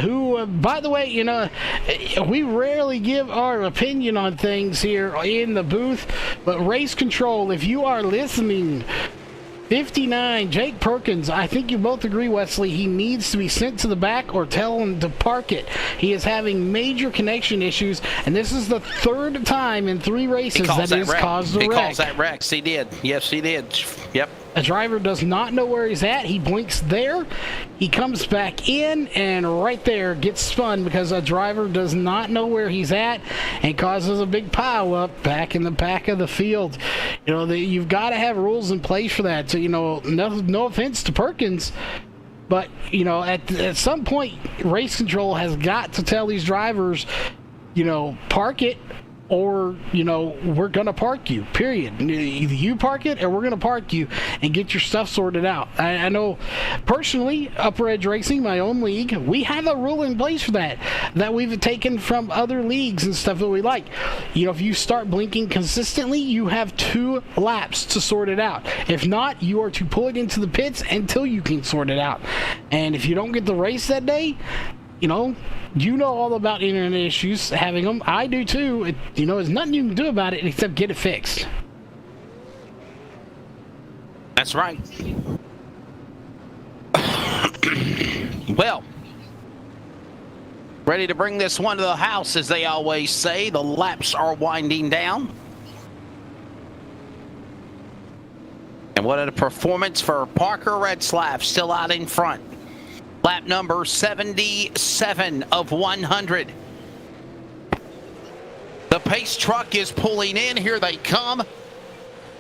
who, by the way, we rarely give our opinion on things here in the booth, but Race Control, if you are listening, 59, Jake Perkins, I think you both agree, Wesley, he needs to be sent to the back or tell him to park it. He is having major connection issues, and this is the 3rd time in 3 races that he's caused a wreck. He calls that wrecks. He did. Yes, he did. Yep. A driver does not know where he's at. He blinks there. He comes back in, and right there gets spun because a driver does not know where he's at and causes a big pile up back in the back of the field. You've got to have rules in place for that. So, no offense to Perkins, but, at some point, Race Control has got to tell these drivers, park it, or, we're going to park you, period. Either you park it or we're going to park you and get your stuff sorted out. I know, personally, Upper Edge Racing, my own league, we have a rule in place for that we've taken from other leagues and stuff that we like. If you start blinking consistently, you have 2 laps to sort it out. If not, you are to pull it into the pits until you can sort it out. And if you don't get the race that day, you know all about internet issues, having them. I do too. There's nothing you can do about it except get it fixed. That's right. Well, ready to bring this one to the house, as they always say. The laps are winding down. And what a performance for Parker Retzlaff, still out in front. Lap number 77 of 100. The pace truck is pulling in. Here they come.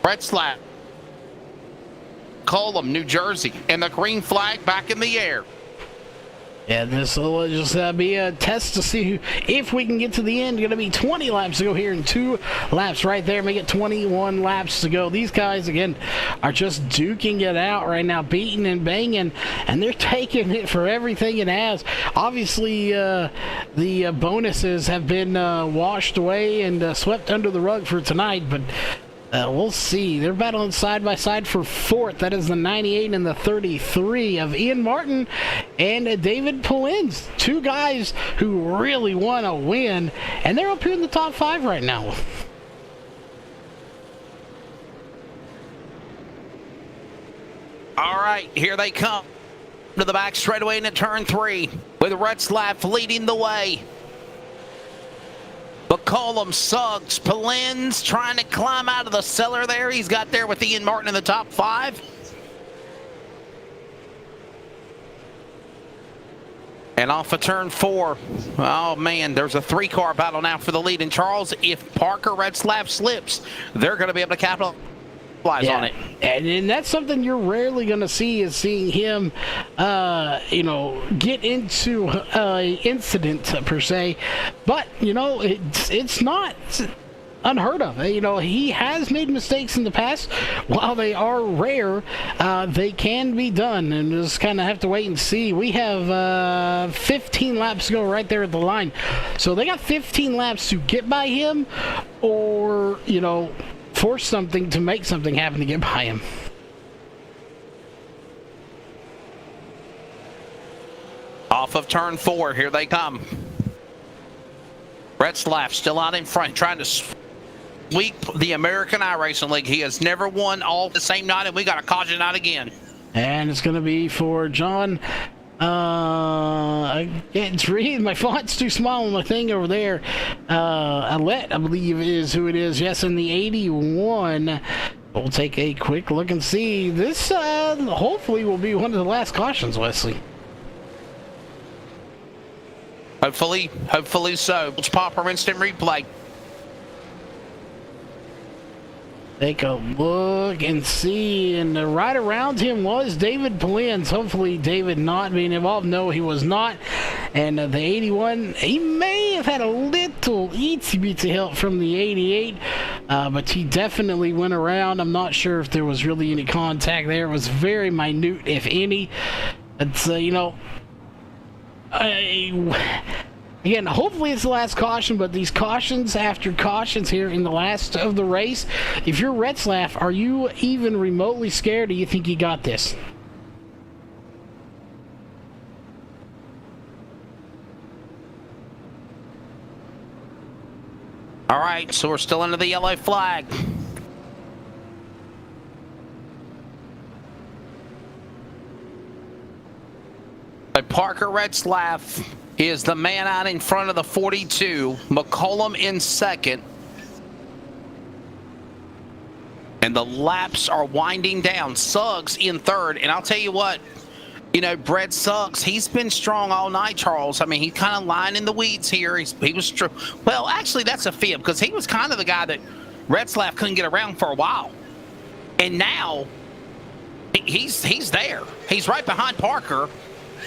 Retzlaff, Colum, New Jersey, and the green flag back in the air. Yeah, this will just be a test to see if we can get to the end. Going to be 20 laps to go here and 2 laps right there. Make it 21 laps to go. These guys, again, are just duking it out right now, beating and banging, and they're taking it for everything it has. Obviously, the bonuses have been washed away and swept under the rug for tonight, but we'll see. They're battling side by side for 4th. That is the 98 and the 33 of Ian Martin and David Polins. 2 guys who really want to win, and they're up here in the top 5 right now. All right, here they come to the back straightaway into turn 3 with Retzlaff leading the way. McCollum, Suggs, Polins trying to climb out of the cellar there. He's got there with Ian Martin in the top 5. And off of turn 4. Oh, man, there's a 3-car battle now for the lead. And Charles, if Parker Retzlaff slips, they're going to be able to capitalize flies on it. And that's something you're rarely going to see, is seeing him, get into an incident per se. But, it's not unheard of. He has made mistakes in the past. While they are rare, they can be done, and just kind of have to wait and see. We have 15 laps to go right there at the line. So they got 15 laps to get by him, or, force something to make something happen to get by him. Off of turn 4, here they come. Retzlaff still out in front, trying to sweep the American iRacing League. He has never won all the same night, and we got a caution out again. And it's going to be for John. I can't read. My font's too small on my thing over there. Alette, I believe, is who it is. Yes, in the 81. We'll take a quick look and see. This hopefully will be one of the last cautions, Wesley. Hopefully so. Let's pop our instant replay. Take a look and see, and right around him was David Polins. Hopefully David not being involved. No, he was not. And the 81, he may have had a little itsy-bitsy help from the 88, but he definitely went around. I'm not sure if there was really any contact there. It was very minute, if any. It's, again, hopefully it's the last caution, but these cautions after cautions here in the last of the race, if you're Retzlaff, are you even remotely scared, or do you think you got this? All right, so we're still under the yellow flag. Parker Retzlaff is the man out in front of the 42. McCollum in second. And the laps are winding down. Suggs in third. And I'll tell you what, Brett Suggs, he's been strong all night, Charles. I mean, he's kind of lying in the weeds here. He was true. Well, actually, that's a fib, because he was kind of the guy that Retzlaff couldn't get around for a while. And now, he's there. He's right behind Parker.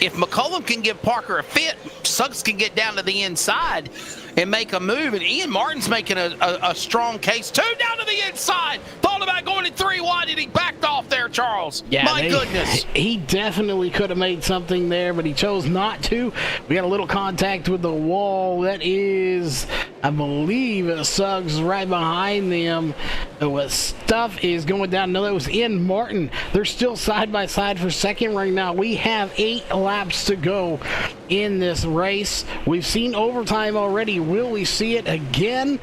If McCollum can give Parker a fit, Suggs can get down to the inside and make a move. And Ian Martin's making a strong case. 2 down to the inside. Thought about going in 3 wide, and he backed off there, Charles. Yeah, My goodness. He definitely could have made something there, but he chose not to. We got a little contact with the wall. That is, I believe, Suggs right behind them. Stuff is going down. No, that was Ian Martin. They're still side by side for second right now. We have 8 laps to go in this race. We've seen overtime already. Will we see it again?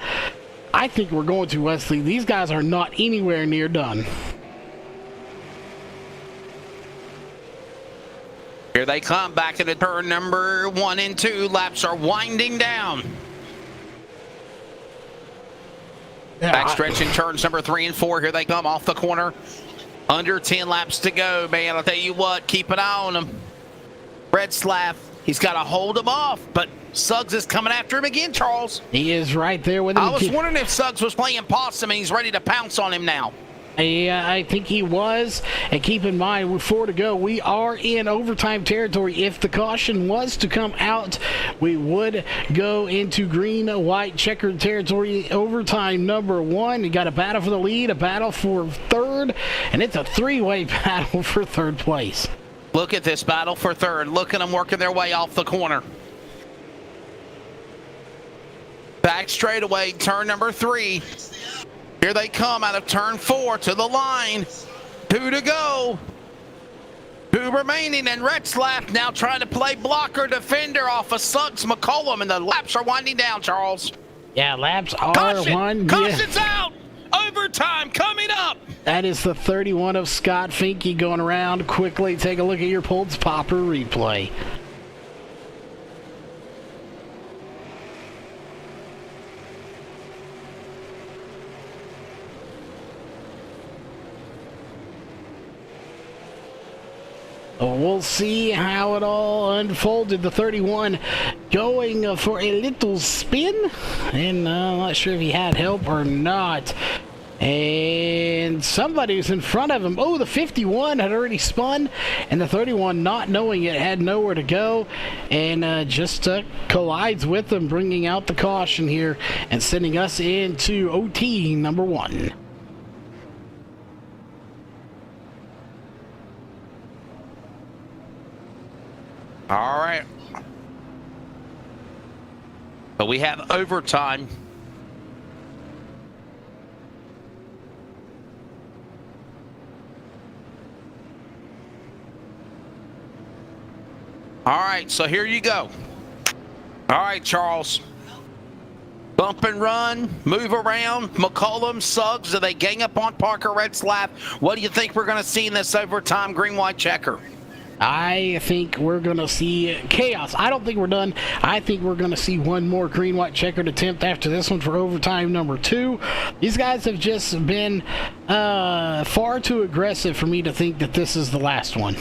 I think we're going to, Wesley. These guys are not anywhere near done. Here they come back into turn number 1 and 2. Laps are winding down. Backstretch in turns number 3 and 4. Here they come off the corner. Under 10 laps to go, man. I'll tell you what, keep an eye on them. Retzlaff, he's got to hold him off, but Suggs is coming after him again, Charles. He is right there with him. I was wondering if Suggs was playing possum and he's ready to pounce on him now. Yeah, I think he was. And keep in mind, with 4 to go, we are in overtime territory. If the caution was to come out, we would go into green, white, checkered territory. Overtime number 1. You got a battle for the lead, a battle for third, and it's a 3-way battle for third place. Look at this battle for third. Look at them working their way off the corner. Back straightaway, turn number 3. Here they come out of turn 4 to the line. 2 to go. 2 remaining, and Retzlaff now trying to play blocker defender off of Suggs McCollum, and the laps are winding down, Charles. Yeah, laps are Caution's out. Overtime coming up. That is the 31 of Scott Finke going around. Quickly take a look at your Pulse Popper replay. We'll see how it all unfolded. The 31 going for a little spin, and I'm not sure if he had help or not. And somebody's in front of him. Oh, the 51 had already spun, and the 31, not knowing it, had nowhere to go, and just collides with them, bringing out the caution here and sending us into OT number 1. All right. But we have overtime. All right, so here you go. All right, Charles. Bump and run, move around. McCollum, Suggs, do they gang up on Parker Retzlaff? What do you think we're going to see in this overtime green-white checker? I think we're going to see chaos. I don't think we're done. I think we're going to see one more green-white checkered attempt after this one for overtime number 2. These guys have just been far too aggressive for me to think that this is the last one.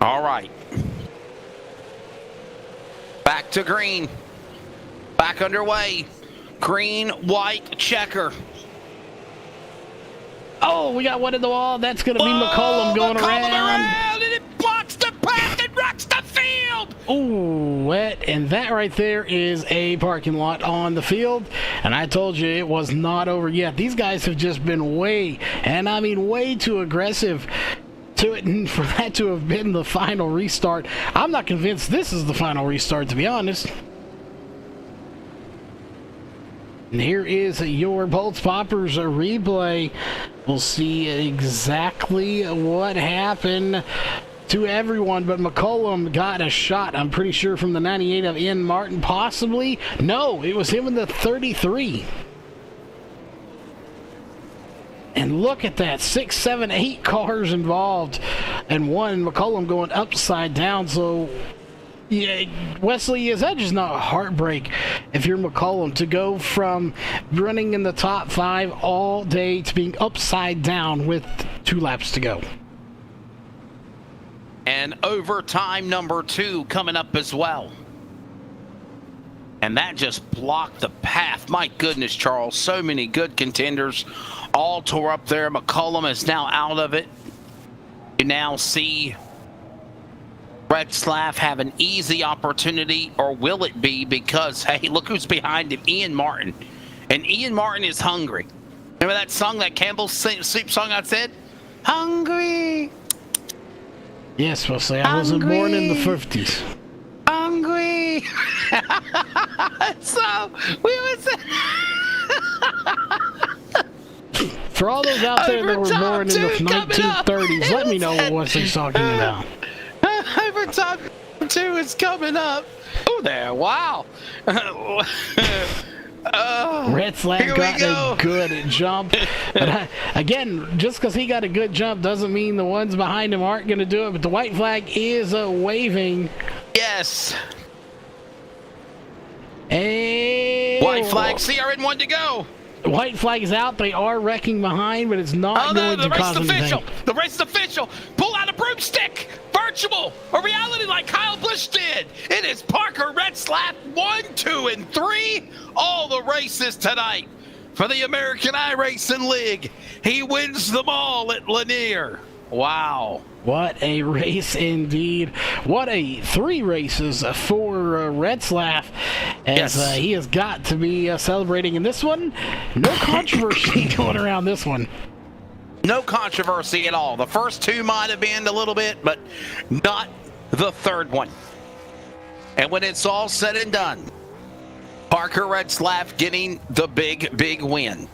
All right. Back to green. Back underway. Green, white, checker. Oh, we got one in the wall. That's going to be McCollum going around. And it blocks the path and rocks the field. Ooh, wet. And that right there is a parking lot on the field. And I told you it was not over yet. These guys have just been way, and I mean way too aggressive to it, and for that to have been the final restart. I'm not convinced this is the final restart, to be honest. And here is your Bolts Poppers replay. We'll see exactly what happened to everyone, but McCollum got a shot, I'm pretty sure, from the 98 of Ian Martin, possibly. No, it was him in the 33. And look at that, 6, 7, 8 cars involved, and one McCollum going upside down. So, yeah, Wesley, is that just not a heartbreak if you're McCollum to go from running in the top 5 all day to being upside down with 2 laps to go? And overtime number 2 coming up as well. And that just blocked the path. My goodness, Charles, so many good contenders all tore up there. McCollum is now out of it. You now see Retzlaff have an easy opportunity, or will it be? Because, hey, look who's behind him, Ian Martin. And Ian Martin is hungry. Remember that song, that Campbell's Soup song I said? Hungry. Yes, Wesley, I wasn't born in the 50s. Hungry. So, we was... For all those out there that were born in the 1930s, let me know what Wesley's talking about. Overtime 2 is coming up. Oh, there. Wow. Retzlaff got a good jump. But again, just because he got a good jump doesn't mean the ones behind him aren't going to do it. But the white flag is waving. Yes. And white flag, CRN1 to go. White flag is out. They are wrecking behind, but it's not going to cause anything. The race is official. Pull out a broomstick. Virtual or reality like Kyle Busch did. It is Parker Retzlaff 1, 2, and 3. All the races tonight for the American iRacing League. He wins them all at Lanier. Wow. What a race indeed. What a 3 races for Retzlaff, as yes. He has got to be celebrating in this one. No controversy going around this one. No controversy at all. The first 2 might have been a little bit, but not the third one. And when it's all said and done, Parker Retzlaff getting the big win.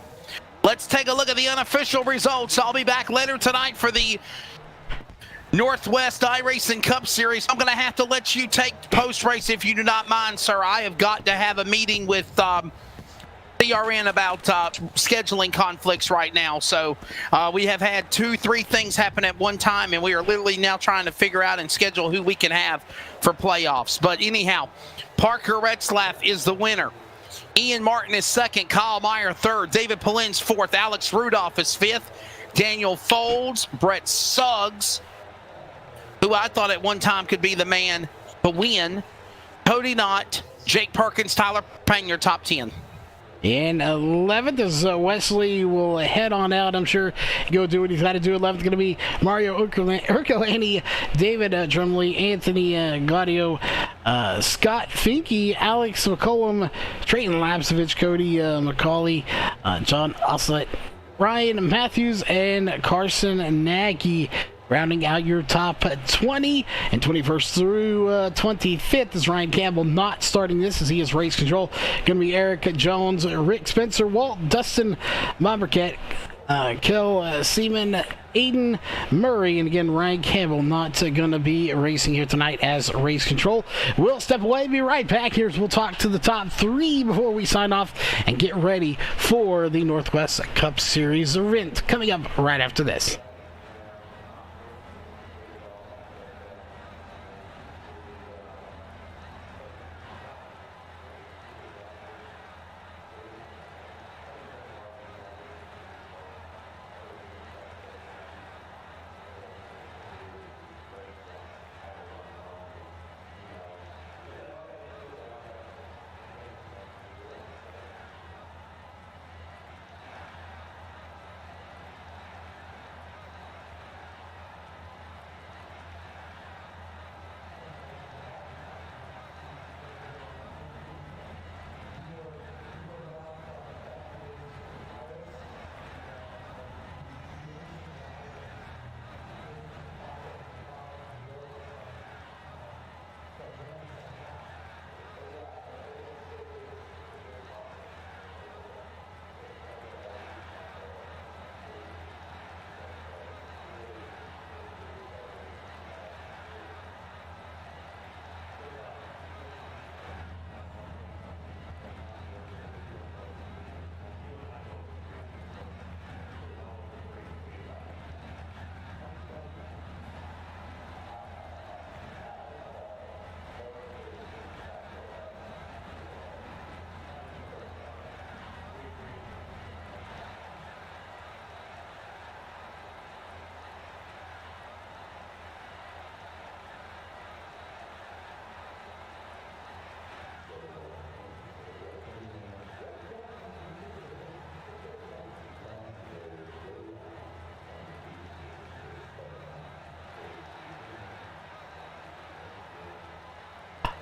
Let's take a look at the unofficial results. I'll be back later tonight for the Northwest iRacing Cup Series. I'm going to have to let you take post-race if you do not mind, sir. I have got to have a meeting with CRN about scheduling conflicts right now. So we have had 2-3 things happen at one time, and we are literally now trying to figure out and schedule who we can have for playoffs. But anyhow, Parker Retzlaff is the winner. Ian Martin is second, Kyle Meyer third, David Polin's fourth, Alex Rudolph is fifth, Daniel Folds, Brett Suggs, who I thought at one time could be the man, to win. Cody Knott, Jake Perkins, Tyler Payne, your top 10. In 11th is Wesley will head on out. I'm sure go do what he's got to do. 11th going to be Mario Urkulani, David Drumley, Anthony Gaudio, Scott Finke, Alex McCollum, Trayton Lapsovich, Cody McCauley, John Oslett, Ryan Matthews, and Carson Nagy. Rounding out your top 20 and 21st through 25th is Ryan Campbell, not starting this as he is race control. Going to be Eric Jones, Rick Spencer, Walt, Dustin Mombercat, Kel Seaman, Aiden Murray, and again, Ryan Campbell not going to be racing here tonight as race control. We'll step away, be right back here as we'll talk to the top 3 before we sign off and get ready for the Northwest Cup Series event coming up right after this.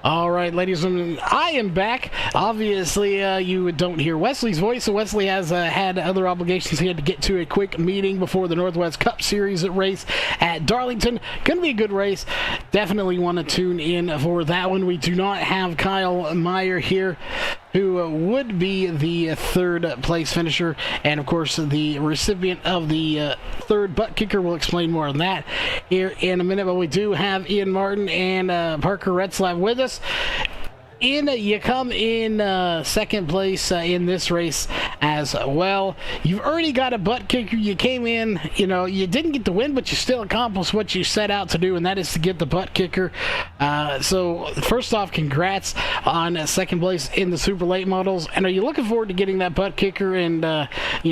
All right, ladies and gentlemen, I am back. Obviously, you don't hear Wesley's voice, so Wesley has had other obligations. He had to get to a quick meeting before the Northwest Cup Series race at Darlington. Going to be a good race. Definitely want to tune in for that one. We do not have Kyle Meyer here, who would be the third place finisher, and of course the recipient of the third butt kicker. We'll explain more on that here in a minute, but we do have Ian Martin and Parker Retzlaff with us. Ian, you come in second place in this race as well. You've already got a butt kicker. You came in, you didn't get the win, but you still accomplished what you set out to do, and that is to get the butt kicker. So first off, congrats on second place in the super late models. And are you looking forward to getting that butt kicker and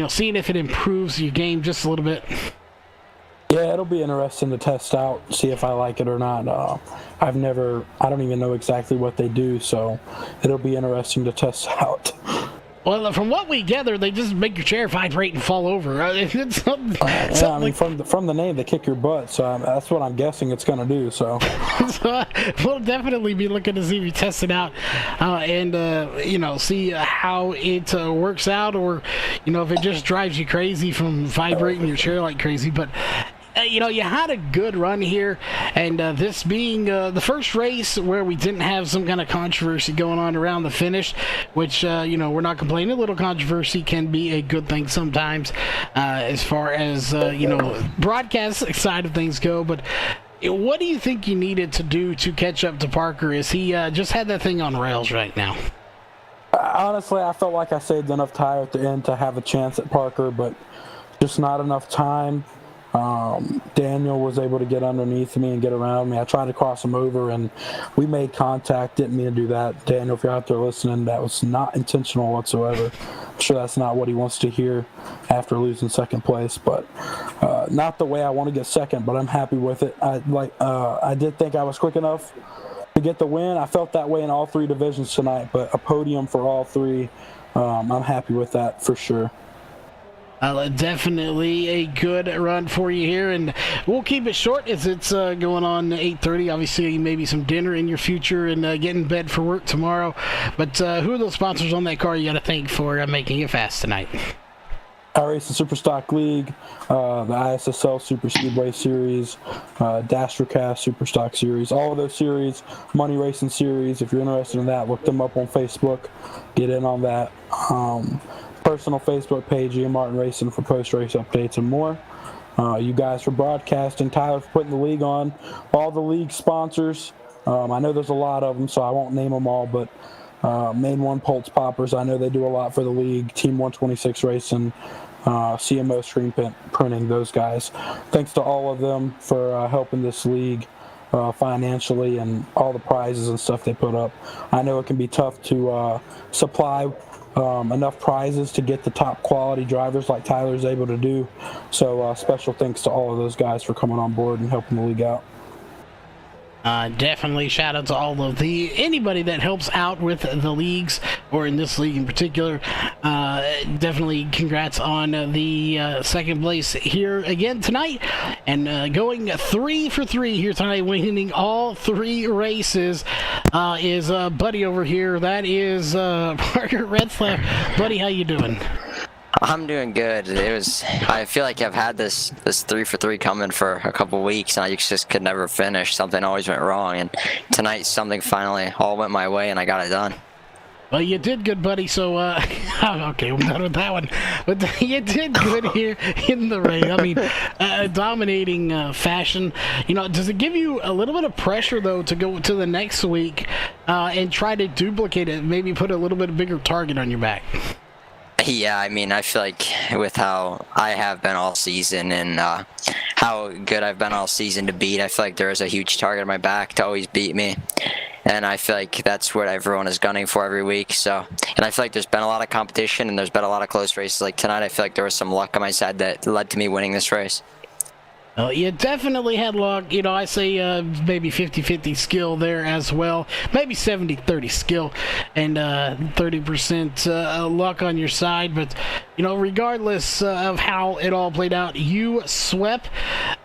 seeing if it improves your game just a little bit? Yeah, it'll be interesting to test out, see if I like it or not. I don't even know exactly what they do, so it'll be interesting to test out. Well, from what we gather, they just make your chair vibrate and fall over. From the name, they kick your butt, so that's what I'm guessing it's going to do. So we'll definitely be looking to see if you test it out and see how it works out, or if it just drives you crazy from vibrating your chair like crazy. But you had a good run here, and this being the first race where we didn't have some kind of controversy going on around the finish, which, we're not complaining. A little controversy can be a good thing sometimes as far as, broadcast side of things go. But what do you think you needed to do to catch up to Parker? Is he just had that thing on rails right now? Honestly, I felt like I saved enough tire at the end to have a chance at Parker, but just not enough time. Daniel was able to get underneath me and get around me. I tried to cross him over, and we made contact. Didn't mean to do that. Daniel, if you're out there listening, that was not intentional whatsoever. I'm sure that's not what he wants to hear after losing second place, but not the way I want to get second, but I'm happy with it. I did think I was quick enough to get the win. I felt that way in all 3 divisions tonight, but a podium for all 3, I'm happy with that for sure. Definitely a good run for you here, and we'll keep it short as it's going on 8:30. Obviously, maybe some dinner in your future and get in bed for work tomorrow. But who are those sponsors on that car you got to thank for making it fast tonight? iRacing Superstock League, the ISSL Super Speedway Series, Dastrocast Superstock Series, all of those series, Money Racing Series. If you're interested in that, look them up on Facebook. Get in on that. Personal Facebook page, Ian Martin Racing, for post-race updates and more. You guys for broadcasting, Tyler for putting the league on, all the league sponsors. I know there's a lot of them, so I won't name them all, but main one, Pulse Poppers, I know they do a lot for the league. Team 126 Racing, CMO Screen Printing, those guys. Thanks to all of them for helping this league financially and all the prizes and stuff they put up. I know it can be tough to supply enough prizes to get the top quality drivers like Tyler's able to do. So special thanks to all of those guys for coming on board and helping the league out. Definitely shout out to all of anybody that helps out with the leagues, or in this league in particular. Definitely congrats on the second place here again tonight, and going 3 for 3 here tonight, winning all 3 races is Buddy over here. That is Parker Retzlaff. Buddy, how you doing? I'm doing good. I feel like I've had this 3 for 3 coming for a couple weeks, and I just could never finish. Something always went wrong, and tonight something finally all went my way, and I got it done. Well, you did good, buddy, so, okay, I'm done with that one. But you did good here in the race. I mean, dominating fashion. You know, does it give you a little bit of pressure, though, to go to the next week and try to duplicate it, maybe put a little bit bigger target on your back? Yeah, I mean, I feel like with how I have been all season and how good I've been all season to beat, I feel like there is a huge target on my back to always beat me. And I feel like that's what everyone is gunning for every week. So, and I feel like there's been a lot of competition and there's been a lot of close races. Like tonight, I feel like there was some luck on my side that led to me winning this race. You definitely had luck. You know, I say maybe 50-50 skill there as well. Maybe 70-30 skill and 30% luck on your side. But, you know, regardless of how it all played out, you swept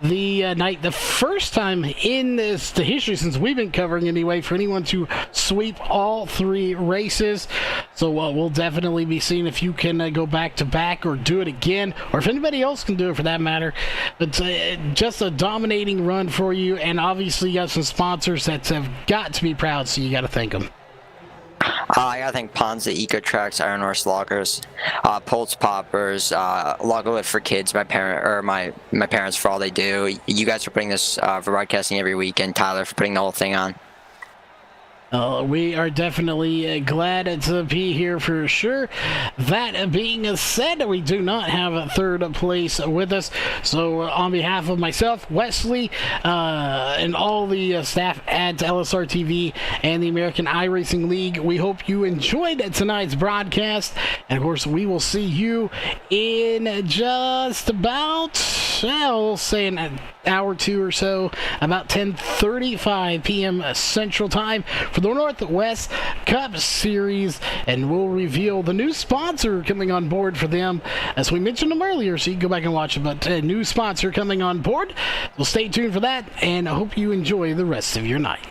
the night. The first time in the history since we've been covering anyway for anyone to sweep all 3 races. So we'll definitely be seeing if you can go back-to-back or do it again, or if anybody else can do it for that matter. But just a dominating run for you, and obviously you got some sponsors that have got to be proud, so you got to thank them. I gotta thank Ponza, Ecotrax, Iron Horse Lockers, Pulse Poppers, Logolith for Kids, my parents for all they do. You guys for putting this for broadcasting every week, and Tyler for putting the whole thing on. We are definitely glad to be here for sure. That being said, we do not have a third place with us. So on behalf of myself, Wesley, and all the staff at LSRTV and the American iRacing League, we hope you enjoyed tonight's broadcast. And of course, we will see you in just about, we'll say an hour or two or so, about 10:35 p.m. Central Time for the Northwest Cup Series, and we'll reveal the new sponsor coming on board for them, as we mentioned them earlier, so you can go back and watch it. But a new sponsor coming on board, so stay tuned for that, and I hope you enjoy the rest of your night.